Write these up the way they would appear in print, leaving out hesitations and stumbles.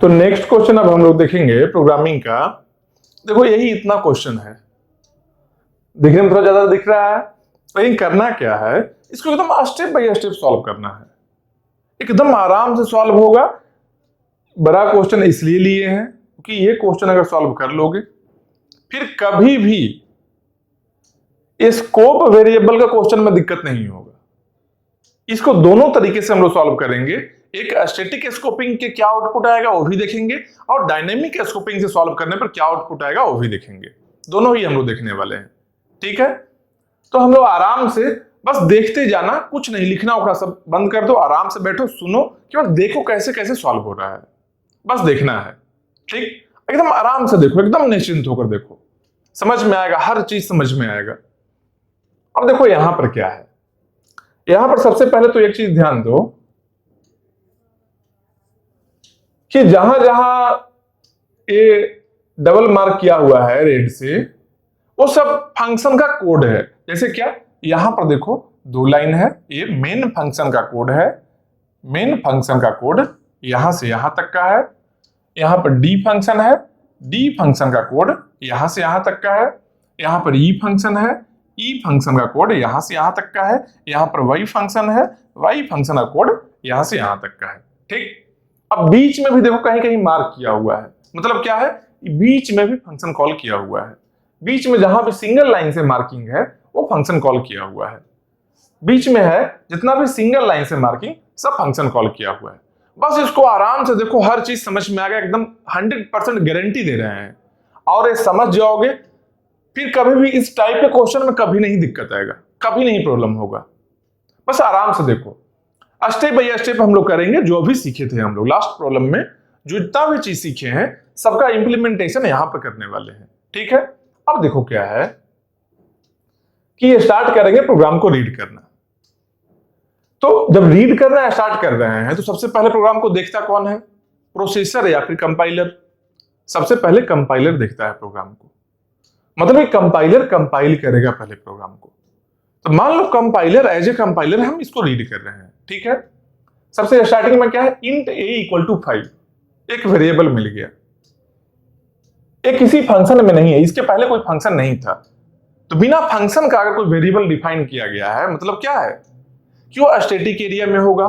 तो next question अब हम लोग देखेंगे प्रोग्रामिंग का। देखो यही इतना क्वेश्चन है, दिखने में थोड़ा ज्यादा दिख रहा है, लेकिन करना क्या है, इसको एकदम स्टेप बाय स्टेप सॉल्व करना है, एकदम आराम से सॉल्व होगा। बड़ा क्वेश्चन इसलिए लिए हैं क्योंकि ये क्वेश्चन अगर सॉल्व कर लोगे फिर कभी भी स्कोप वेरिएबल का क्वेश्चन में दिक्कत नहीं होगा। इसको दोनों तरीके से हम लोग सॉल्व करेंगे, एक स्टैटिक स्कोपिंग के क्या आउटपुट आएगा वो भी देखेंगे, और डायनेमिक स्कोपिंग से सॉल्व करने पर क्या आउटपुट आएगा वो भी देखेंगे। दोनों ही हम लोग देखने वाले हैं, ठीक है। तो हम लोग आराम से बस देखते जाना, कुछ नहीं लिखना होगा, सब बंद कर दो, आराम से बैठो, सुनो, केवल देखो कैसे कैसे सॉल्व हो रहा है, बस देखना है, ठीक। एकदम आराम से देखो, एकदम निश्चिंत होकर देखो, समझ में आएगा, हर चीज समझ में आएगा। अब देखो यहां पर क्या है, यहां पर सबसे पहले तो एक चीज ध्यान दो कि जहां जहां ये डबल मार्क किया हुआ है रेड से, वो सब फंक्शन का कोड है। जैसे क्या, यहां पर देखो दो लाइन है, ये मेन फंक्शन का कोड है, मेन फंक्शन का कोड यहां से यहां तक का है। यहां पर डी फंक्शन है, डी फंक्शन का कोड यहां से यहां तक का है। यहां पर ई फंक्शन है, ई फंक्शन का कोड यहां से यहां तक का है। यहां पर वाई फंक्शन है, वाई फंक्शन का कोड यहां से यहां तक का है, ठीक। अब बीच में भी देखो कहीं कहीं मार्क किया हुआ है, मतलब क्या है, बीच में भी फंक्शन कॉल किया हुआ है। बीच में जहां भी सिंगल लाइन से मार्किंग है वो फंक्शन कॉल किया हुआ है। बीच में है जितना भी सिंगल लाइन से मार्किंग सब फंक्शन कॉल किया हुआ है। बस इसको आराम से देखो, हर चीज समझ में आ गया, एकदम 100% गारंटी दे रहे हैं। और ये समझ जाओगे फिर कभी भी इस टाइप के क्वेश्चन में कभी नहीं दिक्कत आएगा, कभी नहीं प्रॉब्लम होगा। बस आराम से देखो, स्टेप बाय स्टेप हम लोग करेंगे। जो भी सीखे थे हम लोग लास्ट प्रॉब्लम में, जो जितना भी चीज सीखे हैं सबका इंप्लीमेंटेशन यहां पर करने वाले हैं, ठीक है। अब देखो क्या है कि ये स्टार्ट करेंगे प्रोग्राम को रीड करना। तो जब रीड करना स्टार्ट कर रहे हैं तो सबसे पहले प्रोग्राम को देखता कौन है, प्रोसेसर या फिर कंपाइलर। सबसे पहले कंपाइलर देखता है प्रोग्राम को, मतलब ये कंपाइलर कंपाइल करेगा पहले प्रोग्राम को। तो मान लो कंपाइलर, एज ए कंपाइलर हम इसको रीड कर रहे हैं, ठीक है। सबसे स्टार्टिंग में क्या है, इंट a इक्वल टू 5, एक वेरिएबल मिल गया। एक किसी फंक्शन में नहीं है, इसके पहले कोई फंक्शन नहीं था। तो बिना फंक्शन का अगर कोई वेरिएबल डिफाइन किया गया है, मतलब क्या है कि वो स्टैटिक एरिया में होगा।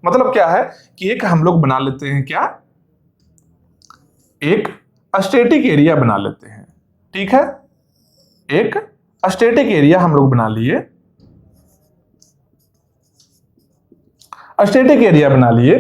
मतलब क्या है कि एक हम लोग बना लेते हैं, क्या, एक स्टैटिक एरिया बना लेते हैं, ठीक है। एक स्टैटिक एरिया हम लोग बना लिए, स्टैटिक एरिया बना लिए।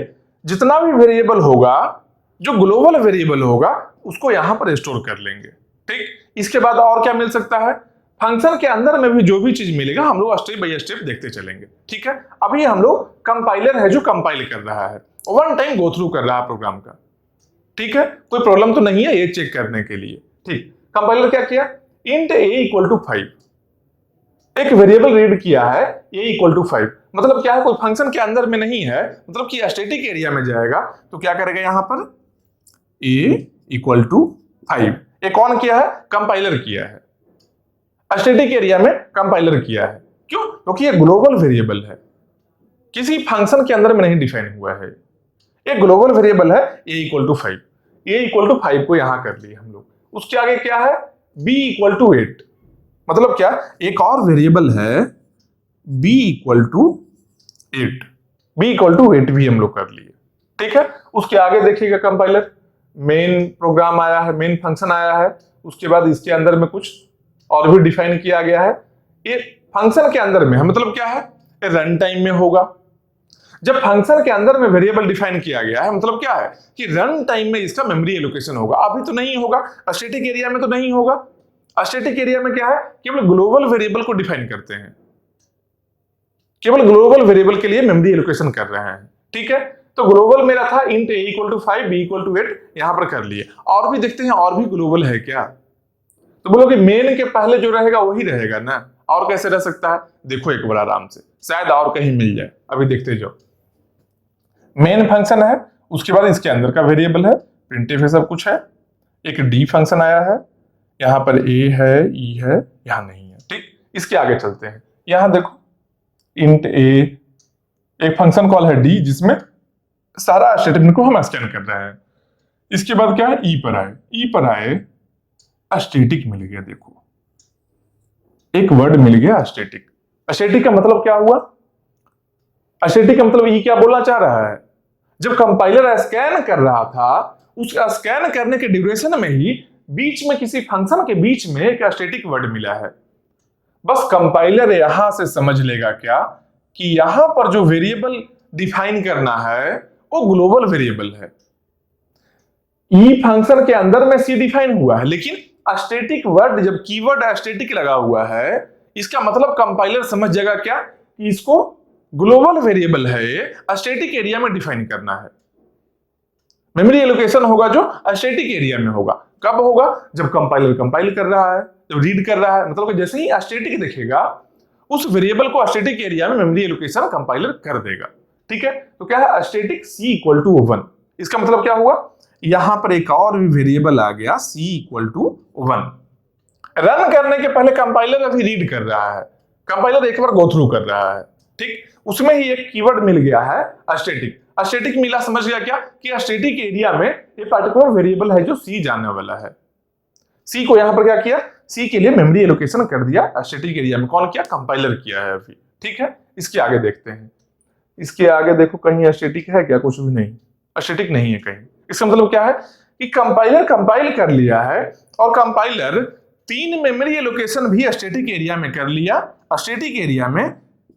जितना भी वेरिएबल होगा, जो ग्लोबल वेरिएबल होगा, उसको यहां पर स्टोर कर लेंगे, ठीक। इसके बाद और क्या मिल सकता है, फंक्शन के अंदर में भी जो भी चीज मिलेगा हम लोग स्टेप बाय स्टेप देखते चलेंगे, ठीक है। अभी हम लोग कंपाइलर है जो कंपाइल कर रहा है, वन टाइम गो थ्रू कर रहा है प्रोग्राम का, ठीक है। कोई प्रॉब्लम तो नहीं है ये चेक करने के लिए, ठीक। कंपाइलर क्या किया, इंट a इक्वल टू 5, एक वेरिएबल रीड किया है a इक्वल टू 5। मतलब क्या है, कोई फंक्शन के अंदर में नहीं है, मतलब कि स्टैटिक एरिया में जाएगा। तो क्या करेगा यहां पर, a इक्वल टू 5। ये कौन किया है, कंपाइलर किया है, स्टैटिक एरिया में कंपाइलर किया है। क्यों, क्योंकि ये ग्लोबल वेरिएबल है, किसी फंक्शन के अंदर में नहीं डिफाइन हुआ है। ये ग्लोबल वेरिएबल है a equal to 5, a equal to 5 को यहां कर लिए हम लोग। उसके आगे क्या है, b इक्वल टू 8। मतलब क्या, एक और वेरिएबल है b equal to 8, b equal to 8 भी हम लोग कर लिए, ठीक है। उसके आगे देखिएगा कंपाइलर, मेन प्रोग्राम आया है, मेन फंक्शन आया है। उसके बाद इसके अंदर में कुछ और भी डिफाइन किया गया है। ये फंक्शन के अंदर में है, मतलब क्या है, रन टाइम में होगा। जब फंक्शन के अंदर में वेरिएबल डिफाइन किया गया है, मतलब क्या है कि रन टाइम में इसका मेमोरी एलोकेशन होगा। अभी तो नहीं होगा, स्टैटिक एरिया में तो नहीं होगा। स्टैटिक एरिया में क्या है, केवल ग्लोबल वेरिएबल को डिफाइन करते हैं, केवल ग्लोबल वेरिएबल के लिए मेमोरी एलोकेशन कर रहे हैं, ठीक है। तो ग्लोबल मेरा था int a equal to 5, b equal to 8, यहां पर कर लिए। और भी देखते हैं और भी ग्लोबल है क्या। तो बोलो कि मेन के पहले जो रहेगा वही रहेगा ना, और कैसे रह सकता है, देखो एक बार आराम से, शायद और कहीं मिल जाए, अभी देखते जाओ। मेन फंक्शन है, उसके बाद इसके अंदर का वेरिएबल है, प्रिंटफ है, सब कुछ है। एक डी फंक्शन आया है, यहां पर a है, e है, यहां नहीं है, ठीक। इसके आगे चलते हैं, यहां देखो इंट a, एक फंक्शन कॉल है d, जिसमें सारा स्टेटमेंट को हम स्कैन कर रहे हैं। इसके बाद क्या है, ई पर आए, ई पर आए, अस्टेटिक मिल गया। देखो एक वर्ड मिल गया अस्टेटिक। अस्टेटिक का मतलब क्या हुआ, अस्टेटिक का मतलब ये क्या बोलना चाह रहा है, जब कंपाइलर स्कैन कर रहा था उस स्कैन करने के ड्यूरेशन में ही बीच में किसी फंक्शन के बीच में एक अस्टेटिक वर्ड मिला है। बस कंपाइलर यहां से समझ लेगा क्या कि यहां पर जो वेरिएबल डिफाइन करना है वो ग्लोबल वेरिएबल है। ई फंक्शन के अंदर में सी डिफाइन हुआ है, लेकिन अस्टेटिक वर्ड, जब कीवर्ड अस्टेटिक लगा हुआ है, इसका मतलब कंपाइलर समझ जाएगा क्या कि इसको ग्लोबल वेरिएबल है, अस्टेटिक एरिया में डिफाइन करना है। मेमोरी एलोकेशन होगा जो अस्टेटिक एरिया में होगा। कब होगा, जब कंपाइलर कंपाइल कर रहा है, जब रीड कर रहा है, मतलब कि जैसे ही अस्टेटिक देखेगा उस वेरिएबल को अस्टेटिक एरिया में मेमोरी एलोकेशन कंपाइलर कर देगा। ठीक है, तो क्या है, अस्टेटिक सी इक्वल टू 1। इसका मतलब क्या हुआ, यहां पर एक और भी वेरिएबल आ गया सी इक्वल टू 1। रन करने के पहले कंपाइलर अभी रीड कर रहा है, कंपाइलर एक बार गो थ्रू कर रहा है। ठीक, उसमें ही एक कीवर्ड मिल गया है अस्टेटिक। अस्टेटिक मिला, समझ गया क्या कि अस्टेटिक एरिया में ये पर्टिकुलर वेरिएबल है जो सी जाने वाला है। सी को यहां पर क्या किया, सी के लिए मेमोरी एलोकेशन कर दिया अस्टेटिक एरिया में। कौन किया, कंपाइलर किया है अभी। ठीक है, इसके आगे देखते हैं। इसके आगे देखो कहीं अस्टेटिक है क्या, कुछ भी नहीं, अस्टेटिक नहीं है कहीं। इसका मतलब क्या है कि कंपाइलर कंपाइल कर लिया है और कंपाइलर 3 मेमोरी एलोकेशन भी अस्टेटिक एरिया में कर लिया। अस्टेटिक एरिया में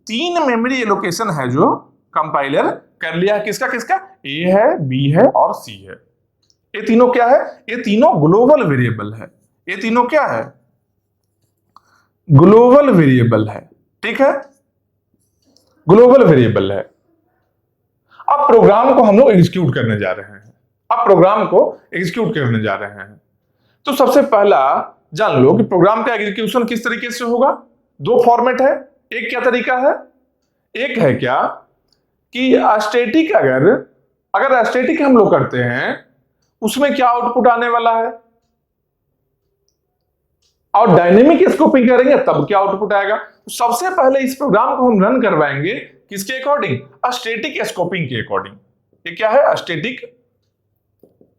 3 मेमोरी एलोकेशन है जो कंपाइलर कर लिया है। किसका किसका, ए है, बी है और सी है। ये तीनों क्या है, ये तीनों ग्लोबल वेरिएबल है। ये तीनों क्या है, ग्लोबल वेरिएबल है। ठीक है, ग्लोबल वेरिएबल है। अब प्रोग्राम को हम लोग एग्जीक्यूट करने जा रहे हैं। अब प्रोग्राम को एग्जीक्यूट करने जा रहे हैं। तो सबसे पहला जान लो कि प्रोग्राम का एग्जीक्यूशन किस तरीके से होगा। 2 फॉर्मेट है। एक क्या तरीका है, एक है क्या कि अस्टेटिक, अगर अस्टेटिक हम लोग करते हैं उसमें क्या आउटपुट आने वाला है, और डायनेमिक स्कोपिंग करेंगे तब क्या आउटपुट आएगा। तो सबसे पहले इस प्रोग्राम को हम रन करवाएंगे किसके अकॉर्डिंग, अस्टेटिक स्कोपिंग के अकॉर्डिंग। ये क्या है,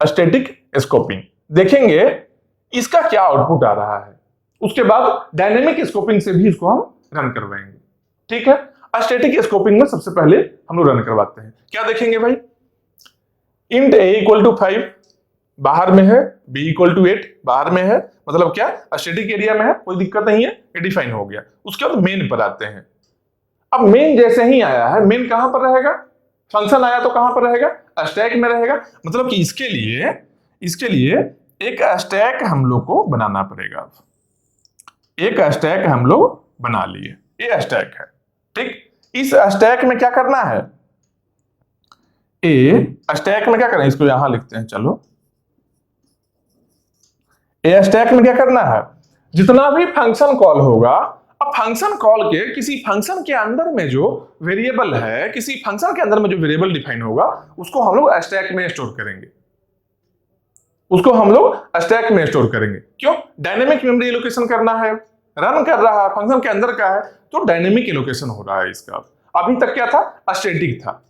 अस्टेटिक स्कोपिंग। देखेंगे इसका क्या आउटपुट आ रहा है, उसके बाद डायनेमिक स्कोपिंग से भी इसको हम रन करवाएंगे। ठीक है, अस्टेटिक स्कोपिंग में सबसे पहले हम लोग रन करवाते हैं। क्या देखेंगे भाई, इंट a इक्वल टू 5 बाहर में है, b इक्वल टू 8 बाहर में है, मतलब क्या, अस्टेटिक एरिया में है, कोई दिक्कत नहीं है, ये डिफाइन हो गया। उसके बाद मेन पर आते हैं। अब मेन जैसे ही आया है, मेन कहां पर रहेगा, फंक्शन आया तो कहां पर रहेगा, स्टैक में रहेगा। मतलब कि इसके लिए एक स्टैक हम लोग को बनाना पड़ेगा। एक स्टैक हम लोग बना लिए, ये स्टैक है। ठीक, इस स्टैक में क्या करना है, स्टैक में क्या करना है, इसको यहां लिखते हैं। चलो, स्टैक में क्या करना है, जितना भी फंक्शन कॉल होगा, अब फंक्शन कॉल के किसी फंक्शन के अंदर में जो वेरिएबल है, किसी फंक्शन के अंदर में जो वेरिएबल डिफाइन होगा उसको हम लोग स्टैक में स्टोर करेंगे। उसको हम लोग स्टैक में स्टोर करेंगे। क्यों, डायनेमिक मेमोरी एलोकेशन करना है, रन कर रहा है, फंक्शन के अंदर का है, तो डायनेमिक एलोकेशन हो रहा है इसका। अभी तक क्या था, अस्टेटिक था,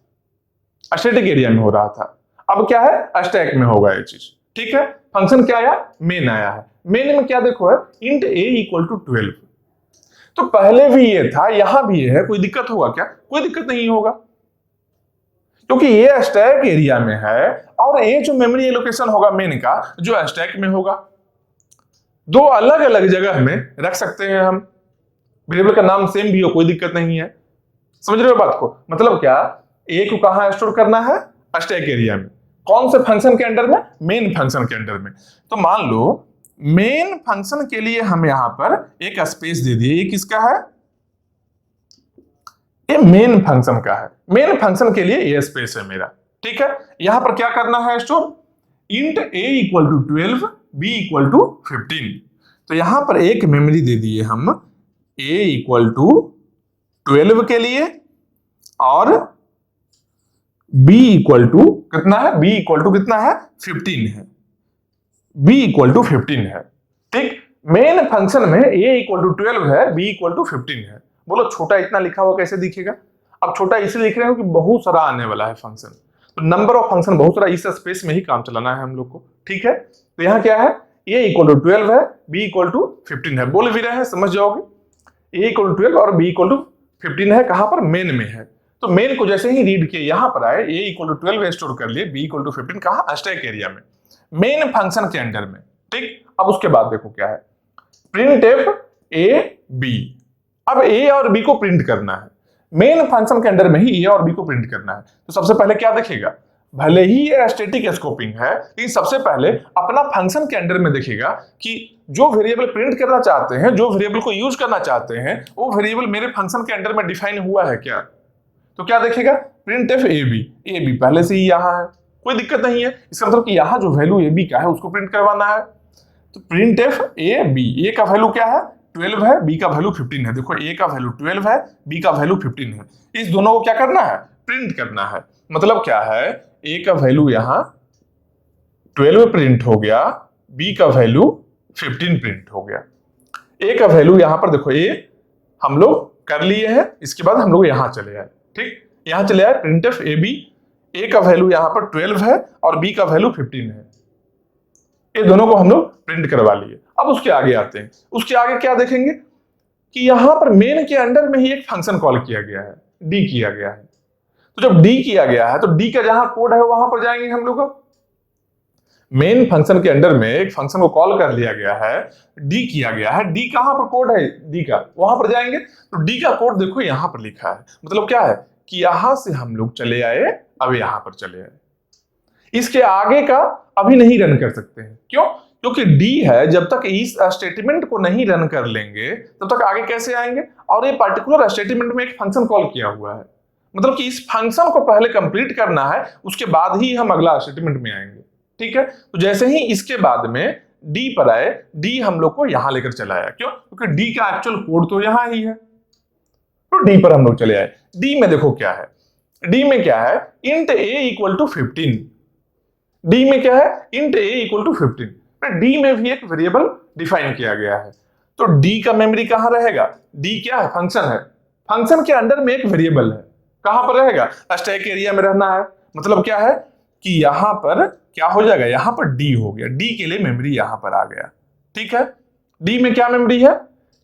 अस्टेटिक एरिया में हो रहा था। अब क्या है, स्टैक में होगा ये चीज। ठीक है, फंक्शन क्या आया, मेन आया है। मेन में क्या देखो है, इंट a इक्वल टू 12। तो पहले भी ये था, यहां भी ये है, कोई दिक्कत होगा क्या, कोई दिक्कत नहीं होगा, क्योंकि ये स्टैक एरिया में है और ये जो मेमोरी एलोकेशन होगा मेन का, जो स्टैक में होगा। 2 अलग अलग जगह में रख सकते हैं हम, वेरिएबल का नाम सेम भी हो, कोई दिक्कत नहीं है। समझ रहे हो बात को, मतलब क्या, ए को कहां स्टोर करना है, स्टैक एरिया में। कौन से फंक्शन के अंडर में, मेन फंक्शन के अंडर में। तो मान लो मेन फंक्शन के लिए हम यहां पर एक स्पेस दे दिए। ये किसका है, ये मेन फंक्शन का है। मेन फंक्शन के लिए ये स्पेस है मेरा। ठीक है, यहां पर क्या करना है, store int a equal to 12, b equal to 15। तो यहां पर एक मेमोरी दे दिए हम a इक्वल टू 12 के लिए, और b इक्वल टू कितना है, b इक्वल टू कितना है, 15 है, b इक्वल टू 15 है। ठीक, मेन फंक्शन में a इक्वल टू 12 है, b इक्वल टू 15 है। बोलो छोटा इतना लिखा हुआ कैसे दिखेगा, अब छोटा इसलिए लिख रहे हो कि बहुत सारा आने वाला है फंक्शन, तो नंबर ऑफ फंक्शन बहुत सारा, इस स्पेस में ही काम चलाना है हम लोग को, ठीक है। तो यहाँ क्या है, a इक्वल टू 12 है, b इक्वल टू 15 है, बोल भी रहे हैं, समझ जाओगे। a इक्वल टू 12 और b इक्वल टू 15 है, कहां पर, मेन में है। तो मेन को जैसे ही रीड किए यहां पर आए, a इक्वल टू 12 स्टोर कर लिए, b इक्वल टू 15 कहां, स्टैक एरिया में, मेन फंक्शन के अंडर में, ठीक। अब उसके बाद देखो क्या है, प्रिंट एफ a b। अब a और b को प्रिंट करना है, मेन फंक्शन के अंडर में ही a और b को प्रिंट करना है। तो सबसे पहले क्या देखेगा, भले ही ये स्टैटिक स्कोपिंग है, लेकिन सबसे पहले अपना फंक्शन के अंडर में देखेगा कि जो वेरिएबल प्रिंट करना चाहते हैं, जो वेरिएबल को यूज करना चाहते हैं, वो वेरिएबल मेरे फंक्शन के अंडर में डिफाइन हुआ है क्या। तो क्या देखेगा, प्रिंट एफ ए बी पहले से ही यहाँ है, कोई दिक्कत नहीं है। इसका मतलब कि यहाँ जो वैल्यू ए बी का है उसको प्रिंट करवाना है। तो print F a b, a का वैल्यू क्या है, 12 है, बी का वैल्यू 15 है। देखो ए का वैल्यू 12 है, बी का वैल्यू 15 है, इस दोनों को क्या करना है, प्रिंट करना है। मतलब क्या है, ए का वैल्यू यहाँ 12 प्रिंट हो गया, बी का वैल्यू 15 प्रिंट हो गया। ए का वैल्यू यहाँ पर देखो, ए हम लोग कर लिए हैं, इसके बाद हम लोग यहाँ चले आए, ठीक, यहाँ चले आए, print F a b, a का वैल्यू यहाँ पर 12 है और बी का वैल्यू 15 है, ये दोनों को हम लोग प्रिंट करवा लिए। अब उसके आगे आते हैं, उसके आगे क्या देखेंगे कि यहां पर मेन के अंडर में ही एक फंक्शन कॉल किया गया है, डी किया गया है। तो जब डी किया गया है तो डी का जहां कोड है वहां पर जाएंगे हम लोग। मेन फंक्शन के अंडर में एक फंक्शन को कॉल कर लिया गया है, डी किया गया है, डी कहां पर कोड है डी का, वहां पर जाएंगे। तो डी का कोड देखो यहां पर लिखा है, मतलब क्या है कि यहां से हम लोग चले आए, अब यहां पर चले आए, इसके आगे का अभी नहीं रन कर सकते हैं। क्यों, क्योंकि डी है, जब तक इस स्टेटमेंट को नहीं रन कर लेंगे तब तक आगे कैसे आएंगे। और ये पर्टिकुलर स्टेटमेंट में एक फंक्शन कॉल किया हुआ है, मतलब कि इस फंक्शन को पहले कंप्लीट करना है, उसके बाद ही हम अगला स्टेटमेंट में आएंगे, ठीक है। तो जैसे ही इसके बाद में डी पर आए, डी हम लोग को यहां लेकर चला आया। क्यों, क्योंकि डी का एक्चुअल कोड तो यहां ही है। तो डी पर हम लोग चले आए। डी में देखो क्या है, डी में क्या है, int A equal to 15। D में क्या है, int A equal to 15। D में भी एक वेरिएबल डिफाइन किया गया है। तो डी का मेमोरी कहां रहेगा, डी क्या है, फंक्शन है, फंक्शन के अंडर में एक वेरिएबल है, कहां पर रहेगा, स्टैक एरिया में रहना है। मतलब क्या है कि यहां पर क्या हो जाएगा, यहां पर डी हो गया, डी के लिए मेमोरी यहां पर आ गया, ठीक है। डी में क्या मेमोरी है,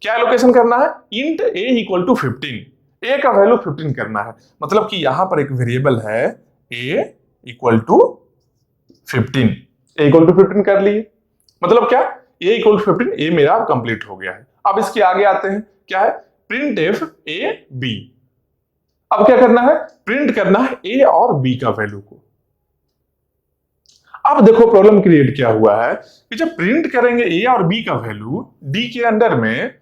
क्या एलोकेशन करना है, इंट ए इक्वल टू 15, ए का वैल्यू 15 करना है। मतलब कि यहां पर एक वेरिएबल है a equal to 15, a equal to 15 कर लिए। मतलब क्या, ए इक्वल टू 15, ए मेरा कंप्लीट हो गया है। अब इसके आगे आते हैं, क्या है, प्रिंट एफ ए बी। अब क्या करना है, प्रिंट करना है ए और बी का वैल्यू को। अब देखो प्रॉब्लम क्रिएट क्या हुआ है कि जब प्रिंट करेंगे ए और बी का वैल्यू, डी के अंडर में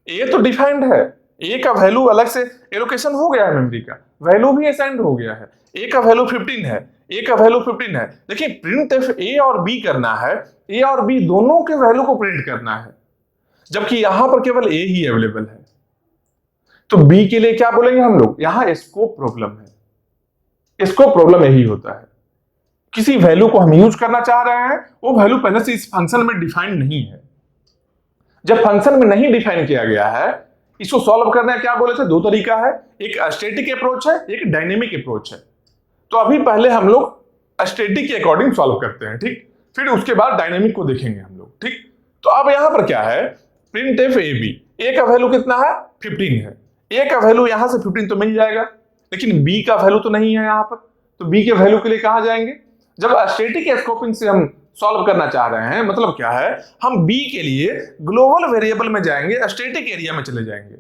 ए तो डिफाइंड है, ए का वैल्यू अलग से एलोकेशन हो गया है, मेमोरी का वैल्यू भी असाइंड हो गया है, ए का वैल्यू 15 है, ए का वैल्यू 15 है। देखिए प्रिंट एफ ए और बी करना है, ए और बी दोनों के वैल्यू को प्रिंट करना है, जबकि यहां पर केवल ए ही अवेलेबल है। तो बी के लिए क्या बोलेंगे हम लोग, यहां स्कोप प्रॉब्लम है। स्कोप प्रॉब्लम यही होता है, किसी वैल्यू को हम यूज करना चाह रहे हैं, वो वैल्यू पहले से इस फंक्शन में डिफाइंड नहीं है। जब फंक्शन में नहीं डिफाइन किया गया है, इसको सॉल्व करना है, क्या बोले थे, दो तरीका है, एक स्टैटिक अप्रोच है, एक डायनेमिक अप्रोच है। तो अभी पहले हम लोग स्टैटिक के अकॉर्डिंग सॉल्व करते हैं, ठीक, फिर उसके बाद डायनेमिक को देखेंगे हम लोग, ठीक। तो अब यहां पर क्या है, print F a b, a का वैल्यू कितना है, 15 है, ए का वैल्यू यहां से 15 तो मिल जाएगा, लेकिन बी का वैल्यू तो नहीं है यहां पर। तो बी के वैल्यू के लिए कहां जाएंगे, जब स्टैटिक स्कोपिंग से हम सॉल्व करना चाह रहे हैं, मतलब क्या है, हम बी के लिए ग्लोबल वेरिएबल में जाएंगे, स्टैटिक एरिया में चले जाएंगे।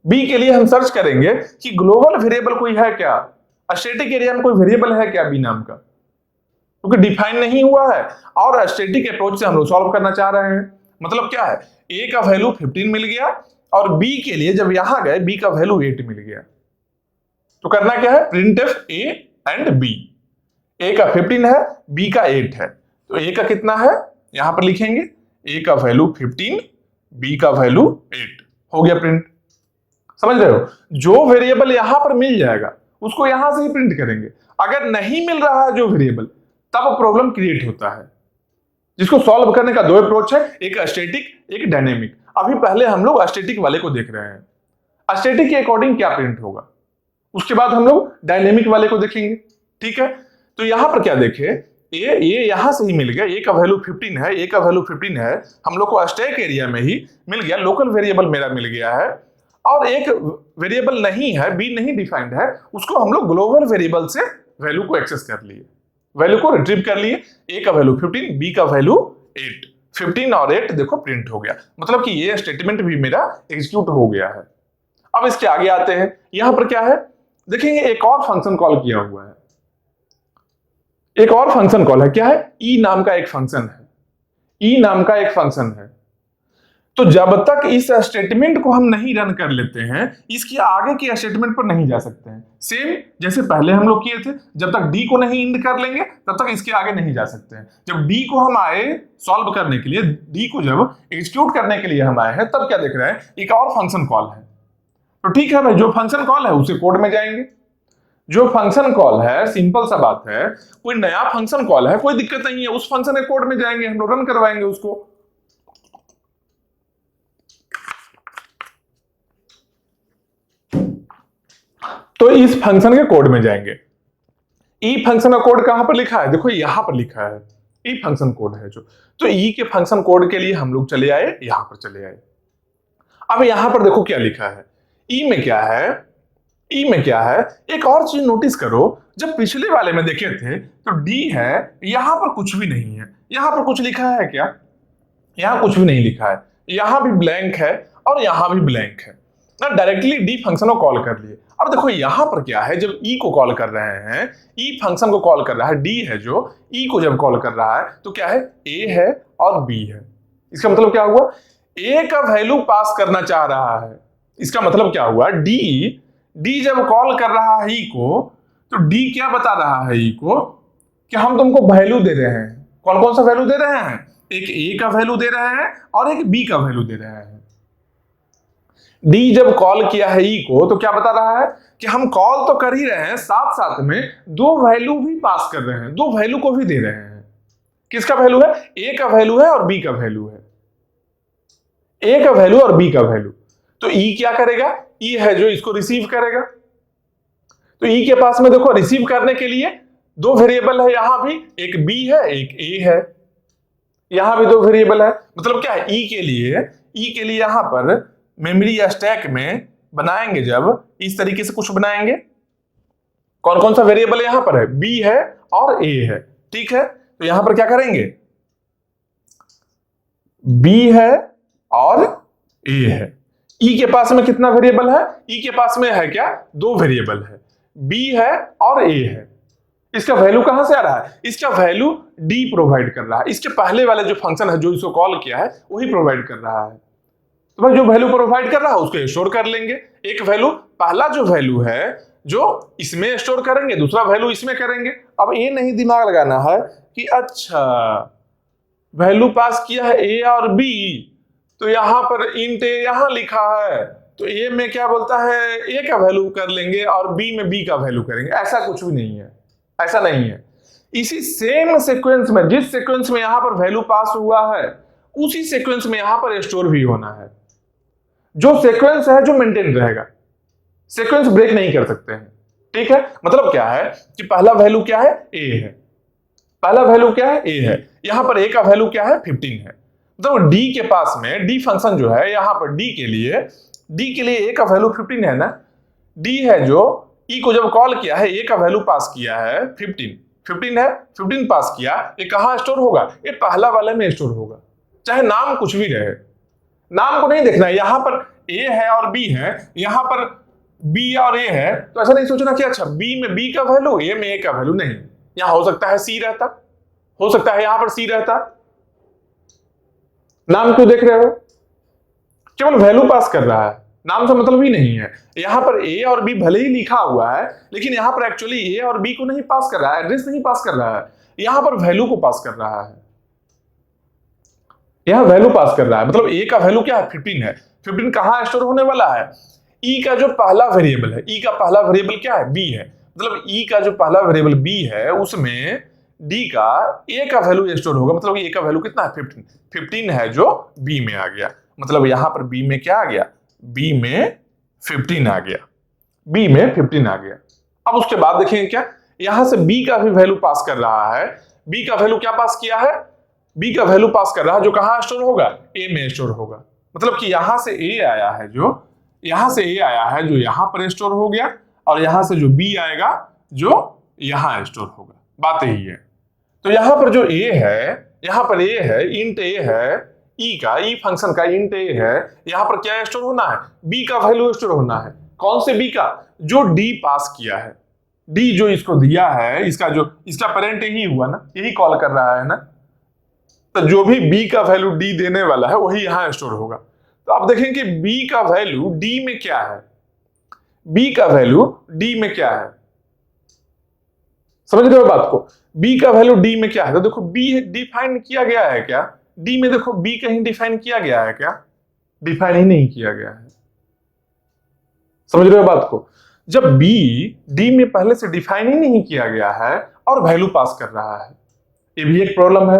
बी के लिए हम सर्च करेंगे कि ग्लोबल वेरिएबल कोई है क्या, स्टैटिक एरिया में कोई वेरिएबल है क्या बी नाम का, क्योंकि डिफाइन नहीं हुआ है और स्टैटिक अप्रोच से हम लोग सॉल्व करना चाह रहे हैं। मतलब क्या है, ए का वैल्यू 15 मिल गया और बी के लिए जब यहां गए बी का वैल्यू 8 मिल गया। तो करना क्या है, print F a and b, a का 15 है, बी का 8 है, तो ए का कितना है यहां पर लिखेंगे, ए का वैल्यू 15, बी का वैल्यू 8, हो गया प्रिंट। समझ रहे हो, जो वेरिएबल यहां पर मिल जाएगा उसको यहां से ही प्रिंट करेंगे। अगर नहीं मिल रहा है जो वेरिएबल, तब प्रॉब्लम क्रिएट होता है, जिसको सॉल्व करने का दो अप्रोच है, एक स्टैटिक एक डायनेमिक। अभी पहले हम लोग स्टैटिक वाले को देख रहे हैं, स्टैटिक के अकॉर्डिंग क्या प्रिंट होगा, उसके बाद हम लोग डायनेमिक वाले को देखेंगे। ठीक है, तो यहां पर क्या देखे, ये यहां से ही मिल गया, ए का वैल्यू 15 है, ए का वैल्यू 15 है, हम लोग को स्टैक एरिया में ही मिल गया, लोकल वेरिएबल मेरा मिल गया है। और एक वेरिएबल नहीं है, बी नहीं डिफाइंड है, उसको हम लोग ग्लोबल वेरिएबल से वैल्यू को एक्सेस कर लिए, वैल्यू को रिट्रीव कर लिए। ए का वैल्यू 15, बी का वैल्यू 8, 15 और 8 देखो प्रिंट हो गया, मतलब कि ये स्टेटमेंट भी मेरा एग्जीक्यूट हो गया है। अब इसके आगे आते हैं, यहां पर क्या है देखेंगे, एक और फंक्शन कॉल किया हुआ है, एक और फंक्शन कॉल है, क्या है, ई नाम का एक फंक्शन है, ई नाम का एक फंक्शन है। तो जब तक इस स्टेटमेंट को हम नहीं रन कर लेते हैं, इसके आगे के स्टेटमेंट पर नहीं जा सकते हैं। सेम जैसे पहले हम लोग किए थे, जब तक डी को नहीं इंड कर लेंगे तब तक इसके आगे नहीं जा सकते हैं। जब डी को हम आए सॉल्व करने के लिए, डी को जब एग्जीक्यूट करने के लिए हम आए हैं, तब क्या देख रहे हैं, एक और फंक्शन कॉल है। तो ठीक है भाई, जो फंक्शन कॉल है उसे कोड में जाएंगे, जो फंक्शन कॉल है, सिंपल सा बात है, कोई नया फंक्शन कॉल है, कोई दिक्कत नहीं है, उस फंक्शन के कोड में जाएंगे, हम लोग रन करवाएंगे उसको। तो इस फंक्शन के कोड में जाएंगे। ई फंक्शन का कोड कहां पर लिखा है, देखो यहां पर लिखा है, ई फंक्शन कोड है जो। तो ई के फंक्शन कोड के लिए हम लोग चले आए, यहां पर चले आए। अब यहां पर देखो क्या लिखा है, ई में क्या है, ई में क्या है, एक और चीज नोटिस करो, जब पिछले वाले में देखे थे तो डी है, यहां पर कुछ भी नहीं है, यहां पर कुछ लिखा है क्या, यहां कुछ भी नहीं लिखा है, यहां भी ब्लैंक है और यहां भी ब्लैंक है ना, डायरेक्टली डी फंक्शन को कॉल कर लिए। अब देखो यहां पर क्या है, जब ई को कॉल कर रहे हैं, ई फंक्शन को कॉल कर रहा है, डी है जो ई को जब कॉल कर रहा है, तो क्या है, ए है और बी है। इसका मतलब क्या हुआ, ए का वैल्यू पास करना चाह रहा है, इसका मतलब क्या हुआ, डी जब कॉल कर रहा है ई को, तो डी क्या बता रहा है ई को कि हम तुमको वैल्यू दे रहे हैं। कौन कौन सा वैल्यू दे रहे हैं, एक ए का वैल्यू दे रहे हैं और एक बी का वैल्यू दे रहे हैं। डी जब कॉल किया है ई को, तो क्या बता रहा है कि हम कॉल तो कर ही रहे हैं, साथ साथ में दो वैल्यू भी पास कर रहे हैं, दो वैल्यू को भी दे रहे हैं। किसका वैल्यू है, ए का वैल्यू है और बी का वैल्यू है, ए का वैल्यू और बी का वैल्यू। तो ई क्या करेगा, ई है जो इसको रिसीव करेगा। तो ई के पास में देखो रिसीव करने के लिए दो वेरिएबल है, यहां भी एक बी है एक ए है, यहां भी दो वेरिएबल है। मतलब क्या है, ई के लिए यहां पर मेमोरी या स्टैक में बनाएंगे, जब इस तरीके से कुछ बनाएंगे, कौन कौन सा वेरिएबल यहां पर है, बी है और ए है, ठीक है। तो यहां पर क्या करेंगे, बी है और ए है। ई के पास में कितना वेरिएबल है, ई के पास में है क्या, दो वेरिएबल है, बी है और ए है। इसका वैल्यू कहां से आ रहा है, इसका वैल्यू डी प्रोवाइड कर रहा है, इसके पहले वाले जो फंक्शन है जो इसको कॉल किया है वही प्रोवाइड कर रहा है। तो भाई जो वैल्यू प्रोवाइड कर रहा है उसको स्टोर कर लेंगे। एक वैल्यू, पहला जो वैल्यू है जो इसमें स्टोर करेंगे, दूसरा वैल्यू इसमें करेंगे। अब ये नहीं दिमाग लगाना है कि अच्छा वैल्यू पास किया है ए और बी, तो यहां पर इंट ए यहां लिखा है, तो ए में क्या बोलता है, ए का वैल्यू कर लेंगे और बी में बी का वैल्यू करेंगे। ऐसा कुछ भी नहीं है, ऐसा नहीं है। इसी सेम सीक्वेंस में, जिस सीक्वेंस में यहां पर वैल्यू पास हुआ है, उसी सीक्वेंस में यहां पर स्टोर भी होना है। जो सीक्वेंस है जो मेंटेन रहेगा, सीक्वेंस ब्रेक नहीं कर सकते हैं, ठीक है। मतलब क्या है कि पहला वैल्यू क्या है, ए है, पहला वैल्यू क्या है, ए है। यहां पर ए का वैल्यू क्या है, 15 है। तो डी के पास में, डी फंक्शन जो है यहां पर डी के लिए ए का वैल्यू 15 है ना, डी है जो ई को जब कॉल किया है, ए का वैल्यू पास किया है 15 है, 15 पास किया, ये कहां स्टोर होगा, ये पहला वाले में स्टोर होगा, चाहे नाम कुछ भी रहे, नाम को नहीं देखना है। यहां पर ए है और बी है, यहां पर बी और ए है, तो ऐसा नहीं सोचना कि अच्छा बी में बी का वैल्यू, ए में ए का वैल्यू, नहीं। यहां हो सकता है सी रहता, हो सकता है यहां पर सी रहता, नाम क्यों देख रहे हो, केवल वैल्यू पास कर रहा है, नाम से मतलब ही नहीं है। यहां पर ए और बी भले ही लिखा हुआ है, लेकिन यहां पर एक्चुअली ए और बी को नहीं पास कर रहा है, एड्रेस नहीं पास कर रहा है, यहां पर वैल्यू को पास कर रहा है, यहां वैल्यू पास कर रहा है। मतलब ए का वैल्यू क्या है, 15 है। 15 कहां स्टोर होने वाला है, ई का जो पहला वेरिएबल है, ई का पहला वेरिएबल क्या है, बी है। मतलब ई का जो पहला वेरिएबल बी है, उसमें डी का ए का वैल्यू स्टोर होगा। मतलब ए का वैल्यू कितना है, 15 है जो बी में आ गया। मतलब यहां पर बी में क्या आ गया, बी में 15 आ गया, बी में 15 आ गया। अब उसके बाद देखेंगे क्या, यहां से बी का भी वैल्यू पास कर रहा है। बी का वैल्यू क्या पास किया है? बी का वैल्यू पास कर रहा है जो कहां स्टोर होगा? ए में स्टोर होगा। मतलब कि यहां से ए आया है जो यहां से ए आया है जो यहां पर स्टोर हो गया, और यहां से जो बी आएगा जो यहां स्टोर होगा। बात यही है। तो यहां पर जो ए है, यहां पर ए है, इंट ए है, ई का, ई फंक्शन का इंट ए है, यहां पर क्या स्टोर होना है? बी का वैल्यू स्टोर होना है। कौन से बी का? जो डी पास किया है। डी जो इसको दिया है, इसका पेरेंट यही हुआ ना, यही कॉल कर रहा है ना, तो जो भी बी का वैल्यू डी देने वाला है वही यहां स्टोर होगा। तो आप देखें कि बी का वैल्यू डी में क्या है? बी का वैल्यू डी में क्या है? समझ रहे हो बात को? बी का वैल्यू डी में क्या है? तो देखो बी डिफाइन किया गया है क्या? डी में देखो बी कहीं डिफाइन किया गया है क्या? डिफाइन ही नहीं किया गया है। समझ रहे हो बात को? जब बी डी में पहले से डिफाइन ही नहीं किया गया है और वैल्यू पास कर रहा है, ये भी एक प्रॉब्लम है।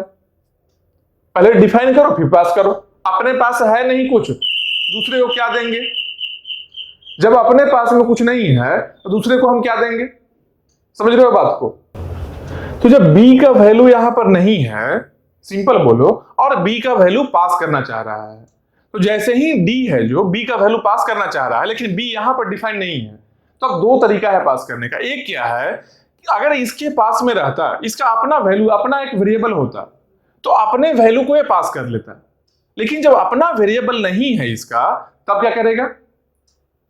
पहले डिफाइन करो फिर पास करो। अपने पास है नहीं कुछ, दूसरे को क्या देंगे? जब अपने पास में कुछ नहीं है तो दूसरे को हम क्या देंगे? समझ रहे हो बात को? तो जब b का वैल्यू यहां पर नहीं है, सिंपल बोलो, और b का वैल्यू पास करना चाह रहा है, तो जैसे ही d है जो b का वैल्यू पास करना चाह रहा है लेकिन b यहां पर डिफाइन नहीं है, तो अब दो तरीका है पास करने का। एक क्या है कि अगर इसके पास में रहता, इसका अपना वैल्यू, अपना एक वेरिएबल होता, तो अपने वैल्यू को ये पास कर लेता। लेकिन जब अपना वेरिएबल नहीं है इसका, तब क्या करेगा?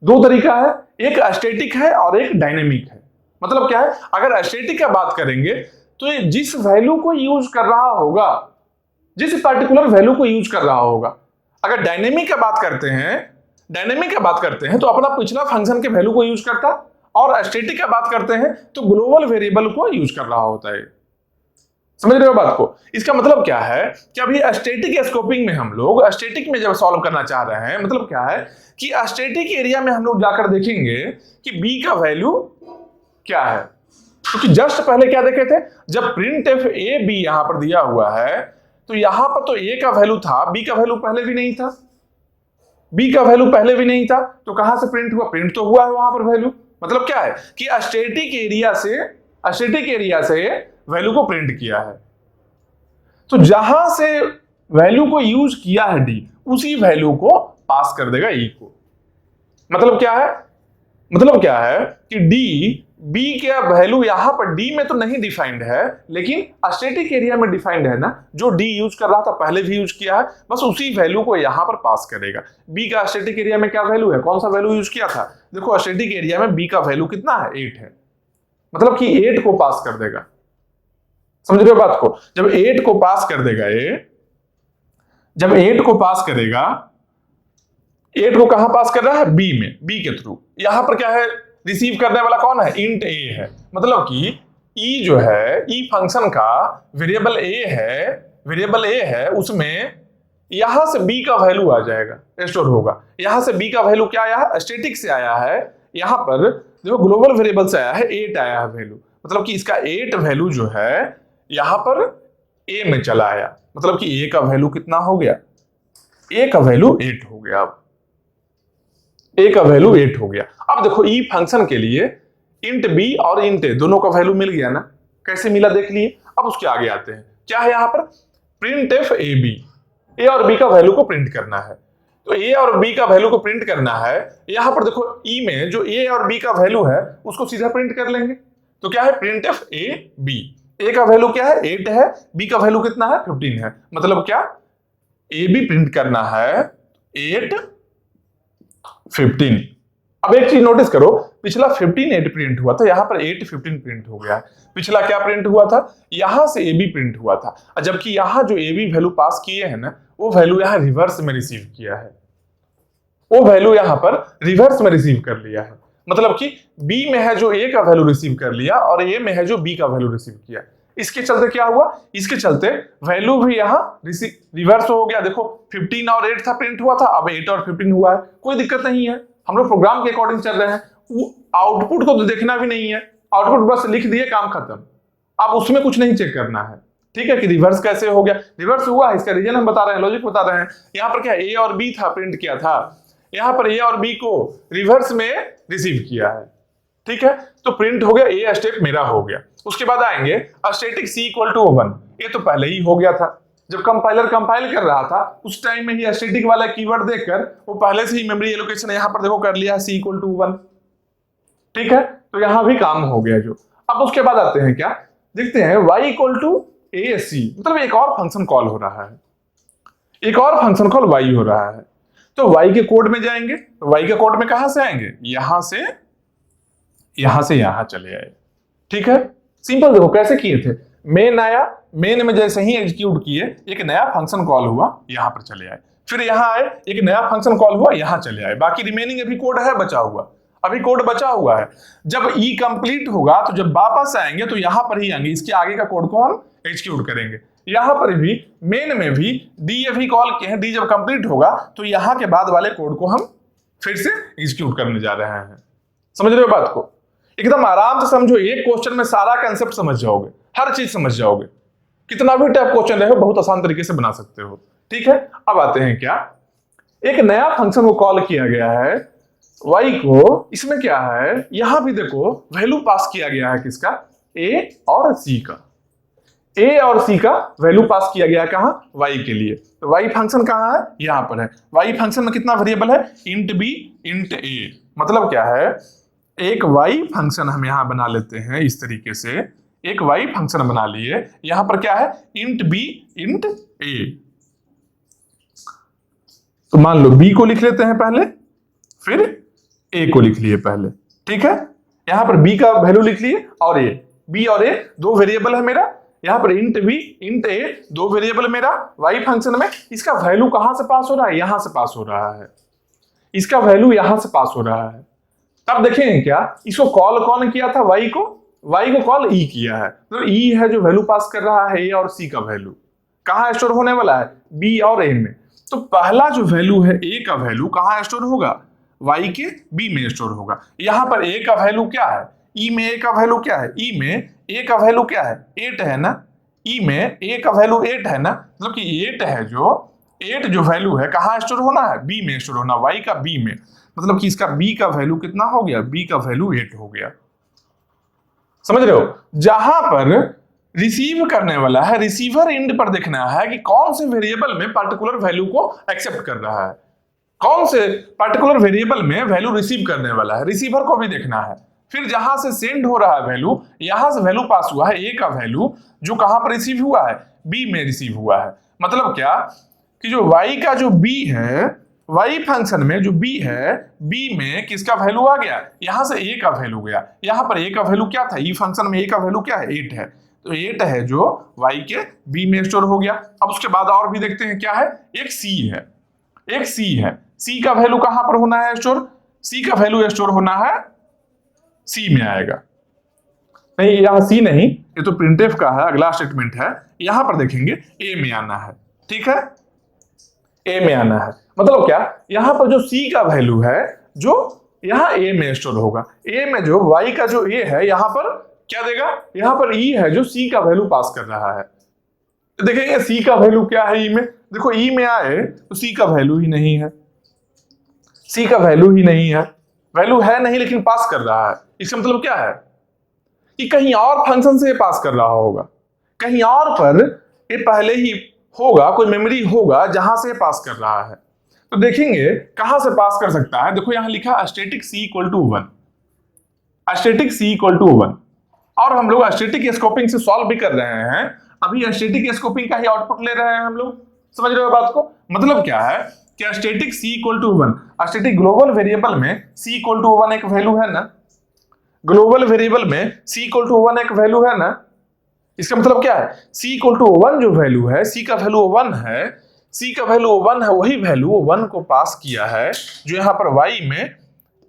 दो तरीका है, एक स्टैटिक है और एक डायनेमिक है। मतलब क्या है? अगर स्टैटिक का बात करेंगे तो ये जिस वैल्यू को यूज कर रहा होगा, जिस पर्टिकुलर वैल्यू को यूज कर रहा होगा। अगर डायनेमिक का बात करते हैं तो अपना पिछला फंक्शन के वैल्यू को यूज करता, और स्टैटिक का बात करते हैं तो ग्लोबल वेरिएबल को यूज कर रहा होता है। समझ रहे हो बात को? इसका मतलब क्या है कि अभी स्टैटिक स्कोपिंग में हम लोग स्टैटिक में जब सॉल्व करना चाह रहे हैं, मतलब क्या है कि स्टैटिक एरिया में हम लोग जाकर देखेंगे कि बी का वैल्यू क्या है। क्योंकि जस्ट पहले क्या देखे थे, जब प्रिंट एफ ए बी यहां पर दिया हुआ है तो यहां पर तो ए का वैल्यू था, बी का वैल्यू पहले भी नहीं था। बी का वैल्यू पहले भी नहीं था तो कहां से प्रिंट हुआ? प्रिंट तो हुआ है वहां पर वैल्यू। मतलब क्या है कि स्टैटिक एरिया से वैल्यू को प्रिंट किया है। तो जहां से वैल्यू को यूज किया है डी, उसी वैल्यू को पास कर देगा ई को। मतलब क्या है कि डी बी का वैल्यू यहां पर डी में तो नहीं डिफाइंड है, लेकिन स्टैटिक एरिया में डिफाइंड है ना। जो डी यूज कर रहा था पहले भी यूज किया है, बस उसी वैल्यू को यहां पर पास करेगा। बी का स्टैटिक एरिया में क्या वैल्यू है? कौन सा वैल्यू यूज किया था? देखो स्टैटिक एरिया में बी का वैल्यू कितना है? 8 है। मतलब कि 8 को पास कर देगा। समझ रहे हो बात को? जब 8 को पास कर देगा जब 8 को पास करेगा, 8 को कहां पास कर रहा है? बी में, बी के थ्रू। यहां पर क्या है? रिसीव करने वाला कौन है? इंट ए है। मतलब कि ई जो है, ई फंक्शन का वेरिएबल ए है, उसमें यहां से बी का वैल्यू आ जाएगा, स्टोर होगा। यहां से बी का वैल्यू क्या आया है? स्टैटिक से आया है। यहां पर जो ग्लोबल वेरिएबल से आया है 8 आया है वैल्यू। मतलब कि इसका 8 वैल्यू जो है यहां पर ए में चला आया। मतलब कि ए का वैल्यू कितना हो गया? ए का वैल्यू 8 हो गया। अब ए का वैल्यू 8 हो गया। अब देखो ई फंक्शन के लिए इंट बी और इंट ए दोनों का वैल्यू मिल गया ना। कैसे मिला देख लिए। अब उसके आगे आते हैं, क्या है यहां पर? Print F a b, a और बी का वैल्यू को प्रिंट करना है। तो ए और बी का वैल्यू को प्रिंट करना है। यहां पर देखो ई में जो ए और बी का वैल्यू है उसको सीधा प्रिंट कर लेंगे। तो क्या है? Print F a b. A का वैल्यू क्या है? 8 है। बी का वैल्यू कितना है? 15 है। मतलब क्या? ए बी प्रिंट करना है 8 15। अब एक चीज नोटिस करो, पिछला 15 8 प्रिंट हुआ था, यहां पर 8 15 प्रिंट हो गया। पिछला क्या प्रिंट हुआ था? यहां से ए बी प्रिंट हुआ था, जबकि यहां जो ए बी वैल्यू पास किए हैं ना, वो वैल्यू यहां रिवर्स में रिसीव किया है। वो वैल्यू यहां पर रिवर्स में रिसीव कर लिया है। मतलब कि बी में है जो ए का वैल्यू रिसीव कर लिया और ए में है जो बी का वैल्यू रिसीव किया। इसके चलते क्या हुआ? इसके चलते वैल्यू भी यहां रिवर्स हो गया। देखो 15 और 8 था प्रिंट हुआ था, अब 8 और 15 हुआ है। कोई दिक्कत नहीं है, हम लोग प्रोग्राम के अकॉर्डिंग चल रहे हैं। आउटपुट को तो देखना भी नहीं है, आउटपुट बस लिख दिए, काम खत्म। अब उसमें कुछ नहीं चेक करना है। ठीक है कि रिवर्स कैसे हो गया। रिवर्स हुआ है, इसका रीजन हम बता रहे हैं, लॉजिक बता रहे हैं। यहां पर क्या ए और बी था, प्रिंट किया था, यहां पर ए और बी को रिवर्स में रिसीव किया है। ठीक है, तो प्रिंट हो गया, ए स्टेप मेरा हो गया। उसके बाद आएंगे स्टैटिक सी इक्वल टू 1, ये तो पहले ही हो गया था, जब कंपाइलर कंपाइल कर रहा था उस टाइम में ही स्टैटिक वाला कीवर्ड देकर वो पहले से ही मेमोरी एलोकेशन यहां पर देखो कर लिया सी इक्वल टू 1, ठीक है, तो यहां भी काम हो गया जो। अब उसके बाद आते हैं क्या, देखते हैं y इक्वल टू ए सी, मतलब एक और फंक्शन कॉल हो रहा है, एक और फंक्शन कॉल y हो रहा है। तो y के कोड में जाएंगे, तो y के कोड में कहां से आएंगे, यहां से यहां चले आए, ठीक है। सिंपल देखो कैसे किए थे, मेन आया, मेन में जैसे ही एग्जीक्यूट किए एक नया फंक्शन कॉल हुआ, यहां पर चले आए, फिर यहां आए एक नया फंक्शन कॉल हुआ, यहां चले आए, बाकी रिमेनिंग अभी कोड है बचा हुआ, अभी कोड बचा हुआ है। जब ई कंप्लीट होगा तो जब वापस आएंगे तो यहां पर ही आएंगे, इसके आगे का कोड को हम एग्जीक्यूट करेंगे। यहां पर भी मेन में भी डी अभी कॉल किए हैं, डी जब कंप्लीट होगा तो यहां के बाद वाले कोड को हम फिर से एग्जीक्यूट करने जा रहे हैं। समझ रहे हो बात को, एकदम आराम से समझो, एक क्वेश्चन में सारा कंसेप्ट समझ जाओगे, हर चीज समझ जाओगे, कितना भी टाइप क्वेश्चन रहे बहुत आसान तरीके से बना सकते हो, ठीक है। अब आते हैं क्या, एक नया फंक्शन को कॉल किया गया है y को, इसमें क्या है, यहां भी देखो वैल्यू पास किया गया है किसका, a और c का, a और c का वैल्यू पास किया गया है कहां, y के लिए। तो y फंक्शन कहां है, यहां पर है। y फंक्शन में कितना वेरिएबल है, int b int a, मतलब क्या है, एक y फंक्शन हम यहां बना लेते हैं इस तरीके से, एक y फंक्शन बना लिए, यहां पर क्या है, int b int a। तो मान लो b को लिख लेते हैं पहले, फिर a को लिख लिए पहले, ठीक है। यहां पर b का वैल्यू लिख लिए और a, b और a दो वेरिएबल है मेरा, यहां पर int b int a दो वेरिएबल मेरा y फंक्शन में। इसका वैल्यू कहां से पास हो रहा है, यहां से पास हो रहा है, इसका वैल्यू यहां से पास हो रहा है। तब देखेंगे क्या, इसको कॉल कौन किया था, y को कॉल e किया है, तो e है जो वैल्यू पास कर रहा है a और c का वैल्यू कहां स्टोर होने वाला है, b और a में। तो पहला जो वैल्यू है a का वैल्यू कहां स्टोर होगा, y के b में स्टोर होगा। यहां पर a का वैल्यू क्या है, e में a का वैल्यू क्या है, e में a का वैल्यू क्या है, 8 है ना, e में a का वैल्यू 8 है ना, मतलब कि 8 है जो 8 जो वैल्यू है कहां स्टोर होना है, b में स्टोर होना, y का b में, मतलब कि इसका b का वैल्यू कितना हो गया, b का वैल्यू 8 हो गया। समझ रहे हो, जहां पर रिसीव करने वाला है, रिसीवर एंड पर देखना है कि कौन से वेरिएबल में पर्टिकुलर वैल्यू को एक्सेप्ट कर रहा है, कौन से पर्टिकुलर वेरिएबल में वैल्यू रिसीव करने वाला है, रिसीवर को भी देखना है। फिर जहां से सेंड हो रहा है वैल्यू, यहां से वैल्यू पास हुआ है a का वैल्यू, जो कहां पर रिसीव हुआ है, b में रिसीव हुआ है। मतलब क्या कि जो y का जो b है, y फंक्शन में जो b है, b में किसका वैल्यू आ गया, यहां से a का वैल्यू गया, यहां पर a का वैल्यू क्या था, e फंक्शन में a का वैल्यू क्या है, 8 है, तो 8 है जो y के b में स्टोर हो गया। अब उसके बाद और भी देखते हैं क्या है, एक c है, एक c है, c का वैल्यू कहां पर होना है स्टोर, c का वैल्यू स्टोर होना है c में आएगा, नहीं यहां c नहीं, ये तो प्रिंटफ का है, अगला स्टेटमेंट है, यहां पर देखेंगे a में आना है, ठीक है, a में आना है। मतलब क्या, यहां पर जो c का वैल्यू है जो यहां a में स्टोर होगा, a में जो y का जो a है यहां पर क्या देगा, यहां पर e है जो c का वैल्यू पास कर रहा है। देखेंगे c का वैल्यू क्या है e में, देखो e में आए तो c का वैल्यू ही नहीं है, c का वैल्यू ही नहीं है, वैल्यू है नहीं लेकिन पास कर रहा है। इसका मतलब क्या है कि कहीं और फंक्शन से पास कर रहा होगा, कहीं और पर ये पहले ही होगा, कोई मेमोरी होगा जहां से पास कर रहा है। तो देखेंगे कहां से पास कर सकता है, देखो यहां लिखा static c equal to 1, static c equal to 1, और हम लोग स्टैटिक स्कोपिंग से सॉल्व भी कर रहे हैं, अभी स्टैटिक स्कोपिंग का ही आउटपुट ले रहे हैं हम लोग। समझ रहे हो बात को, मतलब क्या है कि static c equal to 1, static global variable में c इक्वल टू 1 एक वैल्यू है ना, ग्लोबल वेरिएबल में c इक्वल टू 1 एक वैल्यू है ना। इसका मतलब क्या है, c इक्वल टू 1 जो वैल्यू है, c का वैल्यू 1 है, c का वैल्यू 1 है, वही वैल्यू 1 को पास किया है जो यहां पर y में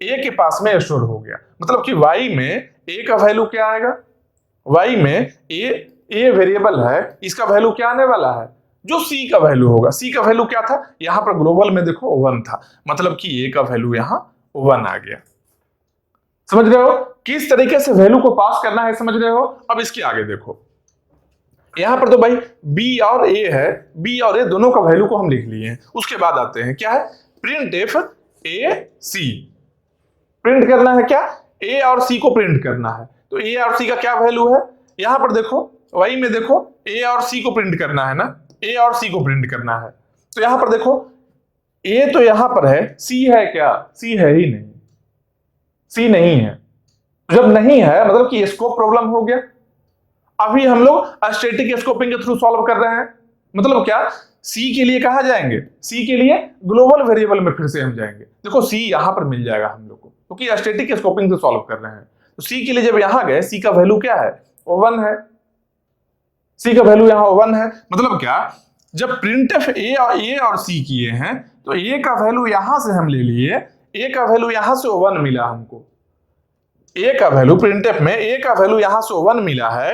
a के पास में स्टोर हो गया। मतलब कि y में a का वैल्यू क्या आएगा, y में a वेरिएबल है, इसका वैल्यू क्या आने वाला है, जो c का वैल्यू होगा। c का वैल्यू क्या था, यहां पर ग्लोबल में देखो 1 था, मतलब कि a का वैल्यू यहां 1 आ गया। समझ रहे हो किस तरीके से वैल्यू को पास करना है, समझ रहे हो। अब इसके आगे देखो, यहां पर तो भाई b और a है, b और a दोनों का वैल्यू को हम लिख लिए हैं। उसके बाद आते हैं क्या है, print F a c, print करना है क्या, ए और सी को प्रिंट करना है। तो ए और सी का क्या वैल्यू है, यहां पर देखो वाई में देखो ए और सी को प्रिंट करना है ना, ए और सी को प्रिंट करना है। तो यहां पर देखो ए तो यहां पर है, सी है क्या, सी है ही नहीं, सी नहीं है। जब नहीं है मतलब कि स्कोप प्रॉब्लम हो गया। अभी हम लोग स्टैटिक स्कोपिंग के थ्रू सॉल्व कर रहे हैं, मतलब क्या, सी के लिए कहां जाएंगे, सी के लिए ग्लोबल वेरिएबल में फिर से हम जाएंगे। देखो सी यहां पर मिल जाएगा हम लोग को, क्योंकि स्टैटिक स्कोपिंग से सॉल्व कर रहे हैं। तो सी के लिए जब यहां गए, सी का वैल्यू क्या है, 1 है, सी का वैल्यू यहां 1 है। मतलब क्या, जब प्रिंटफ ए और सी किए हैं तो ए का वैल्यू यहां से हम ले लिए, ए का वैल्यू यहां से 1 मिला हमको, ए का वैल्यू प्रिंटफ में ए का वैल्यू यहां से 1 मिला है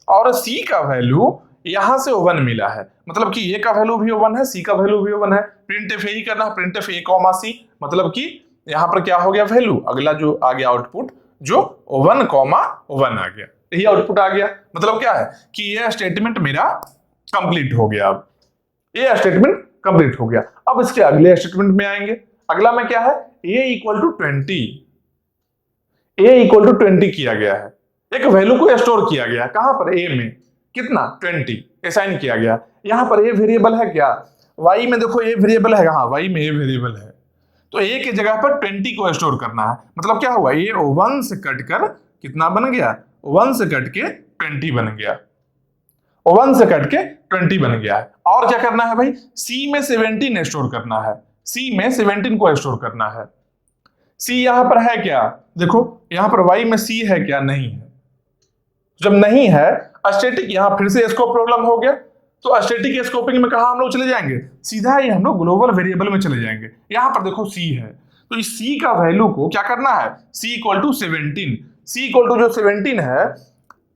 और सी का वैल्यू यहां से 1 मिला है। मतलब कि ए का वैल्यू भी 1 है, सी का वैल्यू भी 1 है। प्रिंटफ यही करना, प्रिंटफ ए कॉमा सी, मतलब कि यहां पर क्या हो गया वैल्यू, अगला जो आ गया आउटपुट जो 1 कॉमा 1 आ गया, यही आउटपुट आ गया। मतलब क्या है कि ये स्टेटमेंट मेरा कंप्लीट हो गया। अब ये स्टेटमेंट कंप्लीट हो गया। अब इसके अगले स्टेटमेंट में आएंगे। अगला में क्या है, a equal to 20, a equal to 20 किया गया है, एक वैल्यू को स्टोर किया गया, कहां पर, a में, कितना 20 असाइन किया गया। यहां पर a वेरिएबल है क्या, y में देखो a वेरिएबल है, हाँ y में a वेरिएबल है, तो a की जगह पर 20 को स्टोर करना है। मतलब क्या हुआ, ये 1 से कट कर कितना बन गया, 1 से कट के 20 बन गया, 1 से कट के 20 बन गया है। और क्या करना है भाई, C में 17 स्टोर करना है, C में 17 को स्टोर करना है। C यहां पर है क्या, देखो यहां पर Y में C है क्या, नहीं है। जब नहीं है, स्टैटिक यहां फिर से स्कोप प्रॉब्लम हो गया। तो स्टैटिक स्कोपिंग में कहा हम लोग चले जाएंगे, सीधा ही हम लोग ग्लोबल वेरिएबल में चले जाएंगे। यहां पर देखो C है, तो इस C का वैल्यू को क्या करना है, C equal to 17, C equal to जो 17 है,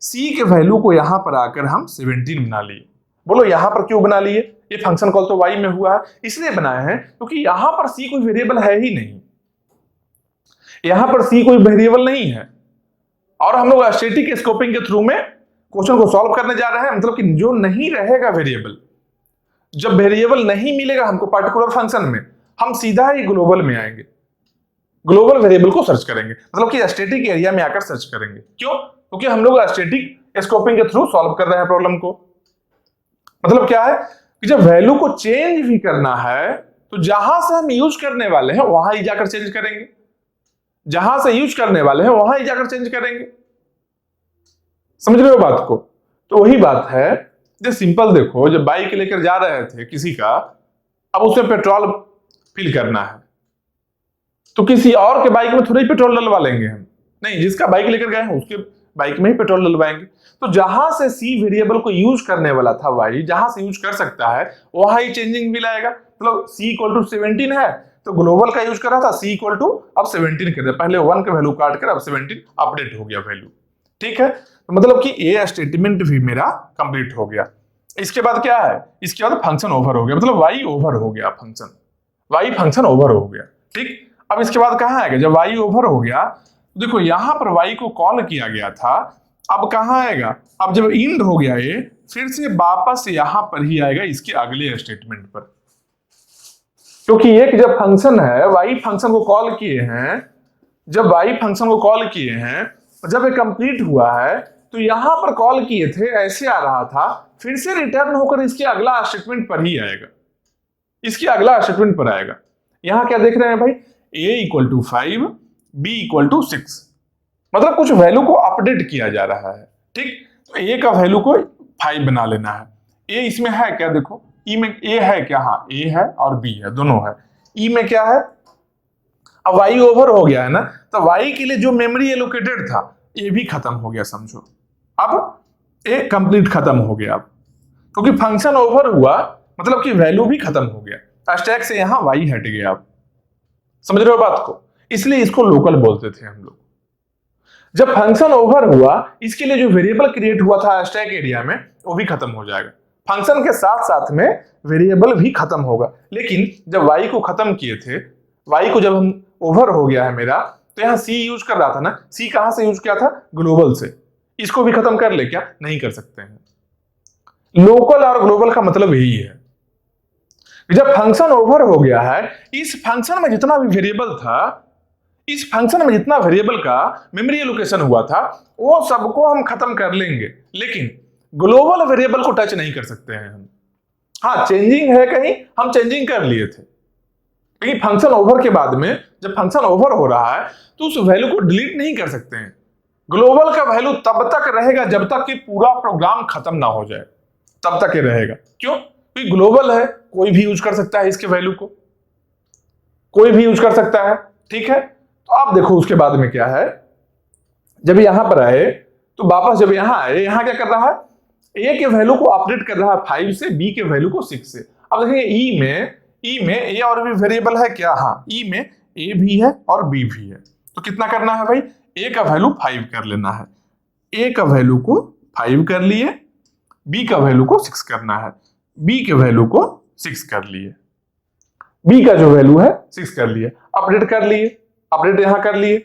C के वैल्यू को यहां पर आकर हम 17 बना लिए। बोलो यहां पर क्यों बना लिए, ये फंक्शन कॉल तो y में हुआ है, इसलिए बनाए हैं क्योंकि यहां पर C कोई वेरिएबल है ही नहीं, यहां पर C कोई वेरिएबल नहीं है। और हम लोग स्टैटिक स्कोपिंग के थ्रू में क्वेश्चन को सॉल्व करने जा रहे हैं, मतलब कि जो नहीं रहेगा वेरिएबल, जब वेरिएबल नहीं मिलेगा हमको पर्टिकुलर फंक्शन में, हम सीधा ही ग्लोबल में आएंगे, ग्लोबल वेरिएबल को सर्च करेंगे, मतलब कि स्टैटिक एरिया में आकर सर्च करेंगे। क्यों, क्योंकि हम लोग स्टैटिक स्कोपिंग के थ्रू सॉल्व कर रहे हैं प्रॉब्लम को। मतलब क्या है कि जब वैल्यू को चेंज भी करना है तो जहां से हम यूज करने वाले हैं वहां ही जाकर चेंज करेंगे, जहां से यूज करने वाले हैं वहां ही जाकर चेंज करेंगे। समझ रहे हो बात को। तो वही बात है, जो सिंपल देखो, जब बाइक लेकर जा रहे थे किसी का, अब उसमें पेट्रोल फिल करना है, तो किसी और के बाइक में थोड़ी पेट्रोल डलवा लेंगे हम, नहीं, जिसका बाइक लेकर गए हैं उसके बाइक में ही पेट्रोल डलवाएंगे। तो जहां से C वेरिएबल को यूज करने वाला था y, जहां से यूज कर सकता है वहां ही चेंजिंग भी लाएगा। मतलब C इक्वल टू 17 है तो ग्लोबल का यूज कर रहा था, C इक्वल टू अब 17 कर दिया, पहले 1 का वैल्यू काट कर अब 17 अपडेट हो गया वैल्यू। ठीक है, तो मतलब कि ये स्टेटमेंट भी मेरा कंप्लीट हो गया। इसके बाद क्या है, इसके बाद फंक्शन ओवर हो गया, मतलब y ओवर हो गया, फंक्शन y फंक्शन ओवर हो गया। ठीक, अब इसके बाद कहां आएगा, जब y ओवर हो गया, देखो यहां पर y को कॉल किया गया था, अब कहां आएगा, अब जब इंड हो गया ये, फिर से वापस यहां पर ही आएगा इसके अगले स्टेटमेंट पर, क्योंकि एक जब फंक्शन है y फंक्शन को कॉल किए हैं, जब y फंक्शन को कॉल किए हैं, जब ये कंप्लीट हुआ है तो यहां पर कॉल किए थे ऐसे आ रहा था, फिर से रिटर्न होकर इसके अगला स्टेटमेंट पर ही आएगा, इसके अगला स्टेटमेंट पर आएगा। यहां क्या देख रहे हैं भाई, a equal to 5, b equal to 6, मतलब कुछ वैल्यू को अपडेट किया जा रहा है। ठीक, तो a का वैल्यू को 5 बना लेना है। a इसमें है क्या, देखो e में a है क्या, हाँ a है और b है, दोनों है। e में क्या है, अब y ओवर हो गया है ना, तो y के लिए जो मेमोरी एलोकेटेड था ये भी खत्म हो गया, समझो अब ए कंप्लीट खत्म हो गया। अब क्योंकि फंक्शन ओवर हुआ मतलब कि वैल्यू भी खत्म हो गया, स्टैक से यहां y हट गया। आप समझ रहे हो बात को, इसलिए इसको लोकल बोलते थे हम लोग। जब फंक्शन ओवर हुआ, इसके लिए जो वेरिएबल क्रिएट हुआ था स्टैक एरिया में वो भी खत्म हो जाएगा, फंक्शन के साथ साथ में वेरिएबल भी खत्म होगा। लेकिन जब y को खत्म किए थे, y को जब हम ओवर हो गया है मेरा, तो यहां C यूज कर रहा था ना, C कहां से यूज किया था, ग्लोबल से, इसको भी खत्म कर ले क्या, नहीं कर सकते हैं। लोकल और ग्लोबल का मतलब यही है, जब फंक्शन ओवर हो गया है, इस फंक्शन में जितना भी वेरिएबल था इस फंक्शन में जितना वेरिएबल का मेमोरी एलोकेशन हुआ था वो सबको हम खत्म कर लेंगे, लेकिन ग्लोबल वेरिएबल को टच नहीं कर सकते हैं हम। हाँ, चेंजिंग है कहीं, हम चेंजिंग कर लिए थे, लेकिन फंक्शन ओवर के बाद में जब फंक्शन ओवर हो रहा है तो उस वैल्यू को डिलीट नहीं कर सकते हैं। ग्लोबल का वैल्यू तब तक रहेगा जब तक कि पूरा प्रोग्राम खत्म ना हो जाए, तब तक ये रहेगा। क्यों? क्योंकि ग्लोबल है, कोई भी यूज कर सकता है इसके वैल्यू को, कोई भी यूज कर सकता है। ठीक है, तो आप देखो उसके बाद में क्या है, जब यहां पर आए तो वापस जब यहां आए, यहां क्या कर रहा है, ए के वैल्यू को अपडेट कर रहा है 5 से, बी के वैल्यू को 6 से। अब देखेंगे ई में ए और भी वेरिएबल है क्या? हाँ, ई में ए भी है और बी भी है। तो कितना करना है भाई, ए का वैल्यू 5 कर लेना है, ए का वैल्यू को 5 कर लिए, बी का वैल्यू को 6 करना है, बी के वैल्यू को 6 कर लिए, बी का जो वैल्यू है 6 कर लिए, अपडेट कर लिए, अपडेट यहां कर लिए।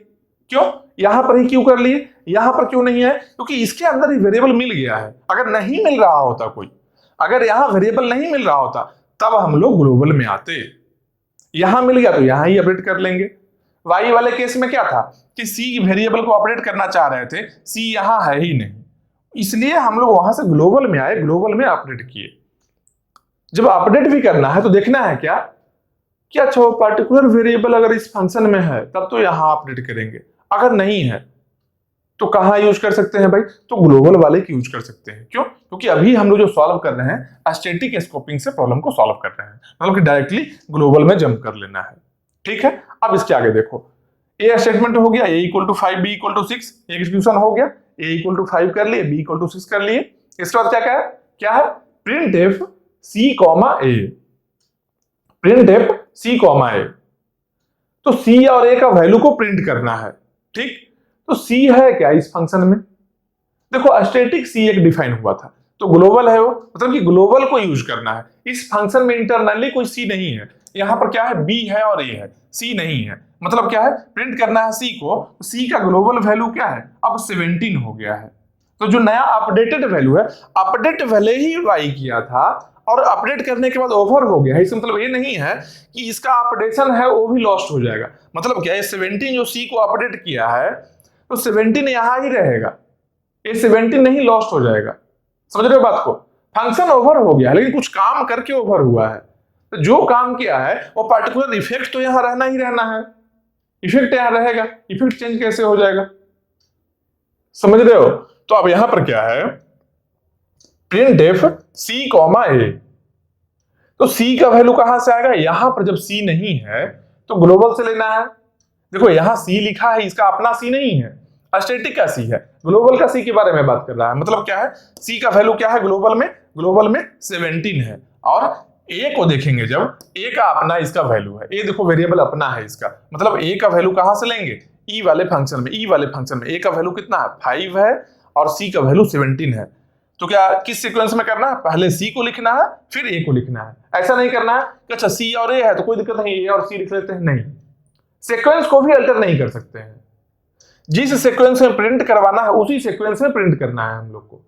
क्यों यहां पर ही क्यों कर लिए, यहां पर क्यों नहीं है? क्योंकि इसके अंदर ही वेरिएबल मिल गया है। अगर नहीं मिल रहा होता कोई, अगर यहां वेरिएबल नहीं मिल रहा होता तब हम लोग ग्लोबल में आते। यहां मिल गया तो यहां ही अपडेट कर लेंगे। वाई वाले केस में क्या था कि सी वेरिएबल को अपडेट करना चाह रहे थे, सी यहां है ही नहीं, इसलिए हम लोग वहां से ग्लोबल में आए, ग्लोबल में अपडेट किए। जब अपडेट भी करना है तो देखना है क्या कि अच्छा वो पर्टिकुलर वेरिएबल अगर इस फंक्शन में है तब तो यहां अपडेट करेंगे, अगर नहीं है तो कहां यूज कर सकते हैं भाई, तो ग्लोबल वाले की यूज कर सकते हैं। क्यों? क्योंकि अभी हम लोग जो सॉल्व कर रहे हैं स्टैटिक स्कोपिंग से प्रॉब्लम को सॉल्व कर रहे हैं, मतलब कि डायरेक्टली ग्लोबल में जंप कर लेना है। ठीक है, अब इसके आगे देखो, ए स्टेटमेंट हो गया, a = 5 b = 6, एग्जीक्यूशन हो गया, a = 5 कर लिए, b = 6 कर लिए। इसके बाद क्या है printf c, a, printf c, a। तो c और a का वैल्यू को प्रिंट करना है। ठीक, तो c है क्या इस फंक्शन में, देखो स्टैटिक c एक डिफाइन हुआ था, तो ग्लोबल है वो, मतलब कि ग्लोबल को यूज करना है। इस फंक्शन में इंटरनली कोई c नहीं है, यहां पर क्या है, b है और a है, c नहीं है, मतलब क्या है, प्रिंट करना है c को। c का ग्लोबल वैल्यू क्या है, अब 17 हो गया है। तो जो नया अपडेटेड वैल्यू है, अपडेट भले ही y किया था और अपडेट करने के बाद ओवर हो गया है, इसका मतलब ये नहीं है कि इसका अपडेशन है वो भी लॉस्ट हो जाएगा। मतलब क्या है, 17 जो c को अपडेट किया है तो 17 यहां ही रहेगा, ये 17 नहीं लॉस्ट हो जाएगा। समझ रहे हो बात को? फंक्शन ओवर हो गया लेकिन कुछ काम करके ओवर हुआ है, तो जो काम किया है वो पर्टिकुलर इफेक्ट तो यहां रहना ही रहना है, इफेक्ट यहां रहेगा, इफेक्ट चेंज कैसे हो जाएगा? समझ रहे हो? तो अब यहां पर क्या है, printf c, a। तो c का वैल्यू कहां से आएगा, यहां पर जब c नहीं है तो ग्लोबल से लेना है। देखो यहां c लिखा है, इसका अपना c नहीं है, स्टैटिक का c है, ग्लोबल का c के बारे में बात कर रहा है। मतलब क्या है, c का वैल्यू क्या है ग्लोबल में 17 है, और a को देखेंगे जब, a का अपना इसका वैल्यू है, a देखो वेरिएबल अपना है इसका, मतलब a का वैल्यू कहां से लेंगे, e वाले फंक्शन में, a का वैल्यू कितना है 5 है और c का वैल्यू 17 है। तो क्या किस सीक्वेंस में करना है, पहले c को लिखना है फिर a को लिखना है। ऐसा नहीं करना है कि अच्छा c और a है तो कोई दिक्कत नहीं, a और c लिख लेते हैं, नहीं, सीक्वेंस को भी अल्टर नहीं कर सकते हैं। जिस सीक्वेंस में प्रिंट करवाना है उसी सीक्वेंस में प्रिंट करना है हम लोग को।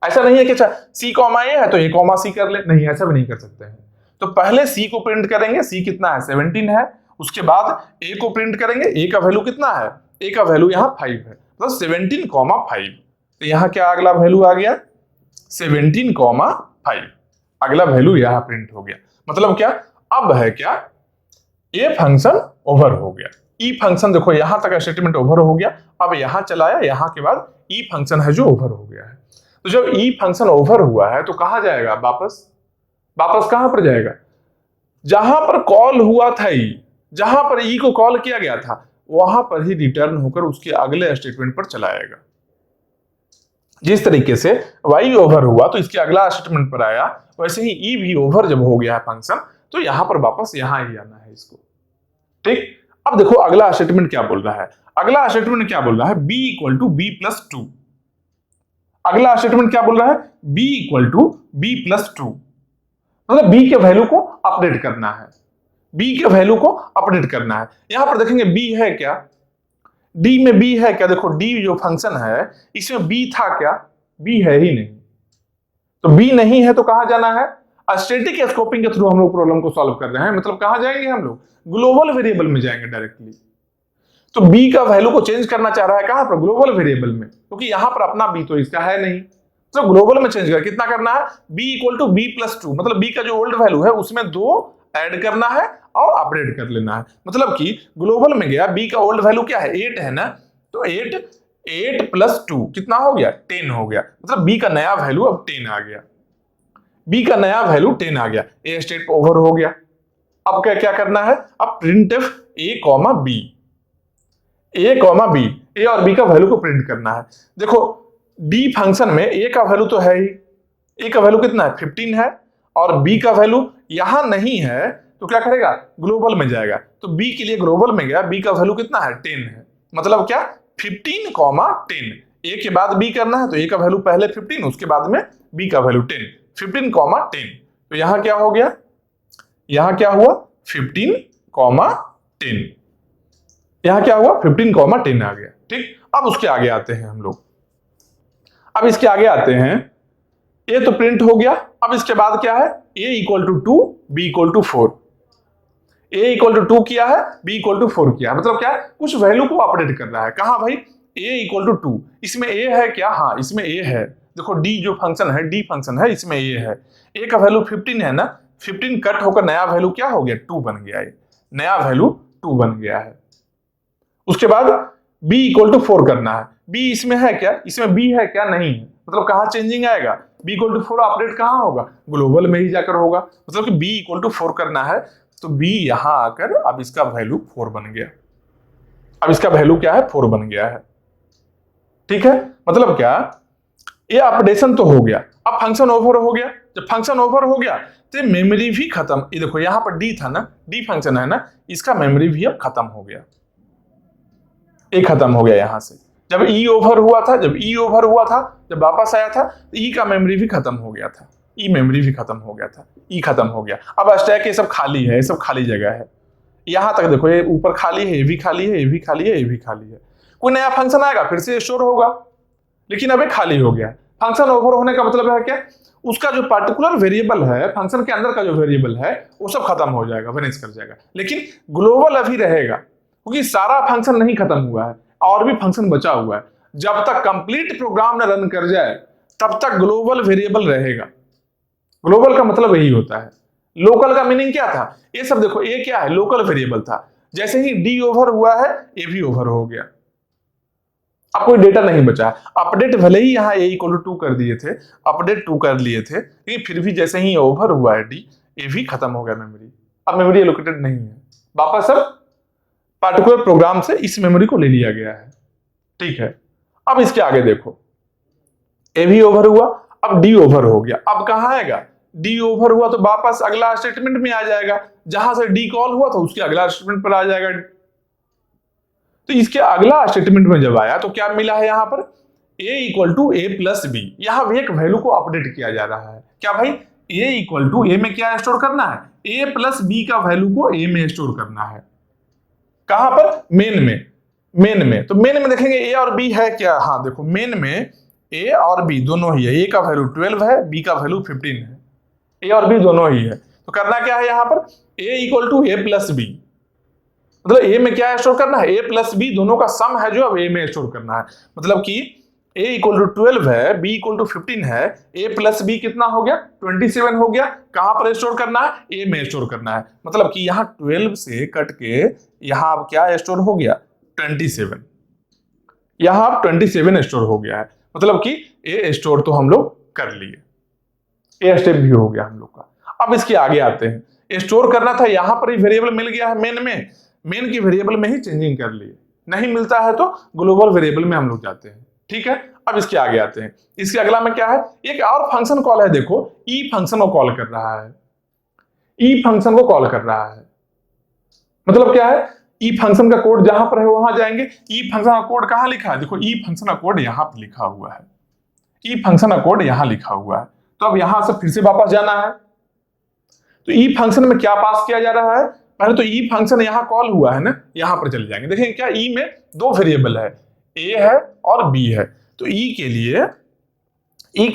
ऐसा नहीं है कि अच्छा c, a है तो a, c कर ले, नहीं, ऐसा भी नहीं कर सकते हैं। तो पहले c को प्रिंट करेंगे, c कितना है 17 है, उसके बाद a को प्रिंट करेंगे, a का वैल्यू कितना है, a का वैल्यू यहाँ 5 है, तो 17, 5। तो यहाँ क्या अगला वैल्यू आ गया 17, 5, अगला वैल्यू यहाँ प्रिंट हो गया। मतलब क्या, अब है क्या, ए फंक्शन ओवर हो गया, ई फंक्शन देखो यहां तक स्टेटमेंट ओवर हो गया, अब यहां चलाया, यहां के बाद ई फंक्शन है जो ओवर हो गया है। तो जब ई फंक्शन ओवर हुआ है तो कहां जाएगा, वापस कहां पर जाएगा, जहां पर कॉल हुआ था ई, जहां पर ई को कॉल किया गया था वहां पर ही रिटर्न होकर उसके अगले स्टेटमेंट पर चलाएगा। जिस तरीके से y ओवर हुआ तो इसके अगला स्टेटमेंट पर आया, वैसे ही ई भी ओवर जब हो गया है फंक्शन तो यहां पर वापस यहां ही आना है इसको। ठीक, अब देखो अगला स्टेटमेंट क्या बोल रहा है, अगला स्टेटमेंट क्या बोल रहा है, b = b+2। अगला स्टेटमेंट क्या बोल रहा है, b = b+2, मतलब b के वैल्यू को अपडेट करना है, b के वैल्यू को अपडेट करना है। यहां पर देखेंगे b है क्या, d में b है क्या, देखो d जो फंक्शन है इसमें b था क्या, b है ही नहीं, तो b नहीं है तो कहां जाना है, स्टैटिक स्कोपिंग के थ्रू हम लोग प्रॉब्लम को सॉल्व कर रहे हैं, मतलब कहां जाएंगे हम लोग, ग्लोबल वेरिएबल में जाएंगे डायरेक्टली। तो बी का वैल्यू को चेंज करना चाह रहा है कहां पर, ग्लोबल वेरिएबल में, क्योंकि यहां पर अपना बी तो इसका है नहीं, तो ग्लोबल में चेंज कर कितना करना है, B equal to B plus 2, मतलब बी का जो ओल्ड वैल्यू है उसमें 2 ऐड करना है और अपडेट कर लेना है। मतलब कि ग्लोबल में गया, बी का ओल्ड वैल्यू क्या है 8 है ना, तो 8 प्लस 2 कितना हो गया 10 हो गया, मतलब बी का नया वैल्यू अब 10 आ गया, बी का नया वैल्यू 10 आ गया, ए स्टेट ओवर हो गया। अब क्या क्या करना है, अब printf A comma B, A comma B, a और बी का वैल्यू को प्रिंट करना है। देखो डी फंक्शन में ए का वैल्यू तो है ही, ए का वैल्यू कितना है 15 है, और बी का वैल्यू यहां नहीं है तो क्या करेगा, ग्लोबल में जाएगा, तो बी के लिए ग्लोबल में गया, बी का वैल्यू कितना है 10 है, मतलब क्या 15 कॉमा 10, ए के बाद बी करना है तो ए का वैल्यू पहले 15 उसके बाद में बी का वैल्यू 10, 15 कॉमा 10, तो यहां क्या हो गया, यहां क्या हुआ 15 कॉमा 10, यहां क्या हुआ 15 कॉमा 10 आ गया। ठीक, अब उसके आगे आते हैं हम लोग, अब इसके आगे आते हैं, ए तो प्रिंट हो गया, अब इसके बाद क्या है, a equal to 2 b equal to 4, a equal to 2 किया है, बी इक्वल टू 4 किया है, मतलब क्या है कुछ वैल्यू को अपडेट कर रहा है, कहां भाई ए इक्वल टू 2, इसमें ए है क्या, हाँ इसमें ए है, देखो डी जो फंक्शन है, डी फंक्शन है, इसमें ए है, ए का वैल्यू 15 है ना, 15 कट होकर नया वैल्यू क्या हो गया 2 बन गया है, नया वैल्यू 2 बन गया है। उसके बाद b इक्वल टू 4 करना है, b इसमें है क्या, इसमें b है क्या, नहीं है, मतलब कहां चेंजिंग आएगा, b इक्वल टू 4 अपडेट कहां होगा, ग्लोबल में ही जाकर होगा, मतलब कि b इक्वल टू 4 करना है, तो b यहां आकर अब इसका वैल्यू 4 बन गया, अब इसका वैल्यू क्या है 4 बन गया है। ठीक है, मतलब क्या, ये अपडेशन तो हो गया, अब फंक्शन ओवर हो गया, जब फंक्शन ओवर हो गया तो मेमोरी भी खत्म, ये देखो यहां पर डी था ना, डी फंक्शन है ना, इसका मेमोरी भी अब खत्म हो गया, ए खत्म हो गया यहां से, जब ई ओवर हुआ था, जब ई ओवर हुआ था, जब वापस आया था तो ई का मेमोरी भी खत्म हो गया था, ई मेमोरी भी खत्म हो गया था, ई खत्म हो गया, अब स्टैक ये सब खाली है, ये सब खाली जगह है, यहां तक देखो ये ऊपर खाली है, ये भी खाली है, ये भी खाली है, ये भी खाली है, कोई नया फंक्शन आएगा फिर से स्टोर होगा, लेकिन अब ये खाली हो गया। फंक्शन ओवर होने का मतलब है क्या, उसका जो पर्टिकुलर वेरिएबल है, फंक्शन के अंदर का जो वेरिएबल है वो सब खत्म हो जाएगा, वेनिश कर जाएगा, लेकिन ग्लोबल अभी रहेगा, क्योंकि सारा फंक्शन नहीं खत्म हुआ है, और भी फंक्शन बचा हुआ है, जब तक कंप्लीट प्रोग्राम न रन कर जाए तब तक ग्लोबल वेरिएबल रहेगा। ग्लोबल का मतलब यही होता है, लोकल का मीनिंग क्या था, ये सब देखो, ये क्या है लोकल वेरिएबल था, जैसे ही डी ओवर हुआ है ए भी ओवर हो गया, अब कोई डेटा नहीं बचा, अपडेट भले ही यहाँ ए इक्वल टू 2 कर दिए थे, अपडेट 2 कर लिए थे, लेकिन फिर भी जैसे ही ओवर हुआ है डी, ए भी खत्म हो गया मेमोरी, अब मेमोरी एलोकेटेड नहीं है, वापस अब पार्टिकुलर प्रोग्राम से इस मेमोरी को ले लिया गया है। ठीक है, अब इसके आगे देखो, ए भी ओवर हुआ, अब डी ओवर हो गया, अब कहां आएगा, डी ओवर हुआ तो वापस अगला स्टेटमेंट में आ जाएगा, जहां से डी कॉल हुआ था उसके अगला स्टेटमेंट पर आ जाएगा, तो इसके अगला स्टेटमेंट में जब आया तो क्या मिला है यहां पर, a equal to A plus B, यहां भी एक वैल्यू को अपडेट किया जा रहा है, क्या भाई a इक्वल टू ए में क्या स्टोर करना है, a प्लस बी का वैल्यू को a में स्टोर करना है, कहां पर, मेन में, मेन में, तो मेन में देखेंगे a और b है क्या, हाँ देखो मेन में a और b दोनों ही है, a का वैल्यू 12 है, b का वैल्यू 15 है, a और b दोनों ही है, तो करना क्या है यहां पर, a equal to A plus B, मतलब ए में क्या स्टोर करना है, ए प्लस बी दोनों का सम है जो अब ए में स्टोर करना है, मतलब कि ए इक्वल टू 12 है, बी इक्वल टू 15 है, ए प्लस बी कितना हो गया 27 हो गया, कहां पर स्टोर करना है, ए में स्टोर करना है, मतलब कि यहाँ 12 से कट के यहाँ अब क्या स्टोर हो गया 27, यहाँ अब 27 स्टोर हो गया है, मतलब कि ए स्टोर तो हम लोग कर लिए, ए स्टेप भी हो गया हम लोग का। अब इसके आगे आते हैं, स्टोर करना था, यहाँ पर ही वेरिएबल मिल गया है मेन में, मेन की वेरिएबल में ही चेंजिंग कर लिए, नहीं मिलता है तो ग्लोबल वेरिएबल में हम लोग जाते हैं। ठीक है, अब इसके आगे आते हैं, इसके अगला में क्या है, एक और फंक्शन कॉल है, देखो ई फंक्शन को कॉल कर रहा है, ई फंक्शन को कॉल कर रहा है, मतलब क्या है, ई फंक्शन का कोड जहां पर है वहां जाएंगे, ई फंक्शन का कोड कहां लिखा है, देखो ई फंक्शन का कोड यहां पर लिखा हुआ है, ई फंक्शन का कोड यहां लिखा हुआ है, तो अब यहां से फिर से वापस जाना है, तो ई फंक्शन में क्या पास किया जा रहा है, पहले तो ई फंक्शन यहां कॉल हुआ है ना, यहां पर चले जाएंगे, देखें क्या ई में दो वेरिएबल है, ए है और बी है, तो ई के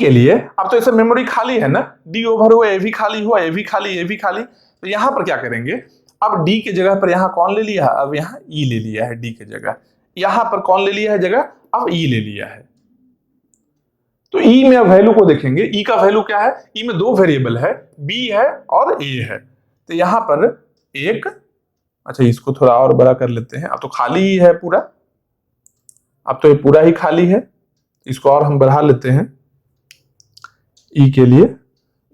लिए अब तो ऐसे मेमोरी खाली है ना, डी ओवर हुआ, ए भी खाली हुआ, ए भी खाली, ए भी खाली, तो यहां पर क्या करेंगे, अब डी के जगह पर यहाँ कौन ले लिया, अब यहाँ ई ले लिया है डी के जगह, यहाँ पर कौन ले लिया है जगह, अब ई ले लिया है। तो ई में वैल्यू को देखेंगे, ई का वैल्यू क्या है, ई में दो वेरिएबल है, बी है और ए है। तो यहां पर एक, अच्छा इसको थोड़ा और बड़ा कर लेते हैं, अब तो खाली ही है पूरा, अब तो ये पूरा ही खाली है, इसको और हम बढ़ा लेते हैं ई के लिए,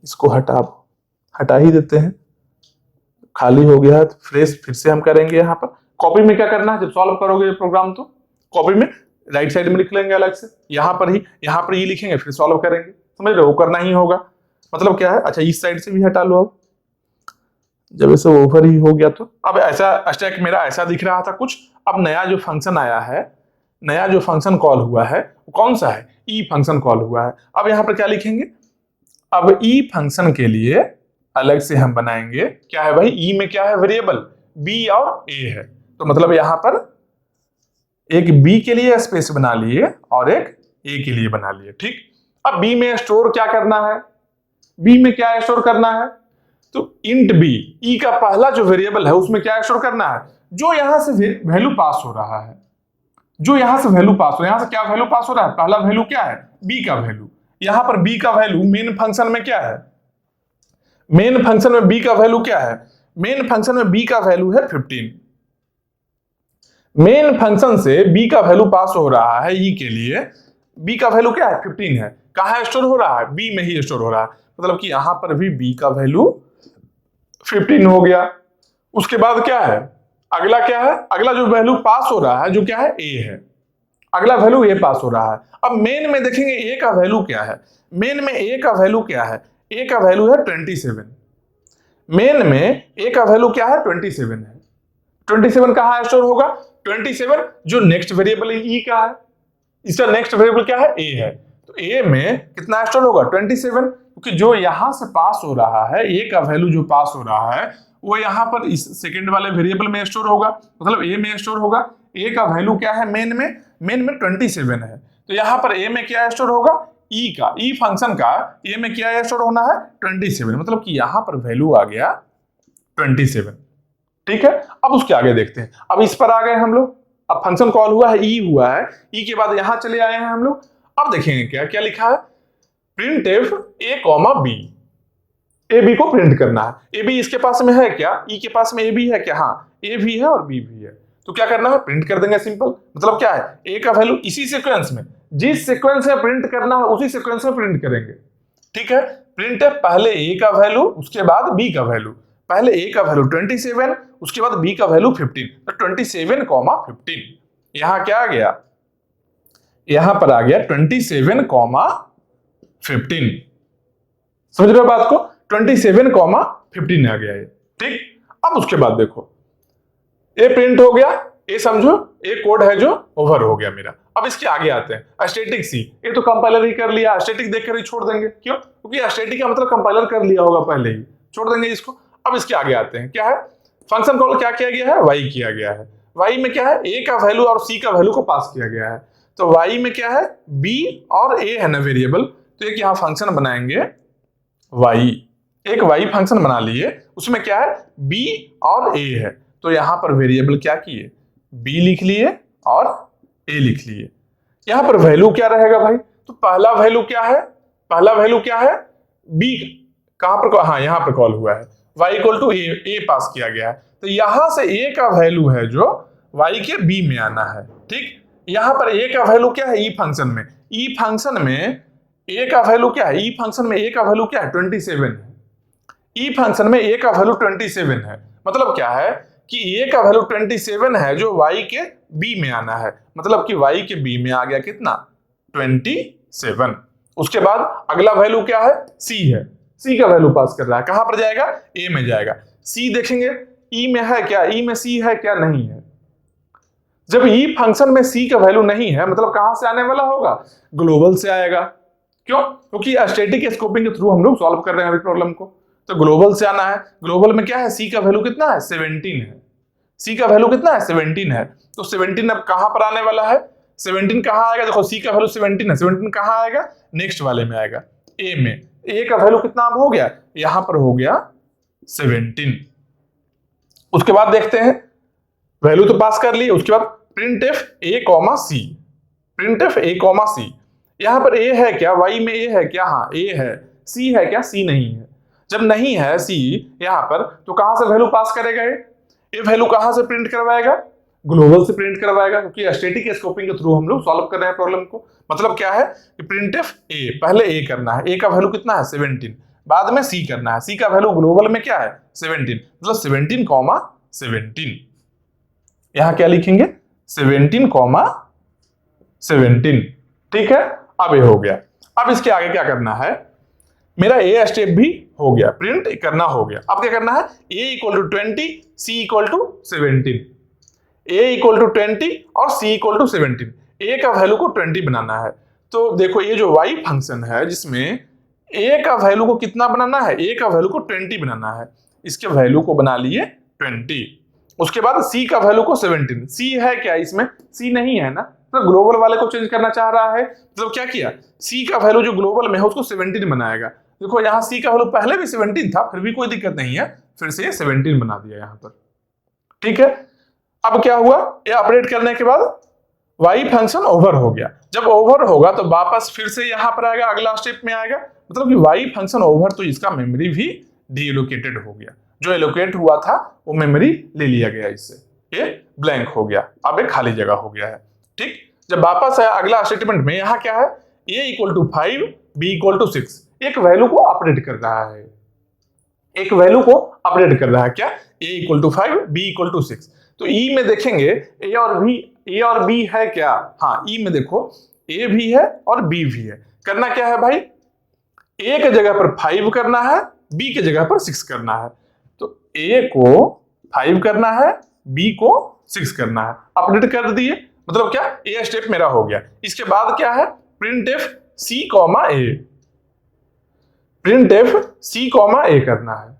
इसको हटा ही देते हैं, खाली हो गया है तो फ्रेश फिर से हम करेंगे। यहाँ पर कॉपी में क्या करना है, जब सॉल्व करोगे प्रोग्राम तो कॉपी में राइट साइड में लिख लेंगे अलग से, यहाँ पर ही लिखेंगे, फिर सॉल्व करेंगे, समझ रहे हो, करना ही होगा। मतलब क्या है, अच्छा इस साइड से भी हटा लो, अब जब ऐसे ओवर ही हो गया तो अब ऐसा स्टैक मेरा ऐसा दिख रहा था कुछ। अब नया जो फंक्शन आया है, नया जो फंक्शन कॉल हुआ है वो कौन सा है, ई फंक्शन कॉल हुआ है। अब यहाँ पर क्या लिखेंगे, अब ई फंक्शन के लिए अलग से हम बनाएंगे, क्या है भाई, ई में क्या है वेरिएबल, बी और ए है। तो मतलब यहाँ पर एक बी के लिए स्पेस बना लिए और एक ए के लिए बना लिए, ठीक। अब बी में स्टोर क्या करना है, बी में क्या स्टोर करना है, तो इंट बी, ई का पहला जो वेरिएबल है उसमें क्या स्टोर करना है, जो यहां से वैल्यू पास हो रहा है, जो यहां से वैल्यू पास हो, यहां से क्या वैल्यू पास हो रहा है, पहला वैल्यू क्या है, बी का वैल्यू। यहां पर बी का वैल्यू मेन फंक्शन में क्या है, मेन फंक्शन में बी का वैल्यू क्या है, मेन फंक्शन में बी का वैल्यू है 15। मेन फंक्शन से बी का वैल्यू पास हो रहा है ई के लिए, बी का वैल्यू क्या है 15 है, कहां स्टोर हो रहा है, बी में ही स्टोर हो रहा है। मतलब कि यहां पर भी बी का वैल्यू 15 हो गया। उसके बाद क्या है, अगला क्या है, अगला जो वैल्यू पास हो रहा है जो क्या है ए है, अगला वैल्यू ए पास हो रहा है। अब मेन में देखेंगे ए का वैल्यू क्या है, मेन में ए का वैल्यू क्या है, ए का वैल्यू है 27। मेन में ए का वैल्यू क्या है 27 है। 27 कहां स्टोर होगा, 27 जो नेक्स्ट वेरिएबल ई का है, इसका नेक्स्ट वेरिएबल क्या है ए है, तो ए में कितना स्टोर होगा 27, क्योंकि जो यहां से पास हो रहा है, ए का वैल्यू जो पास हो रहा है वो यहां पर इस सेकंड वाले वेरिएबल में स्टोर होगा, मतलब ए में स्टोर होगा। ए का वैल्यू क्या है मेन में 27 है, तो यहां पर ए में क्या स्टोर होगा, ई का, ई फंक्शन का ए में क्या स्टोर होना है 27, मतलब कि यहां पर वैल्यू आ गया 27, ठीक है। अब उसके आगे देखते हैं, अब इस पर आ गए हम लोग, अब फंक्शन कॉल हुआ है, ई हुआ है, ई के बाद यहां चले आए हैं हम लोग। अब देखेंगे क्या क्या लिखा है, print F A comma B, A B को प्रिंट करना है। ए बी इसके पास में है क्या, ई के पास में ए बी है क्या, हाँ ए भी है और बी भी है, तो क्या करना है प्रिंट कर देंगे, सिंपल। मतलब क्या है, ए का वैल्यू इसी सीक्वेंस में, जिस सीक्वेंस में प्रिंट करना है उसी सीक्वेंस में प्रिंट करेंगे, ठीक है। प्रिंट है पहले ए का वैल्यू उसके बाद बी का वैल्यू, पहले ए का वैल्यू 27 उसके बाद बी का वैल्यू 15, तो 27,15 यहां क्या आ गया, यहां पर आ गया 27,15। समझ रहे हो बात को, 27,15 आ गया ये, ठीक। अब उसके बाद देखो ए प्रिंट हो गया, ए समझो ए कोड है जो ओवर हो गया मेरा। अब इसके आगे आते हैं, स्टैटिक सी, ये तो कंपाइलर ही कर लिया, स्टैटिक देखकर ही छोड़ देंगे, क्यों, क्योंकि स्टैटिक का मतलब कंपाइलर कर लिया होगा पहले ही, छोड़ देंगे इसको। अब इसके आगे आते हैं, क्या है, फंक्शन कॉल क्या किया गया है, वाई किया गया है। वाई में क्या है, ए का वैल्यू और सी का वैल्यू को पास किया गया है, तो वाई में क्या है, बी और ए है ना वेरिएबल, तो एक यहां फंक्शन बनाएंगे वाई, एक वाई फंक्शन बना लिए, उसमें क्या है बी और ए है, तो यहां पर वेरिएबल क्या किए, बी लिख लिए और ए लिख लिए। यहां पर वैल्यू क्या रहेगा भाई, तो पहला वैल्यू क्या है, पहला वैल्यू क्या है, बी, कहां पर, हाँ यहां पर कॉल हुआ है, y इक्वल टू ए पास किया गया है, तो यहां से a का वैल्यू है जो y के b में आना है, ठीक। यहां पर a का वैल्यू क्या है, ई फंक्शन में, ई फंक्शन में a का वैल्यू क्या है, ई फंक्शन में a का वैल्यू क्या है 27 है, ई फंक्शन में a का वैल्यू 27 है, मतलब क्या है कि a का वैल्यू 27 है जो y के b में आना है, मतलब कि y के b में आ गया कितना 27। उसके बाद अगला वैल्यू क्या है, c है, सी का वैल्यू पास कर रहा है, कहां पर जाएगा, ए में जाएगा। सी देखेंगे ई में है क्या, ई में सी है क्या, नहीं है। जब ई फंक्शन में सी का वैल्यू नहीं है, मतलब कहां से आने वाला होगा, ग्लोबल से आएगा, क्यों, क्योंकि स्टैटिक स्कोपिंग के थ्रू हम लोग सॉल्व कर रहे हैं प्रॉब्लम को, तो ग्लोबल से आना है। ग्लोबल में क्या है, सी का वैल्यू कितना है 17 है, सी का वैल्यू कितना है 17 है, तो 17 अब कहां पर आने वाला है, 17 कहां आएगा, देखो सी का वैल्यू 17 है, 17 कहां आएगा, नेक्स्ट वाले में आएगा, ए में। ए का वैल्यू कितना अब हो गया, यहां पर हो गया 17, उसके बाद देखते हैं, वैल्यू तो पास कर ली, उसके बाद print F A comma c, print F A comma c. यहां पर ए है क्या, वाई में ए है क्या, हाँ ए है। सी है क्या, सी नहीं है। जब नहीं है सी यहां पर, तो कहां से वैल्यू पास करेगा ये वैल्यू कहां से प्रिंट करवाएगा, ग्लोबल से प्रिंट करवाएगा, क्योंकि स्टैटिक स्कोपिंग के थ्रू हम लोग सॉल्व कर रहे हैं प्रॉब्लम को। मतलब क्या है कि प्रिंट एफ ए, पहले ए करना है, ए का वैल्यू कितना है 17, बाद में सी करना है, सी का वैल्यू ग्लोबल में क्या है 17, मतलब 17 कॉमा 17। यहां क्या लिखेंगे 17 कॉमा 17, ठीक है। अब ये हो गया। अब इसके आगे क्या करना है, मेरा ए स्टेप भी हो गया, प्रिंट करना हो गया। अब क्या करना है, a equal to 20, c equal to 17, a equal to 20 और सी इक्वल टू 17, ए का वैल्यू को 20 बनाना है। तो देखो ये जो y फंक्शन है जिसमें a का वैल्यू को कितना बनाना है, a का वैल्यू को 20 बनाना है, इसके वैल्यू को बना लिए 20। उसके बाद c का वैल्यू को 17, c है क्या इसमें, c नहीं है ना, तो ग्लोबल वाले को चेंज करना चाह रहा है, मतलब क्या किया, c का वैल्यू जो ग्लोबल में है उसको 17 बनाएगा। देखो यहाँ c का वैल्यू पहले भी 17 था, फिर भी कोई दिक्कत नहीं है, फिर से 17 बना दिया यहाँ पर, ठीक है। अब क्या हुआ, ये अपडेट करने के बाद y फंक्शन ओवर हो गया। जब ओवर होगा तो वापस फिर से यहां पर आएगा, अगला स्टेप में आएगा, मतलब कि y फंक्शन ओवर, तो इसका मेमोरी भी डीएलोकेटेड हो गया, जो एलोकेट हुआ था वो मेमोरी ले लिया गया, इससे ये ब्लैंक हो गया, अब एक खाली जगह हो गया है, ठीक। जब वापस आया अगला स्टेटमेंट में, यहाँ क्या है, a equal to 5, b equal to 6, एक वैल्यू को अपडेट कर रहा है, एक वैल्यू को अपडेट कर रहा है, क्या, a equal to 5, b equal to 6। तो ई में देखेंगे ए और बी है क्या, हाँ ई में देखो ए भी है और बी भी है। करना क्या है भाई, ए के जगह पर 5 करना है, बी के जगह पर 6 करना है। तो ए को 5 करना है, बी को 6 करना है, अपडेट कर दिए, मतलब क्या, ए स्टेप मेरा हो गया। इसके बाद क्या है, प्रिंट एफ सी कॉमा ए, प्रिंट एफ सी कॉमा ए करना है,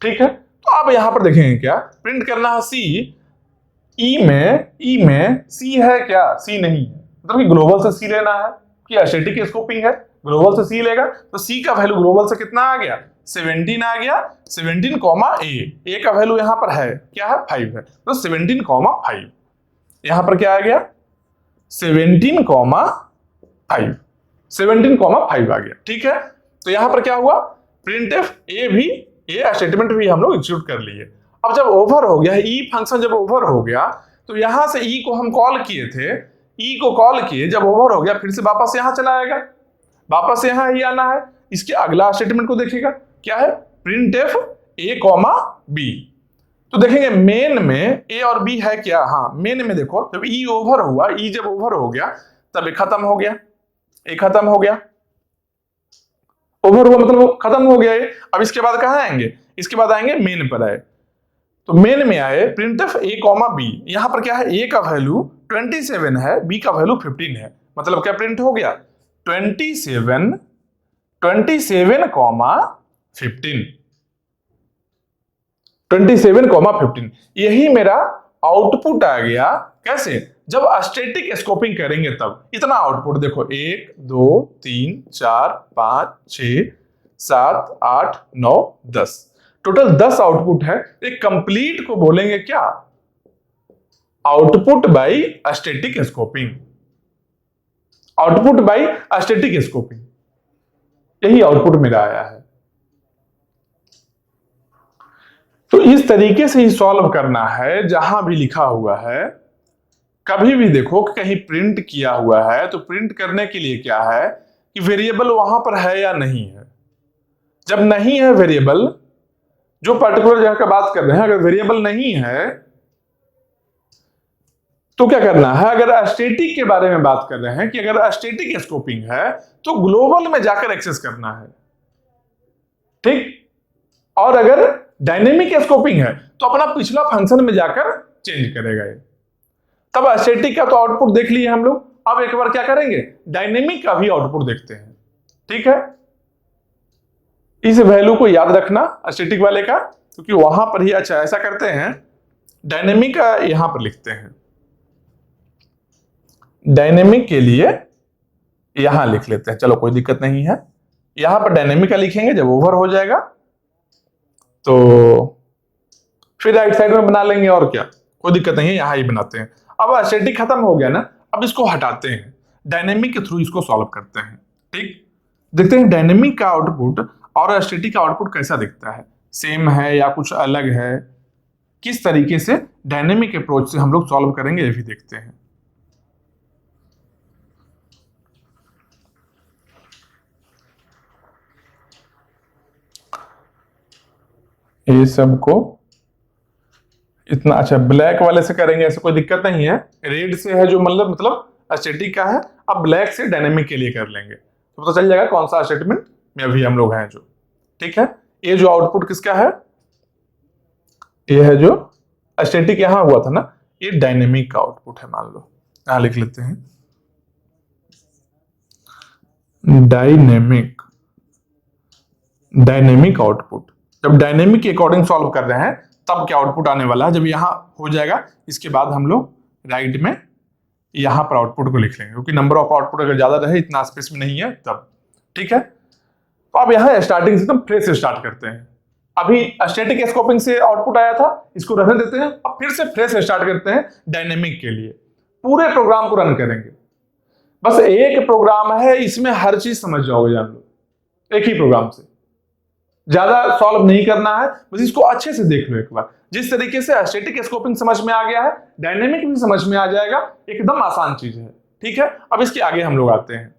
ठीक है। तो अब यहां पर देखेंगे क्या, प्रिंट करना है सी, ई में सी है क्या, सी नहीं है, मतलब कि ग्लोबल से सी लेना है, कि स्टैटिक स्कोपिंग है, ग्लोबल से सी लेगा, तो सी का वैल्यू ग्लोबल से कितना आ गया 17 आ गया, 17 कॉमा ए का वैल्यू यहां पर है क्या है 5 है, तो 17 कॉमा 5, यहां पर क्या आ गया 17 कॉमा 5, 17 कॉमा 5 आ गया, ठीक है। तो यहां पर क्या हुआ, प्रिंट एफ ए भी, ए स्टेटमेंट भी हम लोग एग्जीक्यूट कर लिए। अब जब ओवर हो गया, ई फंक्शन जब ओवर हो गया, तो यहां से ई को हम कॉल किए थे, ई को कॉल किए, जब ओवर हो गया फिर से वापस यहां चला आएगा, वापस यहां ही आना है। इसके अगला स्टेटमेंट को देखिएगा, क्या है, print F A comma B. तो देखेंगे मेन में ए और बी है क्या, हाँ मेन में देखो, जब ई ओवर हुआ, ई जब ओवर हो गया तब ए खत्म हो गया, ए खत्म हो गया, ओवर हुआ मतलब खत्म हो गया ये। अब इसके बाद कहां आएंगे, इसके बाद आएंगे मेन पर आए, तो मेन में आए print F A comma B, यहां पर क्या है, ए का वैल्यू 27 है, बी का वैल्यू 15 है, मतलब क्या प्रिंट हो गया 27 कॉमा 15, 27 कॉमा 15, यही मेरा आउटपुट आ गया। कैसे, जब स्टैटिक स्कोपिंग करेंगे तब इतना आउटपुट देखो, 1 2 3 4 5 6 7 8 9 10, टोटल 10 आउटपुट है। एक कंप्लीट को बोलेंगे क्या, output by static scoping, output by static scoping, यही आउटपुट मेरा आया है। तो इस तरीके से ही सॉल्व करना है, जहां भी लिखा हुआ है, कभी भी देखो कि कहीं प्रिंट किया हुआ है, तो प्रिंट करने के लिए क्या है कि वेरिएबल वहां पर है या नहीं है। जब नहीं है वेरिएबल, जो पर्टिकुलर जगह का बात कर रहे हैं, अगर वेरिएबल नहीं है तो क्या करना है, अगर स्टैटिक के बारे में बात कर रहे हैं कि अगर स्टैटिक स्कोपिंग है तो ग्लोबल में जाकर एक्सेस करना है, ठीक। और अगर डायनेमिक स्कोपिंग है तो अपना पिछला फंक्शन में जाकर चेंज करेगा ये। तब स्टैटिक का तो आउटपुट देख लिए हम लोग, अब एक बार क्या करेंगे, डायनेमिक का भी आउटपुट देखते हैं, ठीक है। इस वैल्यू को याद रखना स्टैटिक वाले का, क्योंकि वहां पर ही, अच्छा ऐसा करते हैं, डायनेमिक का यहां पर लिखते हैं, डायनेमिक के लिए यहां लिख लेते हैं, चलो कोई दिक्कत नहीं है। यहां पर डायनेमिक का लिखेंगे, जब ओवर हो जाएगा तो फिर राइट साइड में बना लेंगे, और क्या, कोई दिक्कत नहीं है, यहां ही बनाते हैं। अब स्टैटिक खत्म हो गया ना, अब इसको हटाते हैं, डायनेमिक के थ्रू इसको सॉल्व करते हैं। ठीक, देखते हैं डायनेमिक का आउटपुट और स्टैटिक का आउटपुट कैसा दिखता है, सेम है या कुछ अलग है, किस तरीके से डायनेमिक अप्रोच से हम लोग सॉल्व करेंगे ये भी देखते हैं। ये सबको इतना अच्छा ब्लैक वाले से करेंगे, ऐसे कोई दिक्कत नहीं है, रेड से है जो मतलब स्टैटिक का है, अब ब्लैक से डायनेमिक के लिए कर लेंगे तो पता चल जाएगा कौन सा स्टेटमेंट में अभी हम लोग हैं जो। ठीक है, ये जो आउटपुट किसका है, ये है जो स्टैटिक यहां हुआ था ना, ये डायनेमिक का आउटपुट है, मान लो यहां लिख लेते हैं डायनेमिक आउटपुट। जब डायनेमिक के अकॉर्डिंग सॉल्व कर रहे हैं तब क्या आउटपुट आने वाला है, जब यहां हो जाएगा इसके बाद हम लोग राइट में यहां पर आउटपुट को लिख लेंगे, क्योंकि नंबर ऑफ आउटपुट अगर ज्यादा रहे, इतना स्पेस में नहीं है तब। ठीक है, तो अब यहां स्टार्टिंग से एकदम फ्रेश स्टार्ट करते हैं। अभी स्टैटिक स्कोपिंग से आउटपुट आया था, इसको रहने देते हैं, अब फिर से फ्रेश स्टार्ट करते हैं डायनेमिक के लिए। पूरे प्रोग्राम को रन करेंगे, बस एक प्रोग्राम है, इसमें हर चीज समझ जाओगे, जान लो, एक ही प्रोग्राम से, ज्यादा सॉल्व नहीं करना है, बस इसको अच्छे से देख लो एक बार। जिस तरीके से स्टैटिक स्कोपिंग समझ में आ गया है, डायनेमिक भी समझ में आ जाएगा, एकदम आसान चीज है। ठीक है, अब इसके आगे हम लोग आते हैं,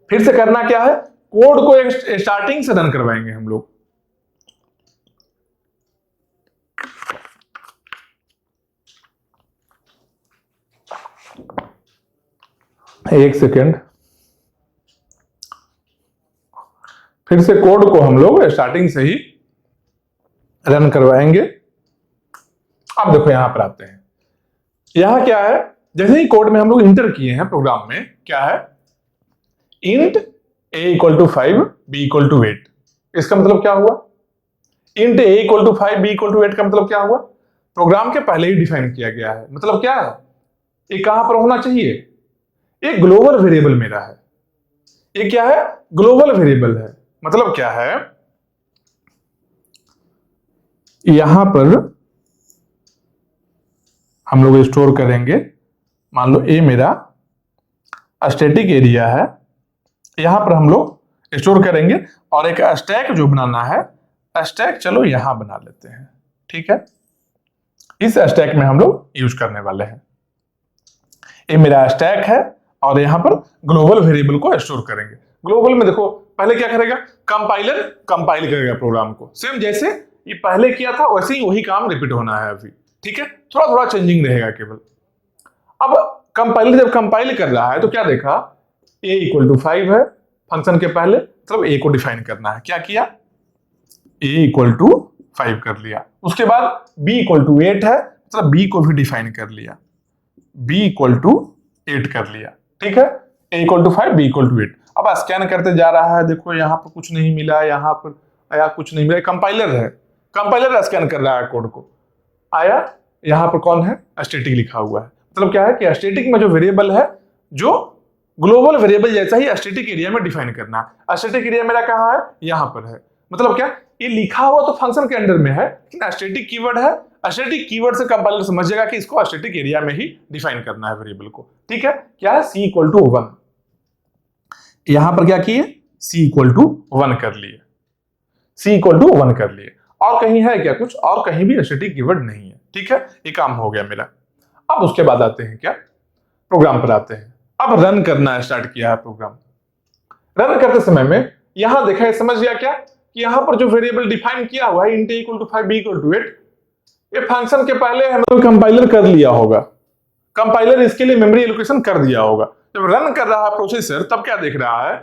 फिर से करना क्या है, कोड को एक स्टार्टिंग से रन करवाएंगे हम लोग। एक सेकेंड, फिर से कोड को हम लोग स्टार्टिंग से ही रन करवाएंगे। अब देखो यहां पर आते हैं, यहां क्या है, जैसे ही कोड में हम लोग इंटर किए हैं प्रोग्राम में, क्या है, int a equal to 5 b equal to 8। इसका मतलब क्या हुआ, int a equal to 5 b equal to 8 का मतलब क्या हुआ, प्रोग्राम के पहले ही डिफाइन किया गया है। मतलब क्या है, ये कहां पर होना चाहिए, ये ग्लोबल वेरिएबल मेरा है, ये क्या है, ग्लोबल वेरिएबल है। मतलब क्या है, यहां पर हम लोग स्टोर करेंगे, मान लो ए मेरा स्टैटिक एरिया है, यहां पर हम लोग स्टोर करेंगे, और एक स्टैक जो बनाना है, स्टैक चलो यहां बना लेते हैं। ठीक है, इस स्टैक में हम लोग यूज करने वाले हैं, ये मेरा स्टैक है, और यहां पर ग्लोबल वेरिएबल को स्टोर करेंगे। ग्लोबल में देखो पहले क्या करेगा, कंपाइलर कंपाइल करेगा प्रोग्राम को, सेम जैसे ये पहले किया था वैसे ही वही काम रिपीट होना है अभी। ठीक है, थोड़ा थोड़ा चेंजिंग रहेगा केवल। अब कंपाइलर जब कंपाइल कर रहा है तो क्या देखा, a इक्वल टू 5 है, फंक्शन के पहले, मतलब a को डिफाइन करना है, क्या किया, a इक्वल टू 5 कर लिया। उसके बाद b इक्वल टू 8 है, मतलब b को भी डिफाइन कर लिया, b इक्वल टू 8 कर लिया। ठीक है, a equal to 5 b equal to 8। अब स्कैन करते जा रहा है, देखो यहाँ पर कुछ नहीं मिला, यहाँ पर आया कुछ नहीं मिला, कंपाइलर है, कंपाइलर स्कैन कर रहा है कोड को, आया यहाँ पर कौन है, स्टैटिक लिखा हुआ है। मतलब क्या है कि स्टैटिक में जो वेरिएबल है, जो ग्लोबल वेरिएबल जैसा ही स्टैटिक एरिया में डिफाइन करना है। स्टैटिक एरिया मेरा कहाँ है, यहाँ पर है। मतलब क्या, ये लिखा हुआ तो फंक्शन के अंडर में है, लेकिन स्टैटिक कीवर्ड है, स्टैटिक कीवर्ड से कंपाइलर समझेगा कि इसको स्टैटिक एरिया में ही डिफाइन करना है वेरिएबल को। ठीक है, क्या है, c इक्वल टू 1, यहां पर क्या किए, c इक्वल टू 1 कर लिए, c इक्वल टू 1 कर लिए। और कहीं है क्या कुछ, और कहीं भी स्टैटिक कीवर्ड नहीं है। ठीक है, ये काम हो गया मेरा। अब उसके बाद आते हैं क्या, प्रोग्राम पर आते हैं। अब रन करना स्टार्ट किया है प्रोग्राम। रन करते समय में यहां देखा है, समझ गया क्या कि यहां पर जो वेरिएबल डिफाइन किया हुआ है, int a equal to 5 b equal to 8, ये फंक्शन के पहले हमने कंपाइलर कर लिया होगा, कंपाइलर इसके लिए मेमोरी एलोकेशन कर दिया होगा। जब रन कर रहा है प्रोसेसर, तब क्या देख रहा है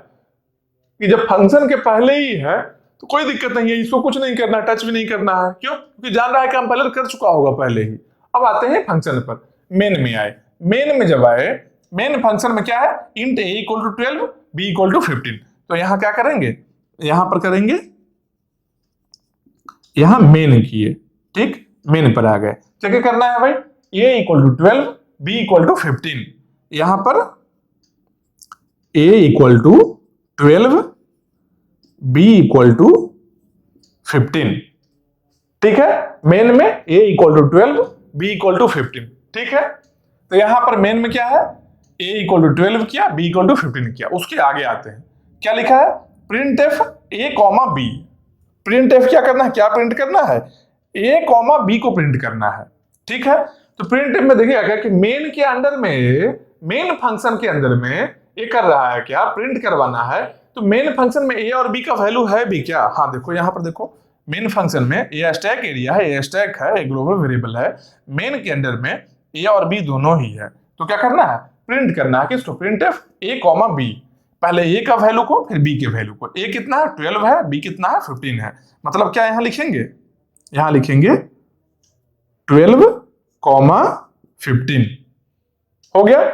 कि जब फंक्शन के पहले ही है तो कोई दिक्कत नहीं है, इसको कुछ नहीं करना, टच भी नहीं करना है। क्यों, क्योंकि जान रहा है कंपाइलर कर चुका होगा पहले ही। अब आते हैं फंक्शन पर, मेन में आए, मेन में जब आए, मेन फंक्शन में क्या है, int a equal to 12 b equal to 15। तो यहां क्या करेंगे, यहां पर करेंगे, यहां मेन किए, ठीक, मेन पर आ गए। क्या करना है भाई, a equal to 12 b equal to 15, यहां पर a equal to 12 b equal to 15। ठीक है, मेन में a equal to 12, b equal to 15, ठीक है। तो यहां पर मेन में क्या है, a इक्वल टू 12 किया, b इक्वल टू 15 किया। उसके आगे आते हैं, क्या लिखा है, print F a comma b। Print F क्या करना है, क्या प्रिंट करना है, a कॉमा b को प्रिंट करना है, ठीक है। तो प्रिंट एफ में देखिएगा क्या कि मेन के अंदर में, मेन फंक्शन के अंदर में ये कर रहा है क्या, प्रिंट करवाना है। तो मेन फंक्शन में a और b का वैल्यू है भी क्या, हाँ देखो यहां पर देखो, मेन फंक्शन में a स्टैक एरिया है, a स्टैक है, एक ग्लोबल वेरिएबल है, मेन के अंदर में a और b दोनों ही है। तो क्या करना है, प्रिंट करना है किसको, print F a comma b, पहले a का वैल्यू को फिर b के वैल्यू को। a कितना है 12 है, b कितना है 15 है। मतलब क्या यहां लिखेंगे, यहां लिखेंगे 12 कॉमा 15 हो गया।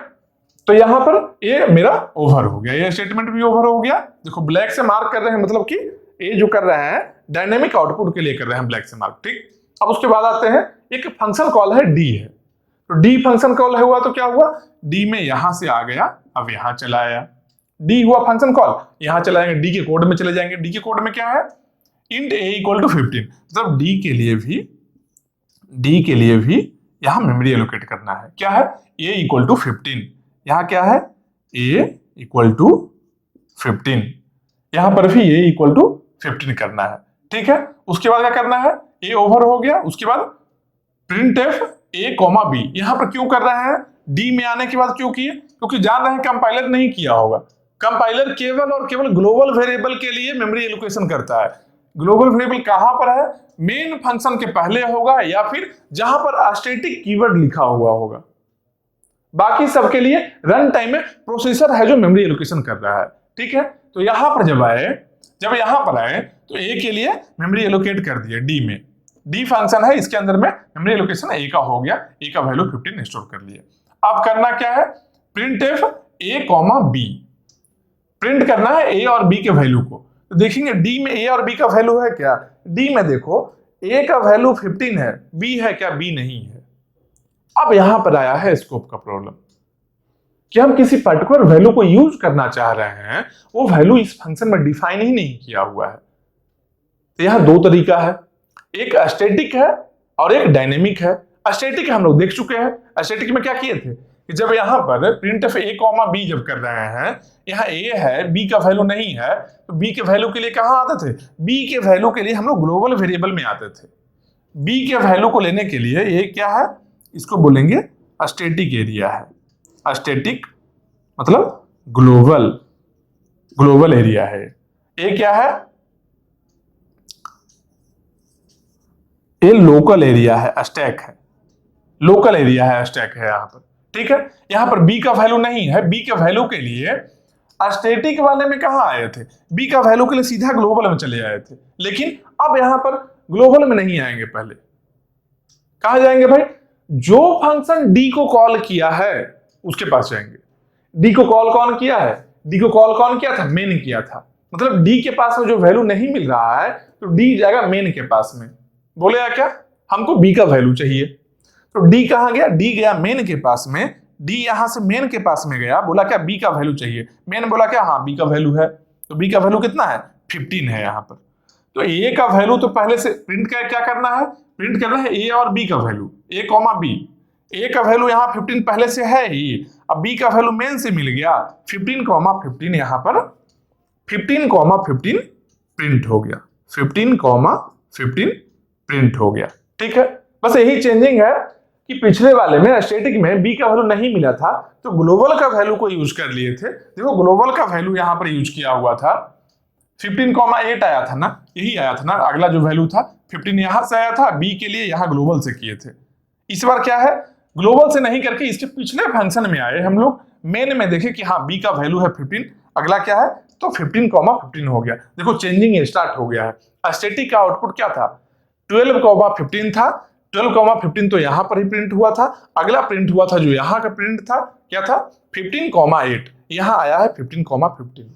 तो यहां पर ये मेरा ओवर हो गया, ये स्टेटमेंट भी ओवर हो गया। देखो ब्लैक से मार्क कर रहे हैं, मतलब कि ये जो कर रहे हैं डायनेमिक आउटपुट के लिए कर रहे हैं ब्लैक से मार्क, ठीक। अब उसके बाद आते हैं, एक फंक्शन कॉल है डी है, तो डी फंक्शन कॉल है हुआ तो क्या हुआ, डी में यहां से आ गया, अब यहां चला आया, डी हुआ फंक्शन कॉल, यहां चला जाएंगे, डी के कोड में चले जाएंगे। डी के कोड में क्या है, इंट a इक्वल टू 15, मतलब डी के लिए भी यहां मेमोरी एलोकेट करना है। क्या है, a इक्वल टू 15, यहां क्या है, a इक्वल टू 15, यहां पर भी a इक्वल टू 15 करना है, ठीक है। उसके बाद क्या करना है, a ओवर हो गया। उसके बाद print F a comma b, यहां पर क्यों कर रहे हैं, d में आने के बाद क्यों किए, क्योंकि जान रहे हैं कंपाइलर नहीं किया होगा। कंपाइलर केवल और केवल ग्लोबल वेरिएबल के लिए मेमोरी एलोकेशन करता है। ग्लोबल वेरिएबल कहां पर है, मेन फंक्शन के पहले होगा या फिर जहां पर स्टैटिक कीवर्ड लिखा हुआ होगा। बाकी सबके लिए रन टाइम में प्रोसेसर है जो मेमोरी एलोकेशन कर रहा है, ठीक है। तो यहां पर जब यहां पर आए तो a के लिए मेमोरी एलोकेट कर दिया d में, d फंक्शन है, इसके अंदर में मेमोरी एलोकेशन a का हो गया, a का वैल्यू 15 स्टोर कर लिया। अब करना क्या है, print F a comma b, print करना है a और b के वैल्यू को। तो देखेंगे d में a और b का वैल्यू है क्या, d में देखो a का वैल्यू 15 है, b है क्या, b नहीं है। अब यहां पर आया है स्कोप का प्रॉब्लम कि हम किसी पर्टिकुलर वैल्यू को यूज करना चाह रहे हैं, वो वैल्यू इस फंक्शन में डिफाइन ही नहीं किया हुआ है। तो यहां दो तरीका है, एक स्टैटिक है और एक डायनेमिक है। स्टैटिक हम लोग देख चुके हैं, स्टैटिक में क्या किए थे कि जब यहां पर print of a comma b जब कर रहे हैं, यहाँ a है, b का वैल्यू नहीं है, तो b के वैल्यू के लिए कहां आते थे, b के वैल्यू के लिए हम लोग ग्लोबल वेरिएबल में आते थे। b के वैल्यू को लेने के लिए ये क्या है, इसको बोलेंगे स्टैटिक एरिया है। स्टैटिक मतलब ग्लोबल एरिया है। ये क्या है, ये लोकल एरिया है, स्टैक है, लोकल एरिया है, स्टैक है यहाँ पर, ठीक है। यहाँ पर b का वैल्यू नहीं है, b के वैल्यू के लिए स्टैटिक वाले में कहां आए थे, b का वैल्यू के लिए सीधा ग्लोबल में चले आए थे। लेकिन अब यहां पर ग्लोबल में नहीं आएंगे, पहले कहां जाएंगे भाई, जो फंक्शन d को कॉल किया है उसके पास जाएंगे। d को कॉल कौन किया है, d को कॉल कौन किया था, मेन किया था। मतलब d के पास में जो वैल्यू नहीं मिल रहा है तो d जाएगा मेन के पास में। बोलेगा क्या, हमको b का वैल्यू चाहिए, तो d कहां गया, d गया मेन के पास में, d यहां से मेन के पास में गया, बोला क्या b का वैल्यू चाहिए, मेन बोला क्या, हाँ b का वैल्यू है। तो b का वैल्यू कितना है, 15 है यहाँ पर। तो a का वैल्यू तो पहले से प्रिंट क्या करना है, प्रिंट करना है a और b का value, a comma b। a का वैल्यू यहाँ 15 पहले से है ही, अब b का वैल्यू मेन से मिल गया 15 कॉमा 15, यहाँ पर 15 कॉमा 15 प्रिंट हो गया, 15 कॉमा 15 प्रिंट हो गया, ठीक है। बस यही चेंजिंग है कि पिछले वाले में स्टैटिक में b का वैल्यू नहीं मिला था तो ग्लोबल का वैल्यू को यूज कर लिए थे। देखो ग्लोबल का वैल्यू यहाँ पर यूज किया हुआ था, 15,8 आया था ना, यही आया था ना, अगला जो वैल्यू था 15 यहां से आया था, b के लिए यहां ग्लोबल से किए थे। इस बार क्या है, ग्लोबल से नहीं करके इसके पिछले फंक्शन में आए हम लोग, मेन में देखे कि हाँ b का वैल्यू है 15, अगला क्या है, तो 15,15 हो गया। देखो चेंजिंग स्टार्ट हो गया है। स्टैटिक का आउटपुट क्या था, 12,15 था, 12,15 तो यहां पर ही प्रिंट हुआ था, अगला प्रिंट हुआ था जो यहां का प्रिंट था, क्या था 15,8, यहां आया है 15,15।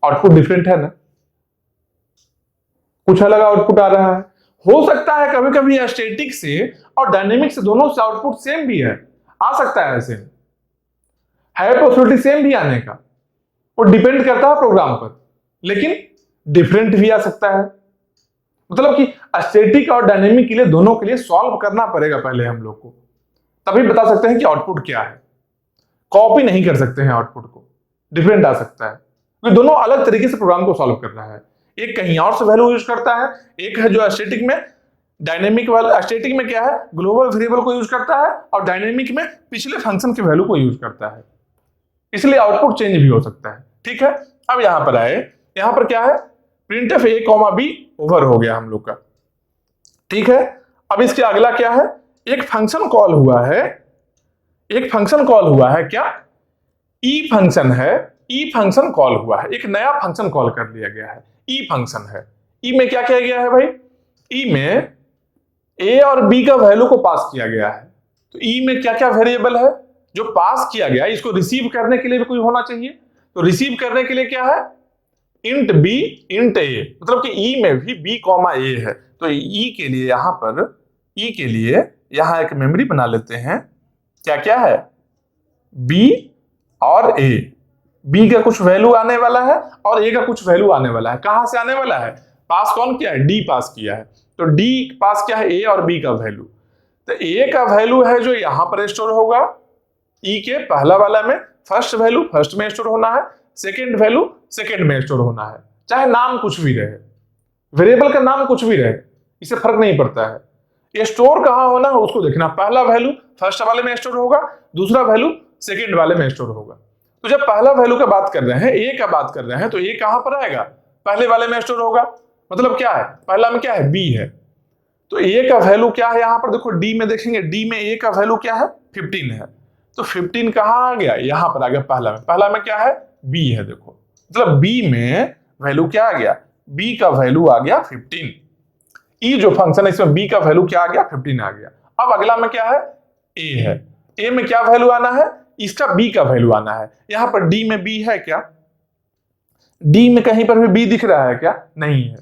आउटपुट डिफरेंट है ना, कुछ अलग आउटपुट आ रहा है। हो सकता है कभी कभी स्टैटिक से और डायनेमिक से दोनों से आउटपुट सेम भी है, आ सकता है सेम है, पॉसिबिलिटी सेम भी आने का, वो डिपेंड करता है प्रोग्राम पर, लेकिन डिफरेंट भी आ सकता है। मतलब कि स्टैटिक और डायनेमिक के लिए दोनों के लिए सॉल्व करना पड़ेगा पहले हम लोग को, तभी बता सकते हैं कि आउटपुट क्या है। कॉपी नहीं कर सकते हैं आउटपुट को, डिफरेंट आ सकता है, क्योंकि दोनों अलग तरीके से प्रोग्राम को सॉल्व करना है। एक कहीं और से वैल्यू यूज करता है, एक है जो स्टैटिक में, डायनेमिक वाला स्टैटिक में क्या है, ग्लोबल वेरिएबल को यूज करता है, और डायनेमिक में पिछले फंक्शन के वैल्यू को यूज करता है, इसलिए आउटपुट चेंज भी हो सकता है। ठीक है, अब यहां पर आए, यहां पर क्या है, प्रिंटफ a, b ओवर हो गया हम लोग का। ठीक है, अब इसके अगला क्या है, एक फंक्शन कॉल हुआ है, एक फंक्शन कॉल हुआ है, क्या, ई फंक्शन है, ई फंक्शन कॉल हुआ है, एक नया फंक्शन कॉल कर लिया गया है, ई फंक्शन है। ई में क्या किया गया है भाई, ई में ए और बी का वैल्यू को पास किया गया है। तो ई में क्या क्या वेरिएबल है जो पास किया गया, इसको रिसीव करने के लिए भी कोई होना चाहिए। तो रिसीव करने के लिए क्या है, इंट बी इंट ए, मतलब कि ई में भी बी कॉमा ए है। तो ई के लिए यहां पर, ई के लिए यहां एक मेमोरी बना लेते हैं, क्या क्या है, बी और ए, बी का कुछ वैल्यू आने वाला है और ए का कुछ वैल्यू आने वाला है। कहां से आने वाला है, पास कौन किया है, डी पास किया है। तो डी पास क्या है, ए और बी का वैल्यू। तो ए का वैल्यू है जो यहां पर स्टोर होगा, ई के पहला वाला में, फर्स्ट वैल्यू फर्स्ट में स्टोर होना है, सेकंड वैल्यू सेकंड में स्टोर होना है, चाहे नाम कुछ भी रहे, वेरिएबल का नाम कुछ भी रहे, इससे फर्क नहीं पड़ता है। ये स्टोर कहां होना है उसको देखना, पहला वैल्यू फर्स्ट वाले में स्टोर होगा, दूसरा वैल्यू सेकंड वाले में स्टोर होगा। तो जब पहला वैल्यू का बात कर रहे हैं, ए का बात कर रहे हैं, तो ए कहां पर आएगा, पहले वाले में स्टोर होगा, मतलब क्या है, पहला में क्या है, बी है। तो ए का वैल्यू क्या है, यहां पर देखो डी में देखेंगे, डी में ए का वैल्यू क्या है, 15 है। तो 15 कहां आ गया, यहां पर आ गया पहला में, पहला में क्या है, बी है। देखो मतलब बी में वैल्यू क्या आ गया, बी का वैल्यू आ गया 15। ई जो फंक्शन है इसमें बी का वैल्यू क्या आ गया, 15 आ गया। अब अगला में क्या है, ए है, ए में क्या वैल्यू आना है, इसका बी का वैल्यू आना है। यहां पर डी में बी है क्या, डी में कहीं पर भी बी दिख रहा है क्या, नहीं है।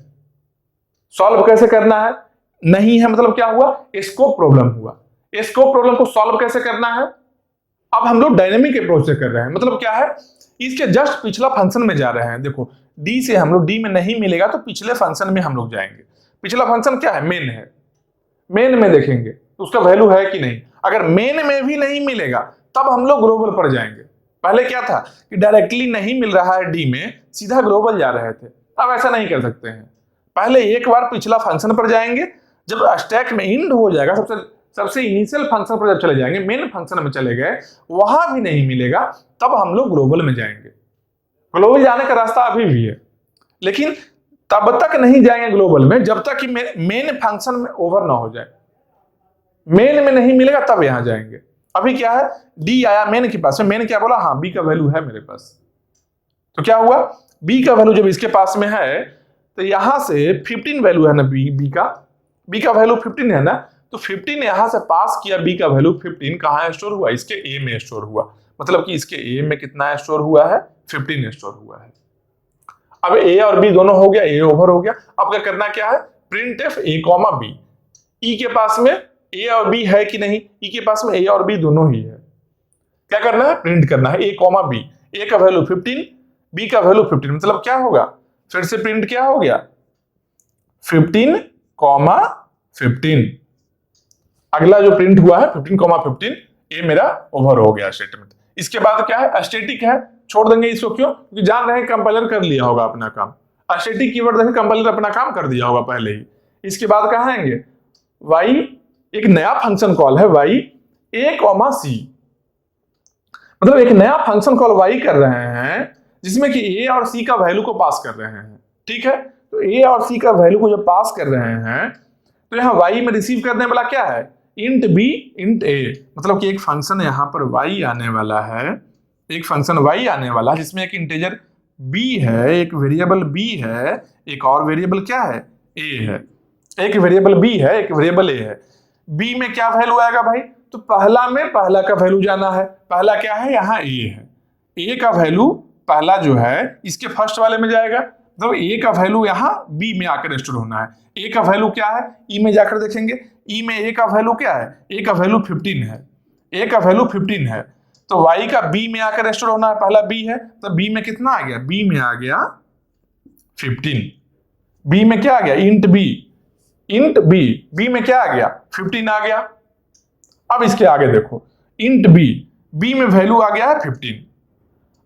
सॉल्व कैसे करना है, नहीं है, मतलब क्या हुआ, स्कोप प्रॉब्लम हुआ। स्कोप प्रॉब्लम को सॉल्व कैसे करना है, अब हम लोग डायनेमिक अप्रोच से कर रहे हैं, मतलब क्या है, इसके जस्ट पिछला फंक्शन में जा रहे हैं। देखो डी से हम लोग, डी में नहीं मिलेगा तो पिछले फंक्शन में हम लोग जाएंगे। पिछला फंक्शन क्या है, मेन है, मेन में देखेंगे उसका वैल्यू है कि नहीं। अगर मेन में भी नहीं मिलेगा तब हम लोग ग्लोबल पर जाएंगे। पहले क्या था कि डायरेक्टली नहीं मिल रहा है डी में, सीधा ग्लोबल जा रहे थे, अब ऐसा नहीं कर सकते हैं। पहले एक बार पिछला फंक्शन पर जाएंगे, जब स्टैक में इंड हो जाएगा, सबसे इनिशियल फंक्शन पर जब चले जाएंगे, मेन फंक्शन में चले गए, वहां भी नहीं मिलेगा, तब हम लोग ग्लोबल में जाएंगे। ग्लोबल जाने का रास्ता अभी भी है, लेकिन तब तक नहीं जाएंगे ग्लोबल में जब तक कि मेन फंक्शन में ओवर ना हो जाए। मेन में नहीं मिलेगा तब यहां जाएंगे। अभी क्या है, डी आया मेन के पास में, मेन क्या बोला, हाँ बी का वैल्यू है मेरे पास। तो क्या हुआ, बी का वैल्यू जब इसके पास में है तो यहां से 15 वैल्यू है ना, बी का वैल्यू 15 है ना, तो 15 यहां से पास किया, बी का वैल्यू 15 कहां स्टोर हुआ, इसके ए में स्टोर हुआ। मतलब कि इसके ए में कितना स्टोर हुआ है, 15 स्टोर हुआ है। अब ए और बी दोनों हो गया, ए ओवर हो गया। अब क्या करना, क्या है, print F A comma b. ई के पास में ए और बी है कि नहीं, ई के पास में ए और बी दोनों ही है। क्या करना है, प्रिंट करना है ए कॉमा बी। ए का वैल्यू 15, बी का वैल्यू 15, मतलब क्या होगा, फिर से प्रिंट क्या हो गया, 15 कॉमा 15। अगला जो प्रिंट हुआ है 15 कॉमा 15, ये मेरा ओवर हो गया स्टेटमेंट। इसके बाद क्या है, स्टैटिक है, छोड़ देंगे इसको, क्यों, क्योंकि जान रहे हैं कंपाइलर कर लिया होगा अपना काम। स्टैटिक कीवर्ड देखें, कंपाइलर अपना काम कर दिया होगा पहले ही। इसके बाद कहां आएंगे, वाई, एक नया फंक्शन कॉल है वाई ए कॉमा सी, मतलब एक नया फंक्शन कॉल वाई कर रहे हैं जिसमें कि ए और सी का वैल्यू को पास कर रहे हैं। ठीक है, तो ए और सी का वैल्यू को जब पास कर रहे हैं तो यहां वाई में रिसीव करने वाला क्या है, इंट बी इंट ए, मतलब कि एक फंक्शन यहां पर वाई आने वाला है, एक फंक्शन वाई आने वाला है जिसमें एक इंटीजर बी है, एक वेरिएबल बी है, एक और वेरिएबल क्या है, ए है। एक वेरिएबल बी है, एक वेरिएबल ए है। बी में क्या वैल्यू आएगा भाई, तो पहला में पहला का वैल्यू जाना है, पहला क्या है, यहाँ ए है। ए का वैल्यू पहला जो है इसके फर्स्ट वाले में जाएगा, तो ए का वैल्यू यहाँ बी में आकर स्टोर होना है। ए का वैल्यू क्या है, ई में जाकर देखेंगे, ई में ए का वैल्यू क्या है, ए का वैल्यू 15 है, ए का वैल्यू 15 है, तो वाई का बी में आकर स्टोर होना है, पहला बी है, तो बी में कितना आ गया, बी में आ गया 15। बी में क्या आ गया, int B, int B, B में क्या आ गया 15 आ गया। अब इसके आगे देखो इंट बी, बी में वैल्यू आ गया है 15।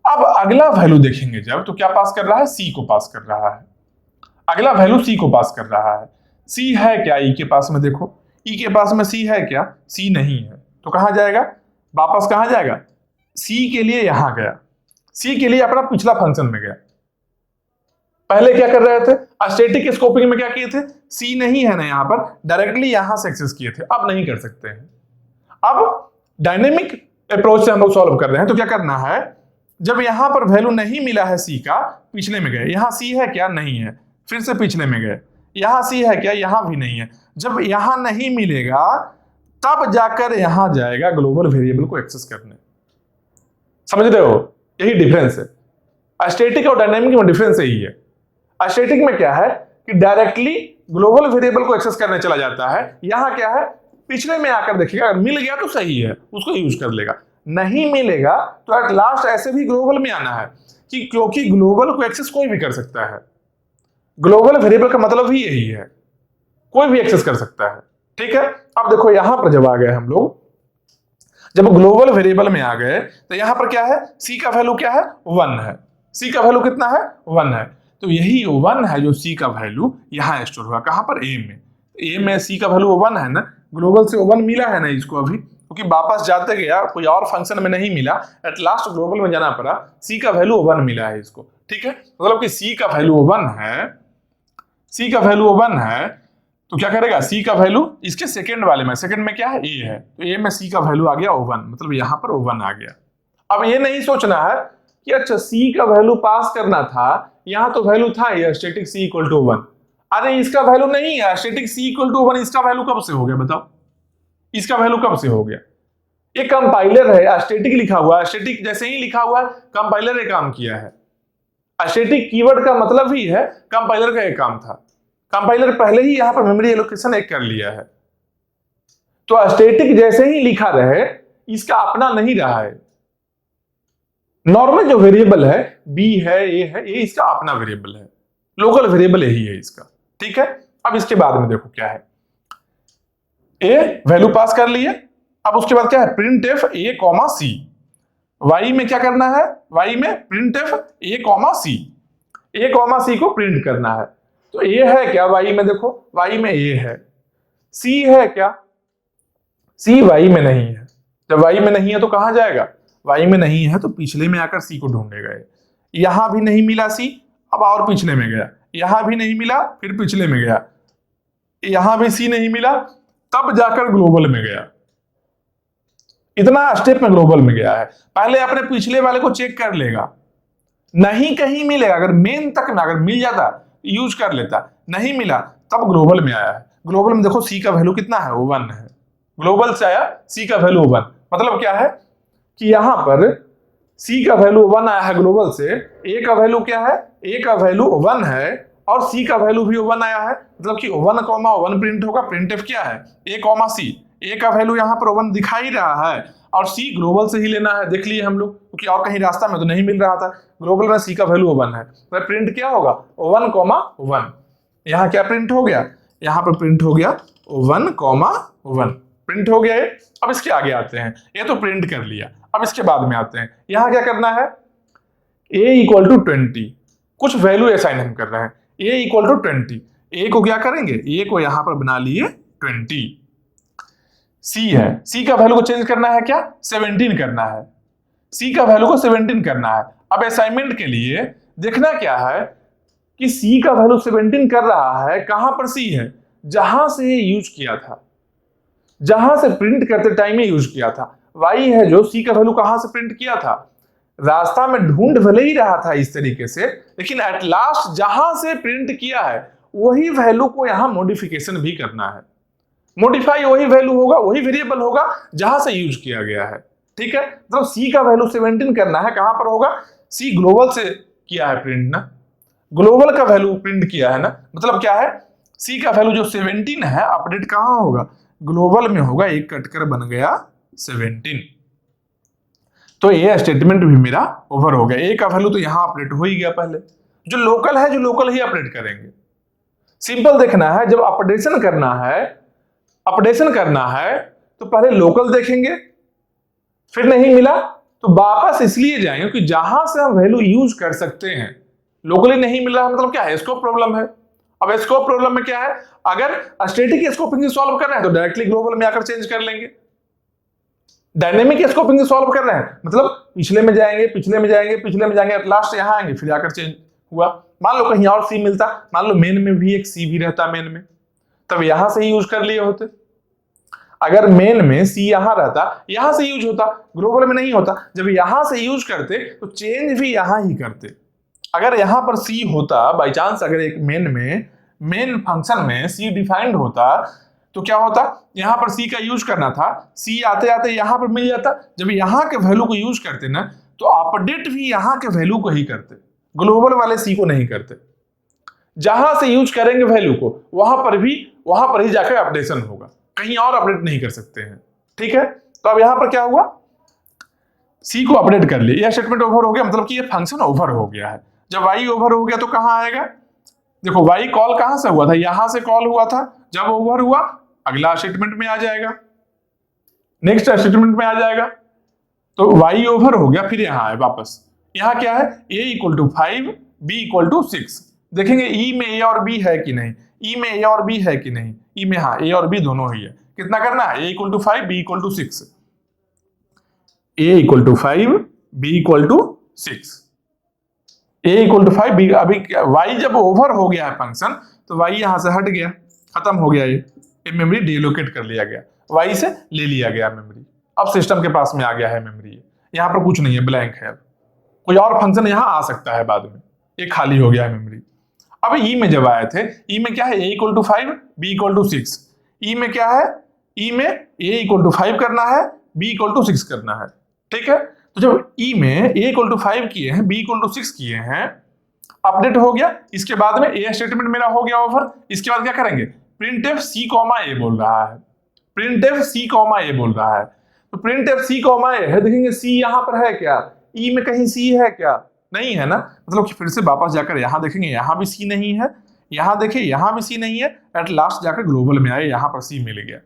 अब अगला वैल्यू देखेंगे जब, तो क्या पास कर रहा है, सी को पास कर रहा है। अगला वैल्यू सी को पास कर रहा है। सी है क्या ई के पास में, देखो ई के पास में सी है क्या, सी नहीं है, तो कहां जाएगा, वापस कहां जाएगा, सी के लिए यहां गया, सी के लिए अपना पिछला फंक्शन में गया। पहले क्या कर रहे थे, स्टैटिक स्कोपिंग में क्या किए थे, सी नहीं है ना यहां पर, डायरेक्टली यहां से एक्सेस किए थे, अब नहीं कर सकते हैं। अब डायनेमिक अप्रोच से हम लोग सॉल्व कर रहे हैं, तो क्या करना है, जब यहां पर वैल्यू नहीं मिला है सी का, पिछले में गए, यहां सी है क्या, नहीं है, फिर से पिछले में गए, यहां सी है क्या, यहां भी नहीं है। जब यहां नहीं मिलेगा तब जाकर यहां जाएगा ग्लोबल वेरिएबल को एक्सेस करने। समझ रहे हो, यही डिफरेंस है। स्टैटिक और डायनेमिक में डिफरेंस यही है। स्टैटिक में क्या है कि डायरेक्टली ग्लोबल वेरिएबल को एक्सेस करने चला जाता है, यहां क्या है, पिछले में आकर देखेगा, अगर मिल गया तो सही है, उसको यूज कर लेगा, नहीं मिलेगा तो एट लास्ट ऐसे भी ग्लोबल में आना है, कि क्योंकि ग्लोबल को एक्सेस कोई भी कर सकता है। ग्लोबल वेरिएबल का मतलब ही यही है, कोई भी एक्सेस कर सकता है। ठीक है, अब देखो यहां पर जब आ गए हम लोग, जब ग्लोबल वेरिएबल में आ गए, तो यहां पर क्या है, सी का वैल्यू क्या है, 1 है। सी का वैल्यू कितना है, 1 है। तो यही 1 है जो सी का वैल्यू यहां स्टोर हुआ, कहां पर, ए में। ए में सी का वैल्यू 1 है ना, ग्लोबल से 1 मिला है ना इसको अभी, क्योंकि वापस जाते गया कोई और फंक्शन में नहीं मिला, एट लास्ट ग्लोबल में जाना पड़ा, सी का वैल्यू 1 मिला है इसको। ठीक है, मतलब कि सी का वैल्यू 1 है, सी का वैल्यू 1 है, तो क्या करेगा, सी का वैल्यू इसके सेकंड वाले में, सेकंड में क्या है, ए है, तो ए में सी का वैल्यू आ गया 1, मतलब यहां पर 1 आ गया। अब ये नहीं सोचना है कि अच्छा सी का वैल्यू पास करना था, यहां तो वैल्यू था ये स्टैटिक सी इक्वल टू 1, अरे इसका वैल्यू नहीं है, स्टैटिक सी इक्वल टू 1, इसका वैल्यू कब से हो गया बताओ, इसका वैल्यू कब से हो गया। ये कंपाइलर है, स्टैटिक लिखा हुआ है, स्टैटिक जैसे ही लिखा हुआ है, कंपाइलर ने काम किया है। स्टैटिक कीवर्ड का मतलब ही है कंपाइलर का एक काम था, कंपाइलर पहले ही यहां पर मेमोरी एलोकेशन एक कर लिया है। तो स्टैटिक जैसे ही लिखा रहे, इसका अपना नहीं रहा है। नॉर्मल जो वेरिएबल है, बी है, ए है, ये इसका अपना वेरिएबल है, लोकल वेरिएबल यही है इसका। ठीक है, अब इसके बाद में देखो क्या है, ए वैल्यू पास कर लिए, अब उसके बाद क्या है, print F A comma c. Y में क्या करना है, वाई में print F A comma c, a comma c को प्रिंट करना है। तो ए है क्या वाई में, देखो वाई में ए है, सी है क्या, सी वाई में नहीं है। जब वाई में नहीं है तो कहां जाएगा, वाई में नहीं है तो पिछले में आकर सी को ढूंढेगा। यहां भी नहीं मिला सी, अब और पिछले में गया, यहां भी नहीं मिला, फिर पिछले में गया, यहां भी सी नहीं मिला, तब जाकर ग्लोबल में गया। इतना स्टेप में ग्लोबल में गया है। पहले अपने पिछले वाले को चेक कर लेगा, नहीं कहीं मिलेगा, अगर मेन तक में अगर मिल जाता यूज कर लेता, नहीं मिला तब ग्लोबल में आया है। ग्लोबल में देखो सी का वैल्यू कितना है, 1 है, ग्लोबल से आया सी का वैल्यू 1, मतलब क्या है कि यहां पर सी का वैल्यू 1 आया है ग्लोबल से, ए का वैल्यू क्या है, ए का वैल्यू 1 है और सी का वैल्यू भी 1 आया है, मतलब कि 1,1 प्रिंट होगा। प्रिंट एफ क्या है, ए कॉमा सी, ए का वैल्यू यहां पर 1 दिखाई रहा है और सी ग्लोबल से ही लेना है, देख लिए हम लोग, क्योंकि और कहीं रास्ता में तो नहीं मिल रहा था। ग्लोबल में सी का वैल्यू 1 है, तो प्रिंट क्या होगा, 1,1। यहां क्या प्रिंट हो गया, यहां पर प्रिंट हो गया 1,1 प्रिंट हो गया। अब इसके आगे आते हैं, ये तो प्रिंट कर लिया, अब इसके बाद में आते हैं, यहां क्या करना है, a इक्वल टू 20, कुछ वैल्यू असाइन हम कर रहे हैं, a इक्वल टू 20, a को क्या करेंगे, a को यहां पर बना लिए 20, c है, c का वैल्यू को चेंज करना है क्या, 17 करना है, c का वैल्यू को 17 करना है। अब असाइनमेंट के लिए देखना क्या है कि c का वैल्यू 17 कर रहा है, कहां पर c है, जहां से यूज किया था, जहां से प्रिंट करते टाइम में यूज किया था। y है जो c का वैल्यू कहां से प्रिंट किया था, रास्ता में ढूंढ भले ही रहा था इस तरीके से, लेकिन एट लास्ट जहां से प्रिंट किया है वही वैल्यू को यहां मॉडिफिकेशन भी करना है। मॉडिफाई वही वैल्यू होगा, वही वेरिएबल होगा जहां से यूज किया गया है। ठीक है, तो c का वैल्यू 17 करना है, कहां पर होगा, c ग्लोबल से किया है प्रिंट ना, ग्लोबल का वैल्यू प्रिंट किया है ना, मतलब क्या है, c का वैल्यू जो 17 है अपडेट कहां होगा, ग्लोबल में होगा, एक कटकर बन गया 17। तो ये स्टेटमेंट भी मेरा ओवर हो गया, ए का वैल्यू तो यहां अपडेट हो ही गया पहले, जो लोकल है जो लोकल ही अपडेट करेंगे, सिंपल देखना है, जब अपडेशन करना है तो पहले लोकल देखेंगे, फिर नहीं मिला तो वापस इसलिए जाएंगे कि जहां से हम वैल्यू यूज कर सकते हैं। लोकली नहीं मिल रहा मतलब क्या है, स्कोप प्रॉब्लम है। अब स्कोप प्रॉब्लम में क्या है, अगर स्टैटिक स्कोपिंग से सॉल्व कर रहे हैं तो डायरेक्टली ग्लोबल में आकर चेंज कर लेंगे। डायनेमिक स्कोपिंग से सॉल्व कर रहे हैं मतलब पिछले में जाएंगे, एट लास्ट यहां आएंगे, फिर आकर चेंज हुआ। मान लो कहीं और सी मिलता, मान लो मेन में भी एक सी भी रहता मेन में, तब यहां से ही यूज कर लिए होते। अगर मेन में सी यहां रहता, यहां से यूज होता, ग्लोबल में नहीं होता। जब यहां से यूज करते तो चेंज भी यहां ही करते। अगर यहां पर सी होता, बाई चांस अगर एक मेन फंक्शन में सी डिफाइंड होता तो क्या होता, यहां पर सी का यूज करना था, सी आते आते यहां पर मिल जाता। जब यहां के वैल्यू को यूज करते ना तो अपडेट भी यहां के वैल्यू को ही करते, ग्लोबल वाले सी को नहीं करते। जहां से यूज करेंगे वैल्यू को वहां पर ही जाकर अपडेशन होगा, कहीं और अपडेट नहीं कर सकते हैं। ठीक है, तो अब यहां पर क्या हुआ, सी को अपडेट कर लिया, यह स्टेटमेंट ओवर हो गया, मतलब कि ये फंक्शन ओवर हो गया है। जब वाई ओवर हो गया तो कहां आएगा, देखो वाई कॉल कहां से हुआ था, यहां से कॉल हुआ था। जब ओवर हुआ अगला स्टेटमेंट में आ जाएगा, नेक्स्ट स्टेटमेंट में आ जाएगा। तो वाई ओवर हो गया, फिर यहां है वापस। यहां क्या है, a = 5 b = 6। देखेंगे ई में ए और बी है कि नहीं, ई में ए और बी है कि नहीं, ई में हाँ ए और बी दोनों ही है। कितना करना है, a = 5 b = 6, a = 5 b = 6, a = 5 b। अभी y जब ओवर हो गया है फंक्शन तो y यहां से हट गया, खत्म हो गया, ये मेमोरी डिलोकेट कर लिया गया, y से ले लिया गया मेमोरी। अब सिस्टम के पास में आ गया है मेमोरी, यहाँ पर कुछ नहीं है, ब्लैंक है। कोई और फंक्शन यहाँ आ सकता है बाद में, ये खाली हो गया है मेमोरी। अब ई में जब आए थे, ई में क्या है, a = 5 b = 6। ई में क्या है, ई में a = 5 करना है, b = 6 करना है। ठीक है, तो जब ई में a = 5 किए हैं, b = 6 किए हैं, अपडेट हो गया। इसके बाद में ए स्टेटमेंट मेरा हो गया ओवर। इसके बाद क्या करेंगे, printf c, a बोल रहा है, printf c, a बोल रहा है। तो printf c, a है, देखेंगे c यहां पर है क्या, ई में कहीं c है क्या, नहीं है ना, मतलब कि फिर से वापस जाकर यहां देखेंगे, यहां भी c नहीं है, यहां देखें यहां भी c नहीं है। एट लास्ट जाकर ग्लोबल में आए, यहां पर c मिल गया।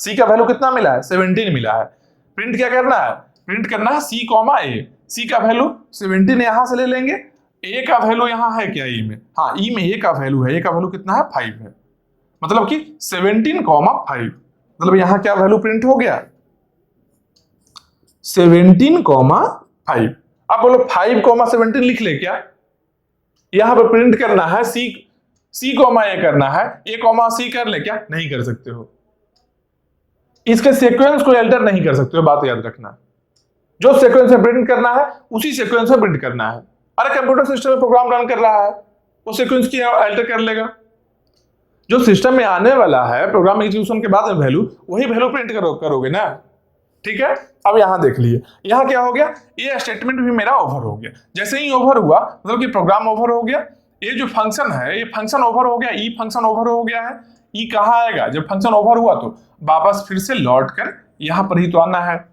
c का वैल्यू कितना मिला है, 17 मिला है। प्रिंट क्या करना है, प्रिंट करना है c, a। c का वैल्यू 17 यहां से ले लेंगे, a का वैल्यू यहां है क्या, ई में, हाँ ई में a का वैल्यू है, a का वैल्यू कितना है, 5 है, मतलब कि 17, 5। मतलब यहां क्या वैल्यू प्रिंट हो गया, 17, 5। अब बोलो 5, 17 लिख ले क्या, यहां पर प्रिंट करना है c, a करना है, a, c कर ले क्या, नहीं कर सकते हो। इसके सीक्वेंस को अल्टर नहीं कर सकते हो, बात याद रखना। जो सीक्वेंस में प्रिंट करना है उसी सीक्वेंस में प्रिंट करना है। अरे कंप्यूटर सिस्टम में प्रोग्राम रन कर रहा है, वो सीक्वेंस की अल्टर कर लेगा। जो सिस्टम में आने वाला है प्रोग्राम एग्जीक्यूशन के बाद में वैल्यू, वही वैल्यू प्रिंट करोगे ना। ठीक है, अब यहां देख लिए, यहां क्या हो गया, ये स्टेटमेंट भी मेरा ओवर हो गया। जैसे ही ओवर हुआ मतलब कि प्रोग्राम ओवर हो गया, ये जो फंक्शन है ये फंक्शन ओवर हो गया, ई फंक्शन ओवर हो गया है। ई कहां आएगा, जब फंक्शन ओवर हुआ तो वापस फिर से लौट कर यहां पर ही तो आना है,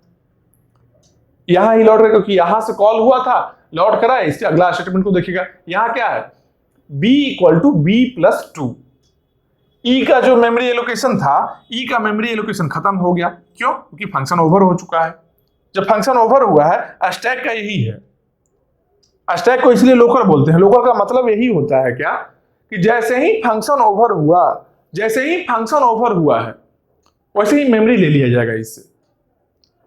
यहां ही लौट कर, क्योंकि यहां से कॉल हुआ था, लौट कर आए। इसके अगला स्टेटमेंट को देखिएगा, यहां क्या है, b = b+2। ई का जो मेमोरी एलोकेशन था, ई का मेमोरी एलोकेशन खत्म हो गया। क्यों, क्योंकि फंक्शन ओवर हो चुका है। जब फंक्शन ओवर हुआ है, स्टैक का यही है, स्टैक को इसलिए लोकल बोलते हैं। लोकल का मतलब यही होता है क्या, कि जैसे ही फंक्शन ओवर हुआ है वैसे ही मेमोरी ले लिया जाएगा इससे।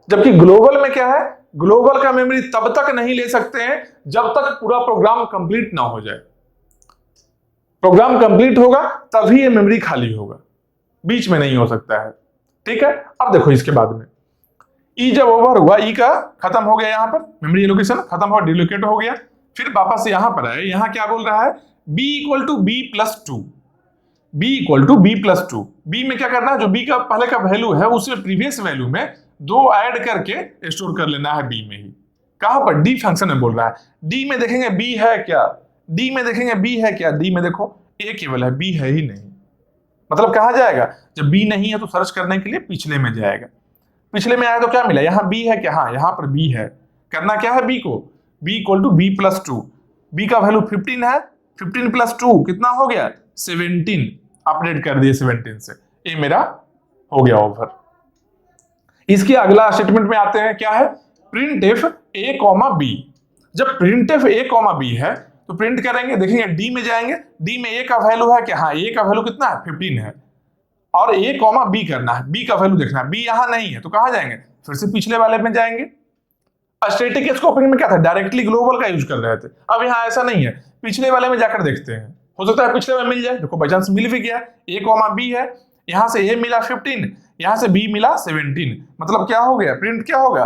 जबकि ग्लोबल में क्या है, ग्लोबल का मेमोरी तब तक नहीं ले सकते हैं जब तक पूरा प्रोग्राम कंप्लीट ना हो जाए। प्रोग्राम कंप्लीट होगा तभी ये मेमोरी खाली होगा, बीच में नहीं हो सकता है। ठीक है, अब देखो इसके बाद में ई जब ओवर हुआ, ई का खत्म हो गया, यहां पर मेमोरी एलोकेशन खत्म हो, डिलोकेट हो गया। फिर वापस यहां पर आए, यहां क्या बोल रहा है, b = b+2, b = b+2। b में क्या करना है, जो b का पहले का वैल्यू है उससे प्रीवियस वैल्यू में 2 ऐड करके स्टोर कर लेना है b में ही। कहां पर, d फंक्शन में बोल रहा है। d में देखेंगे b है क्या, d में देखेंगे b है क्या, d में देखो a केवल है, b है ही नहीं। मतलब कहां जाएगा, जब b नहीं है तो सर्च करने के लिए पिछले में जाएगा। पिछले में आया तो क्या मिला, यहां b है क्या, हाँ यहां पर b है। करना क्या है b को, b = b+2। b का वैल्यू 15 है, 15 + 2 कितना हो गया, 17। अपडेट कर दिए 17 से, ये मेरा हो गया ओवर। इसके अगला स्टेटमेंट में आते हैं, क्या है, print F A comma b. जब print F A comma b है तो प्रिंट करेंगे, देखेंगे डी में जाएंगे, डी में ए का वैल्यू है कि हाँ, ए का वैल्यू कितना है 15 है, और ए कॉमा बी करना है, बी का वैल्यू देखना है, बी यहां नहीं है तो कहां जाएंगे, फिर से पिछले वाले में जाएंगे। स्टैटिक स्कोपिंग में क्या था, डायरेक्टली ग्लोबल का यूज कर रहे थे, अब यहाँ ऐसा नहीं है, पिछले वाले में जाकर देखते हैं, हो सकता है पिछले में मिल जाए। देखो बाई चांस मिल भी गया, ए कॉमा बी है, यहां से ए मिला 15, यहां से बी मिला 17, मतलब क्या हो गया, प्रिंट क्या होगा,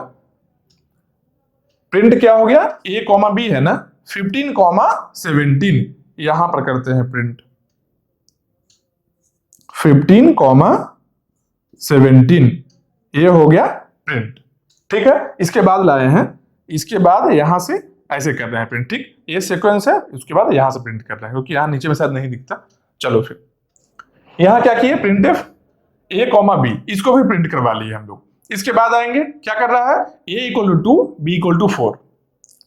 प्रिंट क्या हो गया, ए कॉमा बी है ना, 15 कॉमा 17, यहां पर करते हैं प्रिंट 15 कॉमा 17, ये हो गया प्रिंट। ठीक है, इसके बाद लाए हैं, इसके बाद यहां से ऐसे कर रहे हैं प्रिंट। ठीक, ये सीक्वेंस है, उसके बाद यहां से प्रिंट कर रहे हैं, क्योंकि यहां नीचे में शायद नहीं दिखता। चलो फिर यहां क्या किए, print F A comma B, इसको भी प्रिंट करवा लिए हम लोग। इसके बाद आएंगे, क्या कर रहा है, a equal to 2 b equal to 4,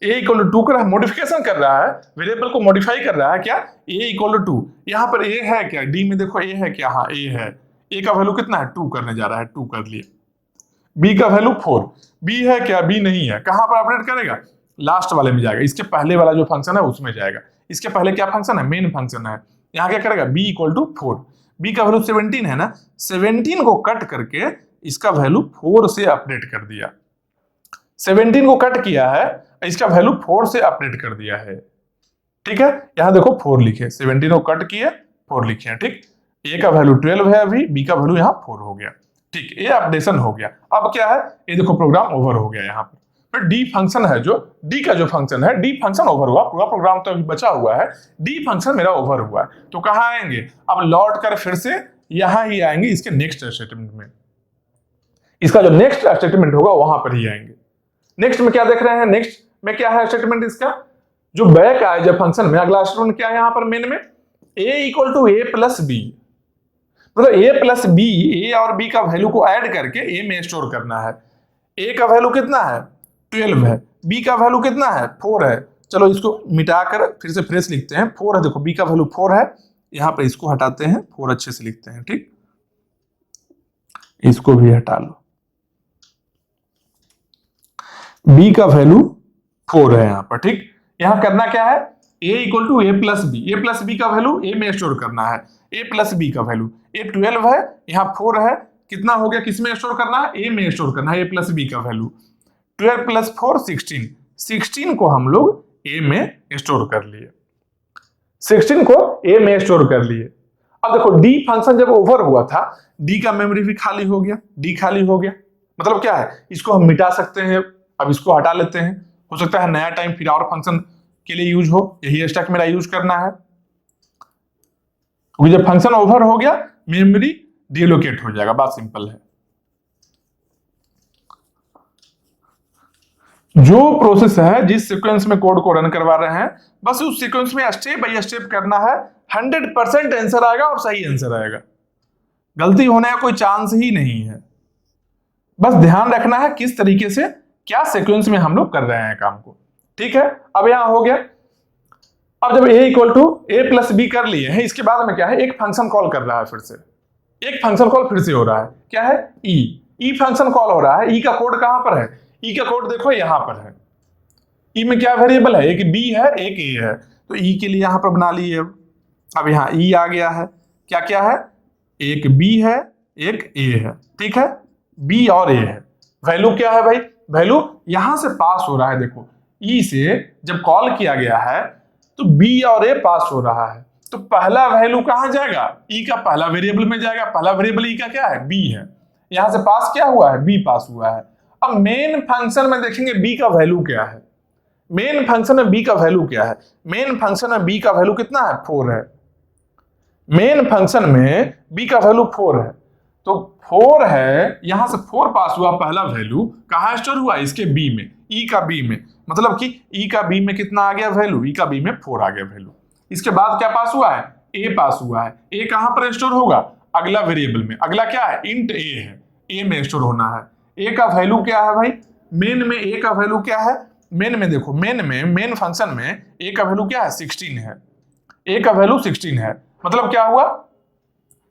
a equal to 2 कर रहा है, मॉडिफिकेशन कर रहा है, वेरिएबल को मॉडिफाई कर रहा है, क्या, ए इक्वल टू 2, यहां पर ए है क्या, डी में देखो ए है क्या, हाँ ए है, ए का वैल्यू कितना है 2 करने जा रहा है, 2 कर लिए, बी का वैल्यू 4, बी है क्या, बी नहीं है, कहां पर अपडेट करेगा, लास्ट वाले में जाएगा, इसके पहले वाला जो फंक्शन है उसमें जाएगा, इसके पहले क्या फंक्शन है, मेन फंक्शन है, यहां क्या करेगा, बी इक्वल टू 4, बी का वैल्यू 17 है ना, 17 को कट करके इसका वैल्यू 4 से अपडेट कर दिया, 17 को कट किया है, इसका वैल्यू 4 से अपडेट कर दिया है। ठीक है, यहां देखो 4 लिखे, 17 को कट किए 4 लिखे हैं। ठीक, ए का वैल्यू 12 है अभी, बी का वैल्यू यहां 4 हो गया। ठीक, ये अपडेशन हो गया। अब क्या है, ये देखो प्रोग्राम ओवर हो गया यहाँ पर। फिर डी फंक्शन है, जो डी का जो फंक्शन है, डी फंक्शन ओवर हुआ, पूरा प्रोग्राम तो अभी बचा हुआ है, डी फंक्शन मेरा ओवर हुआ है, तो कहां आएंगे, अब लौट कर फिर से यहां ही आएंगे, इसके नेक्स्ट स्टेटमेंट में, इसका जो नेक्स्ट स्टेटमेंट होगा वहां पर ही आएंगे। नेक्स्ट में क्या देख रहे हैं, नेक्स्ट में क्या है स्टेटमेंट इसका, जो बैक आए जब फंक्शन में, अगला स्टेटमेंट क्या है यहाँ पर मेन में, a equal to A plus B, मतलब ए प्लस बी, ए और बी का वैल्यू को ऐड करके ए में स्टोर करना है। ए का वैल्यू कितना है 12 है, बी का वैल्यू कितना है 4 है, चलो इसको मिटाकर फिर से फ्रेश लिखते हैं, 4 है, देखो बी का वैल्यू 4 है, यहां पर इसको हटाते हैं, 4 अच्छे से लिखते हैं। ठीक, इसको भी हटा लो, बी का वैल्यू 4 है यहां पर। ठीक, यहां करना क्या है, a equal to A plus b, a plus b का वैल्यू ए में स्टोर करना है, ए प्लस बी का वैल्यू, ए 12 है, यहाँ 4 है, कितना हो गया, किस में स्टोर करना है, ए में स्टोर करना है, ए प्लस बी का वैल्यू, 12 प्लस 4 16, 16 को हम लोग ए में स्टोर कर लिए, 16 को ए में स्टोर कर लिए। अब देखो डी फंक्शन जब ओवर हुआ था, डी का मेमोरी भी खाली हो गया, डी खाली हो गया, मतलब क्या है, इसको हम मिटा सकते हैं, अब इसको हटा लेते हैं, हो सकता है नया टाइम फिर और फंक्शन के लिए यूज हो, यही स्टैक मेरा यूज करना है, क्योंकि जब फंक्शन ओवर हो गया मेमोरी डीलोकेट हो जाएगा, बात सिंपल है। जो प्रोसेस है, जिस सीक्वेंस में कोड को रन करवा रहे हैं, बस उस सीक्वेंस में स्टेप बाय स्टेप करना है, 100% आंसर आएगा और सही आंसर आएगा, गलती होने का कोई चांस ही नहीं है। बस ध्यान रखना है किस तरीके से, क्या सीक्वेंस में हम लोग कर रहे हैं काम को। ठीक है, अब यहां हो गया। अब जब a equal to A plus B कर लिए हैं, इसके बाद में क्या है, एक फंक्शन कॉल कर रहा है, फिर से एक फंक्शन कॉल फिर से हो रहा है, क्या है, ई फंक्शन कॉल हो रहा है। ई का कोड कहां पर है, ई का कोड देखो यहां पर है। ई में क्या वेरिएबल है, एक बी है एक ए है, तो ई के लिए यहां पर बना लिए। अब यहां ई आ गया है, क्या क्या है, एक बी है एक ए है। ठीक है, बी और ए है, वैल्यू क्या है भाई, वैल्यू यहां से पास हो रहा है, देखो ई से जब कॉल किया गया है तो बी और ए पास हो रहा है, तो पहला वैल्यू कहां जाएगा, ई का पहला वेरिएबल में जाएगा, पहला वेरिएबल ई का क्या है, बी है, यहां से पास क्या हुआ है, बी पास हुआ है। अब मेन फंक्शन में देखेंगे बी का वैल्यू क्या है, मेन फंक्शन में बी का वैल्यू क्या है, मेन फंक्शन में बी का वैल्यू कितना है 4 है, मेन फंक्शन में बी का वैल्यू 4 है, तो 4 है, यहां से 4 पास हुआ, पहला वैल्यू कहां स्टोर हुआ, इसके बी में, ई का बी में, मतलब कि ई का बी में कितना आ गया वैल्यू, ई का बी में 4 आ गया वैल्यू। इसके बाद क्या पास हुआ है, ए पास हुआ है, ए कहां पर स्टोर होगा, अगला वेरिएबल में, अगला क्या है, इंट ए है, ए में स्टोर होना है। ए का वैल्यू क्या है भाई, मेन में ए का वैल्यू क्या है, मेन में देखो, मेन में, मेन फंक्शन में ए का वैल्यू क्या है 16 है, ए का वैल्यू 16 है, मतलब क्या हुआ,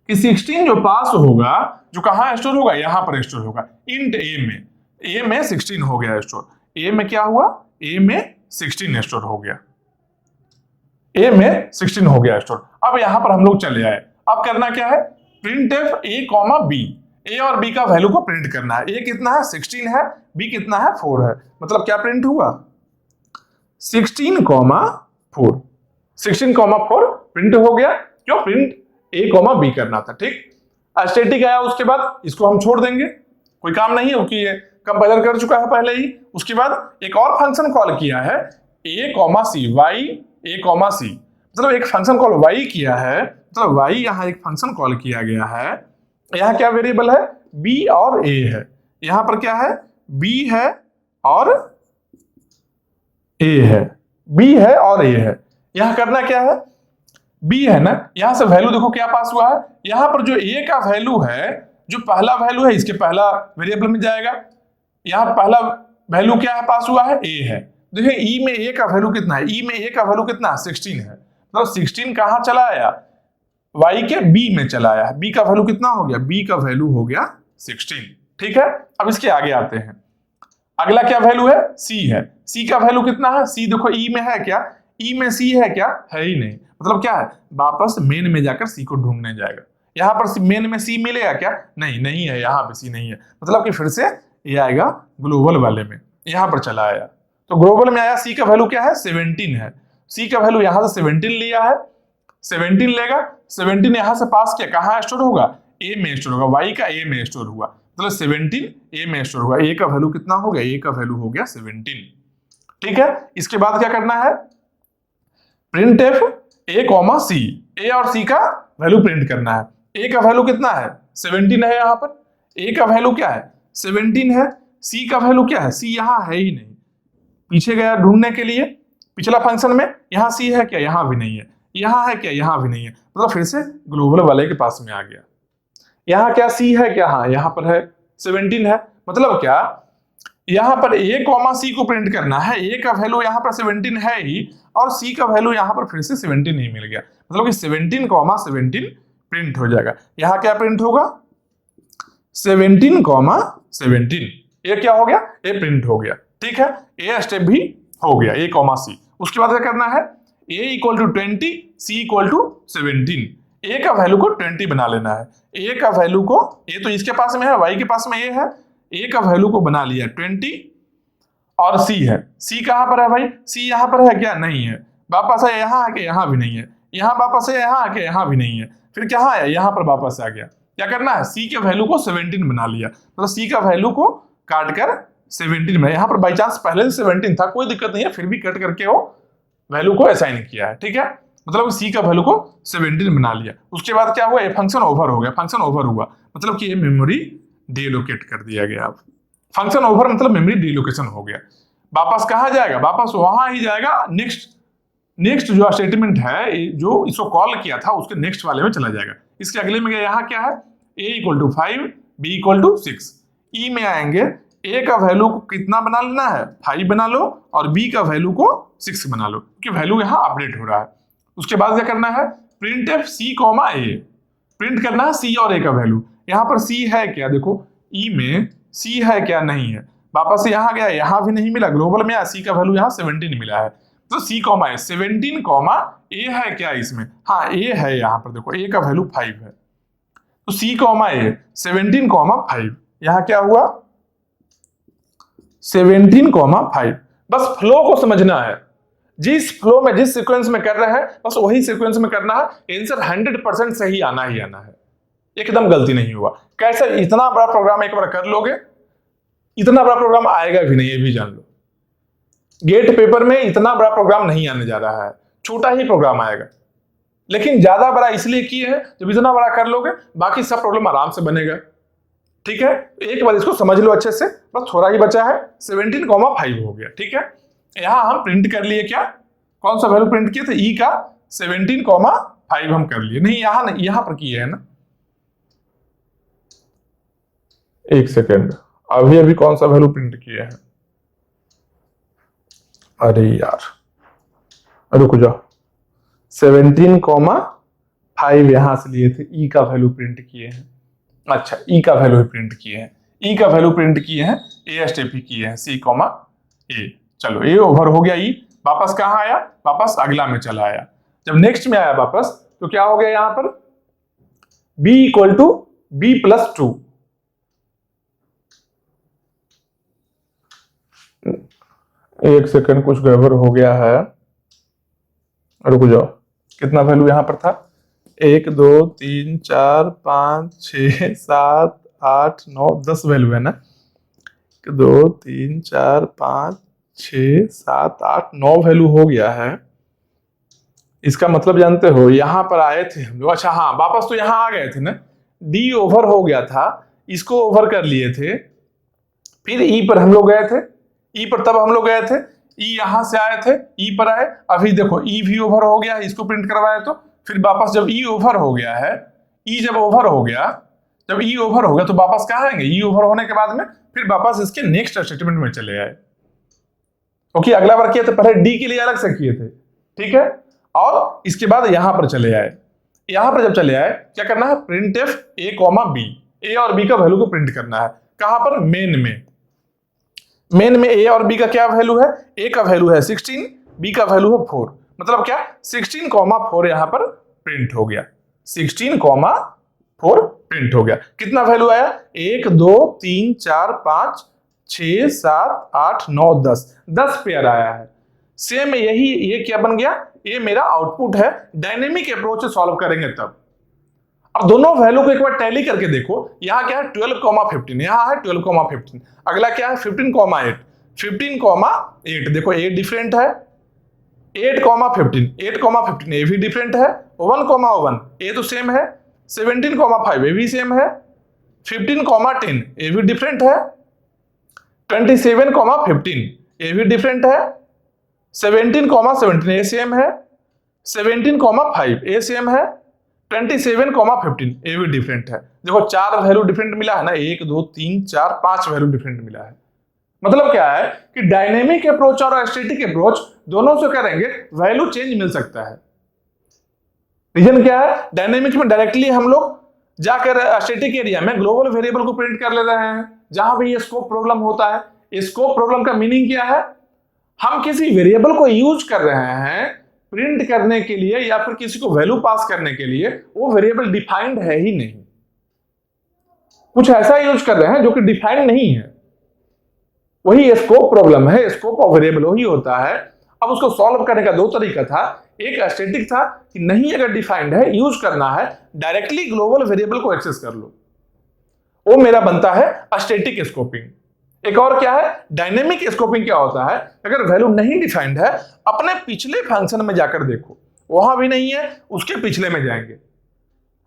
कि 16 जो पास होगा, जो कहां स्टोर होगा, यहां पर स्टोर होगा इंट ए में 16 हो गया स्टोर। ए में क्या हुआ, ए में 16 स्टोर हो गया, ए में 16 हो गया स्टोर। अब यहां पर हम लोग चले आए, अब करना क्या है, print F A comma B, a और बी का वैल्यू को प्रिंट करना है। ए कितना है 16 है, बी कितना है 4 है, मतलब क्या प्रिंट हुआ 16,4, 16,4 प्रिंट हो गया। क्यों, प्रिंट ए कॉमा बी करना था। ठीक, स्टैटिक आया, उसके बाद इसको हम छोड़ देंगे, कोई काम नहीं है क्योंकि ये कंपाइलर कर चुका है पहले ही। उसके बाद एक और फंक्शन कॉल किया है ए कॉमा सी, वाई ए कॉमा सी, मतलब एक फंक्शन कॉल वाई किया है, मतलब वाई यहां एक फंक्शन कॉल किया गया है। यहां क्या वेरिएबल है, बी और ए है। यहां पर क्या है, बी है और ए है, बी है और ए है। यहां करना क्या है, बी है ना, यहां से वैल्यू देखो क्या पास हुआ है, यहां पर जो ए का वैल्यू है, जो पहला वैल्यू है इसके पहला वेरिएबल में जाएगा। यहां पहला वैल्यू क्या है पास हुआ है, ए है। देखिए ई में ए का वैल्यू कितना है, ई में ए का वैल्यू कितना है 16 है, मतलब 16 कहां चला आया, वाई के बी में चला आया। बी का वैल्यू कितना हो गया, बी का वैल्यू हो गया 16। ठीक है, अब इसके आगे आते हैं, अगला क्या वैल्यू है, सी है। सी का वैल्यू कितना है, सी देखो ई में है क्या, ई में सी है क्या, है ही नहीं, मतलब क्या है, वापस मेन में जाकर सी को ढूंढने जाएगा। यहां पर मेन में सी मिलेगा क्या, नहीं, नहीं है, यहां पे सी नहीं है, मतलब कि फिर से ये आएगा ग्लोबल वाले में, यहां पर चला आया। तो ग्लोबल में आया, सी का वैल्यू क्या है 17 है, सी का वैल्यू यहां से 17 लिया है, 17 लेगा, 17 यहां से पास किया, कहां स्टोर होगा, ए में स्टोर होगा, वाई का ए में स्टोर हुआ, मतलब 17 ए में स्टोर हुआ। ए का वैल्यू कितना हो गया, ए का वैल्यू हो गया 17। ठीक है, इसके बाद क्या करना है, print F A comma c, ए और सी का वैल्यू प्रिंट करना है। ए का वैल्यू कितना है 17 है, यहां पर ए का वैल्यू क्या है 17 है, सी का वैल्यू क्या है, सी यहां है ही नहीं, पीछे गया ढूंढने के लिए पिछला फंक्शन में, यहां सी है क्या, यहां भी नहीं है, यहां है क्या, यहां भी नहीं है, मतलब फिर से ग्लोबल वाले के पास में आ गया। यहां क्या सी है क्या, हाँ यहां पर है 17 है, मतलब क्या, यहां पर ए कॉमा सी को प्रिंट करना है, ए का वैल्यू यहां पर 17 है ही, और सी का वैल्यू यहां पर फिर से 17 ही मिल गया, मतलब कि 17,17 प्रिंट हो जाएगा। यहां क्या प्रिंट होगा 17,17, ये क्या हो गया, ए प्रिंट हो गया। ठीक है, ए स्टेप भी हो गया, ए कॉमा सी। उसके बाद क्या करना है, a equal to 20, c equal to 17, a का वैल्यू को 20 बना लेना है। ए का वैल्यू को, ए तो इसके पास में है, वाई के पास में ए है, ए का वैल्यू को बना लिया 20, और सी है, सी कहां पर है भाई, सी यहां पर है क्या, नहीं है, वापस है यहां आके, यहां भी नहीं है, यहां वापस है यहां आके, यहां भी नहीं है, फिर क्या आया, यहां पर वापस आ गया। क्या करना है, सी के वैल्यू को 17 बना लिया, मतलब सी का वैल्यू को काट कर 17 में, यहां पर बाई चांस पहले से 17 था, कोई दिक्कत नहीं है, फिर भी कट करके वो वैल्यू को असाइन किया है। ठीक है, मतलब सी का वैल्यू को 17 बना लिया। उसके बाद क्या हुआ, ये फंक्शन ओवर हो गया, फंक्शन ओवर हुआ मतलब कि ये मेमोरी डीलोकेट कर दिया गया। अब फंक्शन ओवर मतलब मेमोरी डीलोकेशन हो गया, वापस कहां जाएगा, वापस वहां ही जाएगा, नेक्स्ट जो स्टेटमेंट है जो इसको कॉल किया था उसके नेक्स्ट वाले में चला जाएगा। इसके अगले में गया, यहाँ क्या है, a equal to 5, b equal to 6, E में आएंगे, a का वैल्यू को कितना बना लेना है 5 बना लो, और b का वैल्यू को 6 बना लो, क्योंकि वैल्यू यहाँ अपडेट हो रहा है। उसके बाद क्या करना है, प्रिंट एफ सी कॉमा ए, प्रिंट करना है सी और ए का वैल्यू। यहाँ पर सी है क्या, देखो ई में सी है क्या, नहीं है, वापस से यहाँ गया, यहाँ भी नहीं मिला, ग्लोबल में सी का वैल्यू यहाँ 17 मिला है, तो सी कॉमा ए 17 कॉमा ए है क्या इसमें, हाँ ए है, यहाँ पर देखो ए का वैल्यू 5 है, तो सी कॉमा ए 17 कॉमा 5, यहाँ क्या हुआ 17 कॉमा 5। बस फ्लो को समझना है, जिस फ्लो में जिस सीक्वेंस में कर रहे हैं बस वही सीक्वेंस में करना है, आंसर 100% सही आना ही आना है, एकदम गलती नहीं हुआ। कैसे, इतना बड़ा प्रोग्राम एक बार कर लोगे, इतना बड़ा प्रोग्राम आएगा भी नहीं, ये भी जान लो, गेट पेपर में इतना बड़ा प्रोग्राम नहीं आने जा रहा है, छोटा ही प्रोग्राम आएगा, लेकिन ज्यादा बड़ा इसलिए किए हैं, जब इतना बड़ा कर लोगे बाकी सब प्रॉब्लम आराम से बनेगा। ठीक है, एक बार इसको समझ लो अच्छे से, बस थोड़ा ही बचा है, 17,5 हो गया। ठीक है, यहां हम प्रिंट कर लिए, क्या कौन सा वैल्यू प्रिंट किए थे, ई का 17,5 हम कर लिए, नहीं यहां पर किए है ना, एक सेकेंड, अभी कौन सा वैल्यू प्रिंट किए हैं, अरे यार रुक जाओ, 17,5 5 यहां से लिए थे, ई का वैल्यू प्रिंट किए हैं। अच्छा, ई का वैल्यू प्रिंट किए हैं, ई का वैल्यू प्रिंट किए हैं, ए स्टेप ही किए हैं, सी कॉमा ए। चलो ए ओवर हो गया, ई वापस कहां आया, वापस अगला में चला आया। जब नेक्स्ट में आया वापस तो क्या हो गया यहां पर, b equal to b plus 2। एक सेकंड, कुछ गड़बड़ हो गया है, रुक जाओ। कितना वैल्यू यहां पर था, 1 2 3 4 5 6 7 8 9 10 वैल्यू है ना, 1 2 3 4 5 6 7 8 9 वैल्यू हो गया है। इसका मतलब जानते हो, यहां पर आए थे हम लोग, अच्छा हाँ वापस तो यहां आ गए थे ना, डी ओवर हो गया था, इसको ओवर कर लिए थे, फिर ई पर हम लोग गए थे, ई पर तब हम लोग गए थे, ई यहां से आए थे, ई पर आए, अभी देखो ई भी ओवर हो गया, इसको प्रिंट करवाए तो फिर वापस जब ई ओवर हो गया है, ई जब ओवर हो गया, जब ई ओवर हो गया तो वापस कहां आएंगे, ई ओवर होने के बाद में फिर वापस इसके नेक्स्ट स्टेटमेंट में चले आए। ओके, अगला बार किया था पहले डी के लिए अलग से किए थे, ठीक है, और इसके बाद यहां पर चले आए। यहां पर जब चले आए क्या करना है, print F A comma B, a और बी का वैल्यू को प्रिंट करना है, कहां पर, मेन में। मेन में ए और बी का क्या वैल्यू है, ए का वैल्यू है 16, बी का वैल्यू है 4, मतलब क्या 16,4 यहां पर प्रिंट हो गया, 16,4 प्रिंट हो गया। कितना वैल्यू आया, 1 2 3 4 5 6 7 8 9 10 पेयर आया है। सेम यही, ये क्या बन गया, ये मेरा आउटपुट है। डायनेमिक अप्रोच से सॉल्व करेंगे तब। अब दोनों वैल्यू को एक बार टैली करके देखो, यहां क्या है 12,15, यहां है 12,15, अगला क्या है 15,8, 15,8, देखो ए डिफरेंट है, 8,15, 8,15 ए भी डिफरेंट है, 1,1 ए तो सेम है, 17,5 ए भी सेम है, 15,10 ए भी डिफरेंट है, 27,15 ए भी डिफरेंट है, 17,17 ए सेम है, 17,5 ए सेम है, 27,15 ए भी डिफरेंट है। देखो 4 वैल्यू डिफरेंट मिला है ना, 1 2 3 4 5 वैल्यू डिफरेंट मिला है। मतलब क्या है कि डायनेमिक अप्रोच और स्टैटिक अप्रोच दोनों से करेंगे वैल्यू चेंज मिल सकता है। रीजन क्या है, डायनेमिक में डायरेक्टली हम लोग जाकर स्टैटिक एरिया में ग्लोबल वेरिएबल को प्रिंट कर ले रहे हैं, जहां भी ये स्कोप प्रॉब्लम होता है। स्कोप प्रॉब्लम का मीनिंग क्या है, हम किसी वेरिएबल को यूज कर रहे हैं प्रिंट करने के लिए या फिर किसी को वैल्यू पास करने के लिए, वो वेरिएबल डिफाइंड है ही नहीं, कुछ ऐसा यूज कर रहे हैं जो कि डिफाइंड नहीं है, वही स्कोप प्रॉब्लम है। स्कोप ऑफ वेरिएबल वही होता है। अब उसको सॉल्व करने का 2 तरीका था, एक स्टैटिक था कि नहीं अगर डिफाइंड है यूज करना है, डायरेक्टली ग्लोबल वेरिएबल को एक्सेस कर लो, वो मेरा बनता है स्टैटिक स्कोपिंग। एक और क्या है, डायनेमिक स्कोपिंग। क्या होता है, अगर वैल्यू नहीं डिफाइंड है, अपने पिछले फंक्शन में जाकर देखो, वहां भी नहीं है, उसके पिछले में जाएंगे।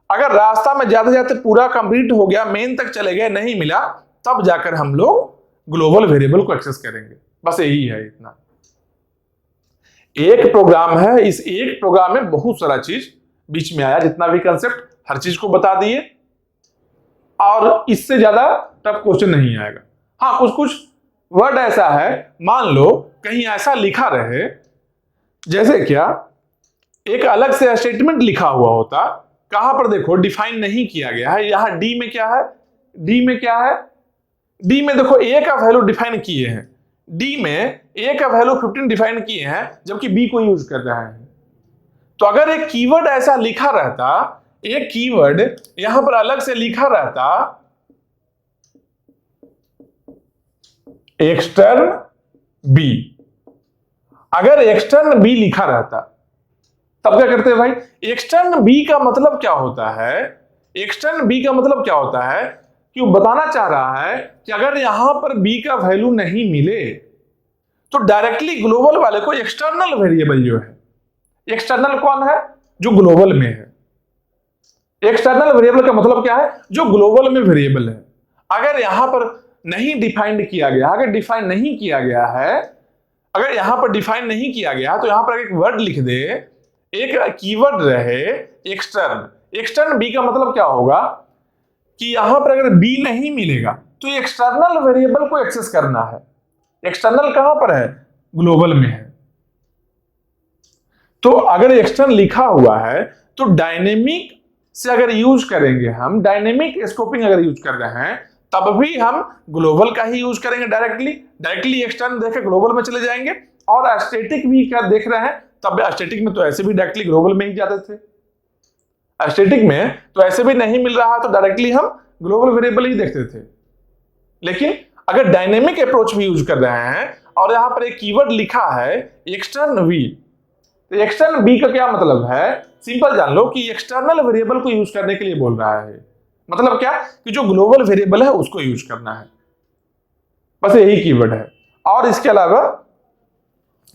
अगर रास्ता में जाते जाते पूरा कंप्लीट हो गया, मेन तक चले गए, नहीं मिला, तब जाकर हम लोग ग्लोबल वेरिएबल को एक्सेस करेंगे। बस यही है, इतना एक प्रोग्राम है। इस एक प्रोग्राम में बहुत सारा चीज बीच में आया, जितना भी कंसेप्ट हर चीज को बता दिए, और इससे ज्यादा टफ क्वेश्चन नहीं आएगा। हाँ, कुछ कुछ वर्ड ऐसा है, मान लो कहीं ऐसा लिखा रहे, जैसे क्या एक अलग से स्टेटमेंट लिखा हुआ होता, कहां पर देखो डिफाइन नहीं किया गया है। यहां डी में क्या है, डी में क्या है, डी में देखो ए का वैल्यू डिफाइन किए हैं, डी में ए का वैल्यू 15 डिफाइन किए हैं, जबकि बी को यूज कर रहे हैं। तो अगर एक कीवर्ड ऐसा लिखा रहता, एक कीवर्ड यहां पर अलग से लिखा रहता, एक्सटर्न बी, अगर एक्सटर्न बी लिखा रहता तब क्या करते हैं भाई, एक्सटर्न बी का मतलब क्या होता है, एक्सटर्न बी का मतलब क्या होता है कि वो बताना चाह रहा है कि अगर यहां पर बी का वैल्यू नहीं मिले तो डायरेक्टली ग्लोबल वाले को एक्सटर्नल वेरिएबल जो है, एक्सटर्नल कौन है, जो ग्लोबल में है। एक्सटर्नल वेरिएबल का मतलब क्या है, जो ग्लोबल में वेरिएबल है। अगर यहां पर नहीं डिफाइंड किया गया, अगर डिफाइन नहीं किया गया है, अगर यहां पर डिफाइन नहीं किया गया तो यहां पर एक वर्ड लिख दे, एक कीवर्ड रहे एक्सटर्न। एक्सटर्न बी का मतलब क्या होगा कि यहां पर अगर बी नहीं मिलेगा तो एक्सटर्नल वेरिएबल को एक्सेस करना है। एक्सटर्नल कहां पर है, ग्लोबल में है। तो अगर एक्सटर्न लिखा हुआ है तो डायनेमिक से अगर यूज करेंगे, हम डायनेमिक स्कोपिंग अगर यूज कर रहे हैं तब भी हम ग्लोबल का ही यूज करेंगे डायरेक्टली एक्सटर्नल देखे ग्लोबल में चले जाएंगे। और स्टैटिक भी क्या देख रहे हैं तब स्टैटिक में तो ऐसे भी डायरेक्टली ग्लोबल में ही जाते थे, स्टैटिक में तो ऐसे भी नहीं मिल रहा तो डायरेक्टली हम ग्लोबल वेरिएबल ही देखते थे। लेकिन अगर डायनेमिक अप्रोच भी यूज कर रहे हैं और यहां पर एक कीवर्ड लिखा है एक्सटर्न वी, तो एक्सटर्न वी का क्या मतलब है, सिंपल जान लो कि एक्सटर्नल वेरिएबल को यूज करने के लिए बोल रहा है। मतलब क्या कि जो ग्लोबल वेरिएबल है उसको यूज करना है, बस यही कीवर्ड है और इसके अलावा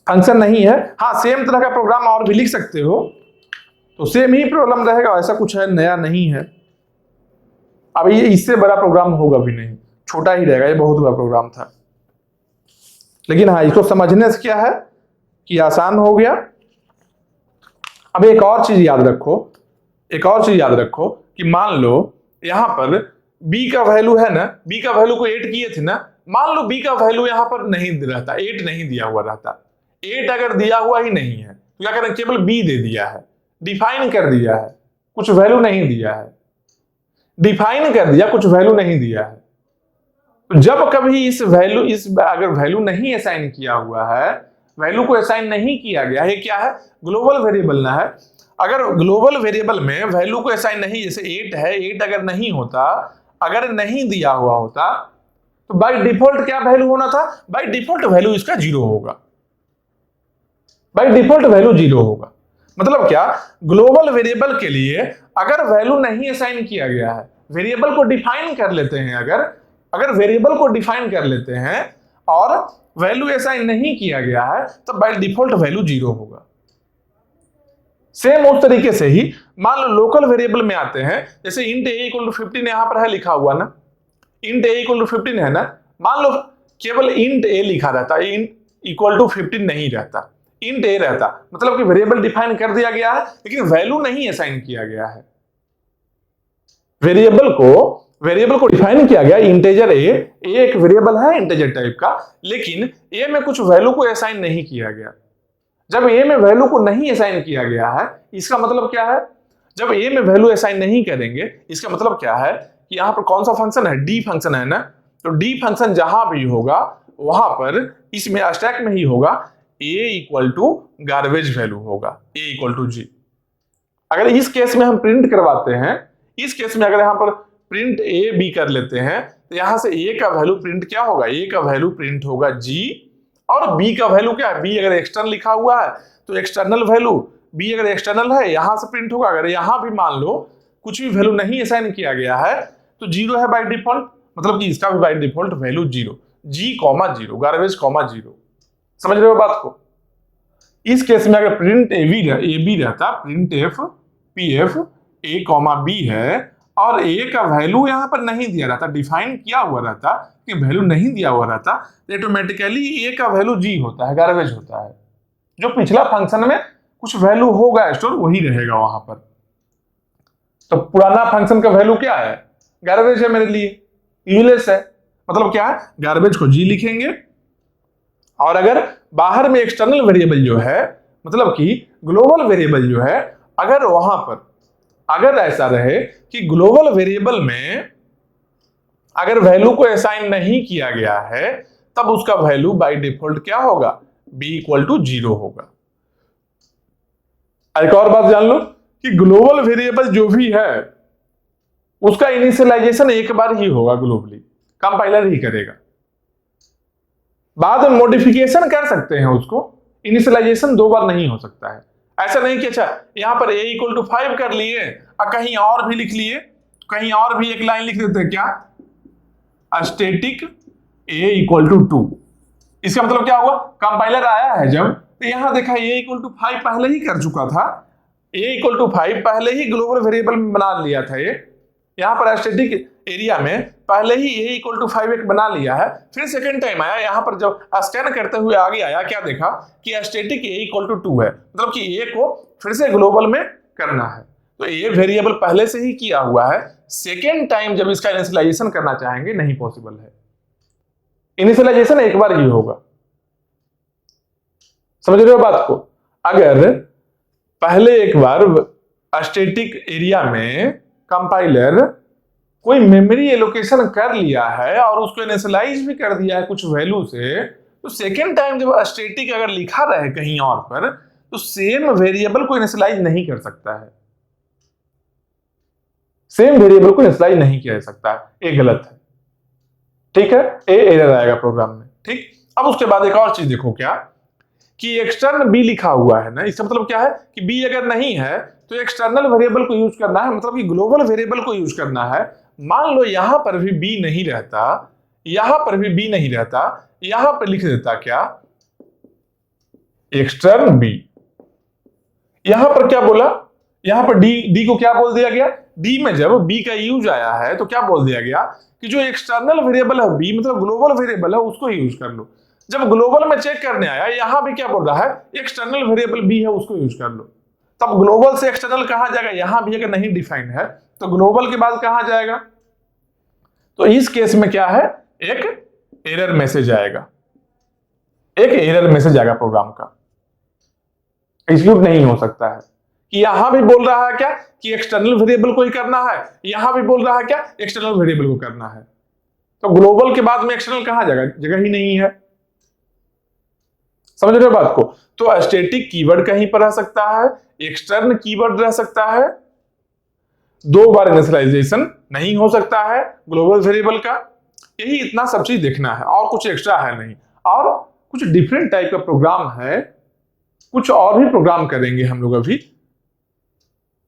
फंक्शन नहीं है। हाँ, सेम तरह का प्रोग्राम और भी लिख सकते हो तो सेम ही प्रॉब्लम रहेगा, ऐसा कुछ है नया नहीं है। अब ये इससे बड़ा प्रोग्राम होगा भी नहीं, छोटा ही रहेगा, ये बहुत बड़ा प्रोग्राम था। लेकिन हाँ, इसको समझने से क्या है कि आसान हो गया। अब एक और चीज याद रखो कि मान लो यहां पर b का वैल्यू है ना, b का वैल्यू को 8 किए थे ना, मान लो b का वैल्यू यहां पर नहीं रहता, 8 नहीं दिया हुआ रहता, 8 अगर दिया हुआ ही नहीं है तो क्या करें, केवल b दे दिया है, डिफाइन कर दिया है, कुछ वैल्यू नहीं दिया है, डिफाइन कर दिया, कुछ वैल्यू नहीं दिया है। तो जब कभी अगर वैल्यू नहीं असाइन किया हुआ है, वैल्यू को असाइन नहीं किया गया है, क्या है, ग्लोबल वेरिएबल ना है। अगर ग्लोबल वेरिएबल में वैल्यू को असाइन नहीं, जैसे 8 है, 8 अगर नहीं होता, अगर नहीं दिया हुआ होता तो बाय डिफॉल्ट क्या वैल्यू होना था, बाय डिफॉल्ट वैल्यू इसका 0 होगा, बाय डिफॉल्ट वैल्यू 0 होगा। मतलब क्या, ग्लोबल वेरिएबल के लिए अगर वैल्यू नहीं असाइन किया गया है, वेरिएबल को डिफाइन कर लेते हैं, अगर वेरिएबल को डिफाइन कर लेते हैं और वैल्यू असाइन नहीं किया गया है तो बाय डिफॉल्ट वैल्यू 0 होगा। सेम उस तरीके से ही मान लो लोकल वेरिएबल में आते हैं, जैसे int a = 15 यहां पर है लिखा हुआ ना, int a = 15 है ना, मान लो केवल int a लिखा रहता, int = 15 नहीं रहता, int a रहता, मतलब कि वेरिएबल डिफाइन कर दिया गया है लेकिन वैल्यू नहीं असाइन किया गया है। वेरिएबल को डिफाइन किया गया इंटीजर a एक वेरिएबल है इंटीजर टाइप का, लेकिन a में कुछ वैल्यू को असाइन नहीं किया गया। जब a में वैल्यू को नहीं असाइन किया गया है, इसका मतलब क्या है, जब a में वैल्यू असाइन नहीं करेंगे इसका मतलब क्या है कि यहां पर कौन सा फंक्शन है, d फंक्शन है ना, तो d फंक्शन जहां भी होगा वहां पर इसमें स्टैक में ही होगा a = गार्बेज वैल्यू होगा, a = g। अगर इस केस में हम प्रिंट करवाते हैं, इस केस में अगर यहां पर प्रिंट a b कर लेते हैं तो यहां से a का वैल्यू प्रिंट क्या होगा, a का वैल्यू प्रिंट होगा g, और b का वैल्यू क्या है, b अगर एक्सटर्नल लिखा हुआ है तो एक्सटर्नल वैल्यू, b अगर एक्सटर्नल है यहां से प्रिंट होगा। अगर यहां भी मान लो कुछ भी वैल्यू नहीं असाइन किया गया है तो 0 है बाय डिफॉल्ट, मतलब कि इसका भी by default value 0, g, 0, garbage, 0। समझ रहे हो बात को। इस केस में अगर प्रिंट a b रहता, print f pf a, b है और a का वैल्यू यहां पर नहीं दिया रहता, डिफाइन किया हुआ रहता कि वैल्यू नहीं दिया हुआ रहता, ऑटोमेटिकली a का वैल्यू g होता है, गार्बेज होता है। जो पिछला फंक्शन में कुछ वैल्यू होगा स्टोर वही रहेगा वहां पर। तो पुराना फंक्शन का वैल्यू क्या है, गार्बेज है मेरे लिए, यूजलेस है, मतलब क्या है, गार्बेज को g लिखेंगे। और अगर बाहर में एक्सटर्नल वेरिएबल जो है, मतलब कि ग्लोबल वेरिएबल जो है, अगर वहां पर अगर ऐसा रहे कि ग्लोबल वेरिएबल में अगर वैल्यू को असाइन नहीं किया गया है तब उसका वैल्यू बाय डिफॉल्ट क्या होगा, b = 0 होगा। एक और बात जान लो कि ग्लोबल वेरिएबल जो भी है उसका इनिशियलाइजेशन एक बार ही होगा, ग्लोबली कंपाइलर ही करेगा, बाद में मॉडिफिकेशन कर सकते हैं उसको, इनिशियलाइजेशन 2 बार नहीं हो सकता है। ऐसा नहीं कि अच्छा यहां पर a = 5 कर लिए और कहीं और भी लिख लिए, कहीं और भी एक लाइन लिख देते हैं क्या, स्टैटिक a = 2। इसका मतलब क्या हुआ, कंपाइलर आया है जब तो यहां देखा a = 5 पहले ही कर चुका था, a = 5 पहले ही ग्लोबल वेरिएबल में बना लिया था, ये यहां पर स्टैटिक एरिया में पहले ही a = 5 एक बना लिया है। फिर सेकंड टाइम आया यहां पर जब स्कैन करते हुए आगे आया, क्या देखा कि स्टैटिक a = 2 है, मतलब कि a को फिर से ग्लोबल में करना है। तो a वेरिएबल पहले से ही किया हुआ है, सेकेंड टाइम जब इसका इनिशियलाइजेशन करना चाहेंगे नहीं पॉसिबल है, इनिशियलाइजेशन एक बार ही होगा। समझ रहे हो बात को। अगर पहले एक बार स्टैटिक एरिया में कंपाइलर कोई मेमोरी एलोकेशन कर लिया है और उसको इनिशियलाइज भी कर दिया है कुछ वैल्यू से, तो सेकेंड टाइम जब स्टैटिक अगर लिखा रहे कहीं और पर तो सेम वेरिएबल को इनिशियलाइज नहीं कर सकता है, सेम वेरिएबल को इनिशियलाइज नहीं किया जा सकता है, ये गलत है। ठीक है, ये एरर आएगा प्रोग्राम में। ठीक, अब उसके बाद एक और चीज देखो क्या कि एक्सटर्नल बी लिखा हुआ है ना, इसका मतलब क्या है कि बी अगर नहीं है तो एक्सटर्नल वेरिएबल को यूज करना है, मतलब कि ग्लोबल वेरिएबल को यूज करना है। मान लो यहां पर भी बी नहीं रहता, यहां पर भी बी नहीं रहता, यहां पर लिख देता क्या एक्सटर्न बी, यहां पर क्या बोला, यहां पर डी को क्या बोल दिया गया, डी में जब बी का यूज आया है तो क्या बोल दिया गया कि जो एक्सटर्नल वेरिएबल है बी मतलब ग्लोबल वेरिएबल है उसको यूज कर लो। जब ग्लोबल में चेक करने आया यहां भी क्या बोल रहा है एक्सटर्नल वेरिएबल बी है उसको यूज कर लो, तब ग्लोबल से एक्सटर्नल कहां जाएगा, यहां भी अगर नहीं डिफाइंड है तो ग्लोबल के बाद कहां जाएगा, तो इस केस में क्या है एक एरर मैसेज आएगा, एक एरर मैसेज आएगा प्रोग्राम का, एग्जीक्यूट नहीं हो सकता है कि यहां भी बोल रहा है क्या कि एक्सटर्नल वेरिएबल को ही करना है, यहां भी बोल रहा है क्या एक्सटर्नल वेरिएबल को करना है, तो ग्लोबल के बाद में एक्सटर्नल कहां जाएगा, जगह ही नहीं है। समझ रहे हो बात को, तो स्टैटिक कीवर्ड कहीं पर रह सकता है, एक्सटर्न कीवर्ड रह सकता है, दो बार इनिशियलाइजेशन नहीं हो सकता है ग्लोबल वेरिएबल का, यही इतना सब चीज देखना है और कुछ एक्स्ट्रा है नहीं। और कुछ डिफरेंट टाइप का प्रोग्राम है, कुछ और भी प्रोग्राम करेंगे हम लोग अभी,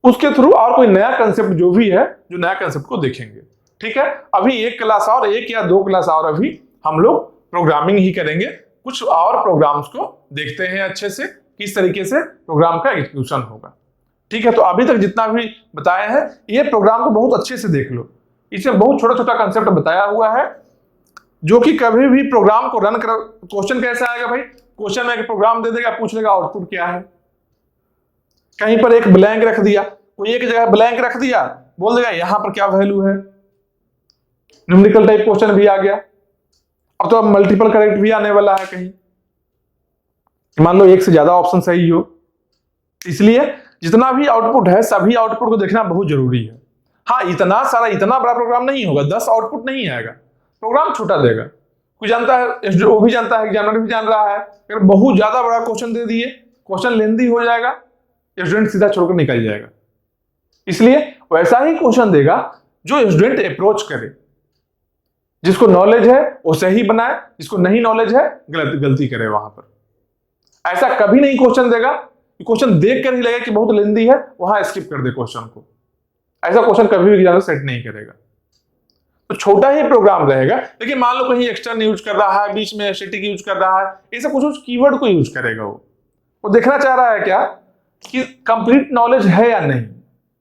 उसके थ्रू और कोई नया कंसेप्ट जो भी है, जो नया कंसेप्ट को देखेंगे। ठीक है, अभी एक क्लास और, एक या दो क्लास और अभी हम लोग प्रोग्रामिंग ही करेंगे, कुछ और प्रोग्राम्स को देखते हैं अच्छे से किस तरीके से प्रोग्राम का एग्जीक्यूशन होगा। ठीक है, तो अभी तक जितना भी बताया है ये प्रोग्राम को बहुत अच्छे से देख लो, इसमें बहुत छोटा छोटा कंसेप्ट बताया हुआ है जो कि कभी भी प्रोग्राम को रन कर, क्वेश्चन कैसे आएगा भाई, क्वेश्चन में प्रोग्राम दे देगा, पूछ लेगा आउटपुट क्या है, कहीं पर एक ब्लैंक रख दिया, कोई एक जगह ब्लैंक रख दिया, बोल देगा यहां पर क्या वैल्यू है, न्यूमेरिकल टाइप क्वेश्चन भी आ गया। अब तो मल्टीपल करेक्ट भी आने वाला है कहीं, मान लो एक से ज्यादा ऑप्शन सही हो, इसलिए जितना भी आउटपुट है सभी आउटपुट को देखना बहुत जरूरी है। हाँ, इतना सारा इतना बड़ा प्रोग्राम नहीं होगा, 10 आउटपुट नहीं आएगा, प्रोग्राम छोटा देगा, कोई जानता है, वो भी जानता है, एग्जामिनर भी जान रहा है, अगर बहुत ज्यादा बड़ा क्वेश्चन दे दिए क्वेश्चन लेंदी हो जाएगा, स्टूडेंट सीधा छोड़कर निकल जाएगा, इसलिए वैसा ही क्वेश्चन देगा जो स्टूडेंट अप्रोच करे, जिसको नॉलेज है वो सही बनाए, जिसको नहीं नॉलेज है गलती करे वहां पर। ऐसा कभी नहीं क्वेश्चन देगा कि क्वेश्चन देख कर ही लगे कि बहुत लेंदी है वहां स्किप कर दे क्वेश्चन को, ऐसा क्वेश्चन कभी भी एग्जामिनर सेट नहीं करेगा। तो छोटा ही प्रोग्राम रहेगा, लेकिन मान लो कहीं एक्सटर्न यूज कर रहा है, बीच में स्टैटिक यूज कर रहा है, ऐसा कुछ कीवर्ड को यूज करेगा, वो देखना चाह रहा है क्या कि कंप्लीट नॉलेज है या नहीं,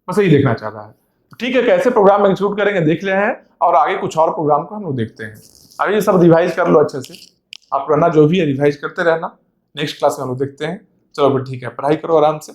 बस यही देखना चाह रहा है। ठीक है, कैसे प्रोग्राम एग्जीक्यूट करेंगे देख रहे हैं, और आगे कुछ और प्रोग्राम को हम लोग देखते हैं। अभी ये सब रिवाइज कर लो अच्छे से, आप रहना जो भी है रिवाइज करते रहना, नेक्स्ट क्लास में हम लोग देखते हैं। चलो फिर ठीक है, पढ़ाई करो आराम से।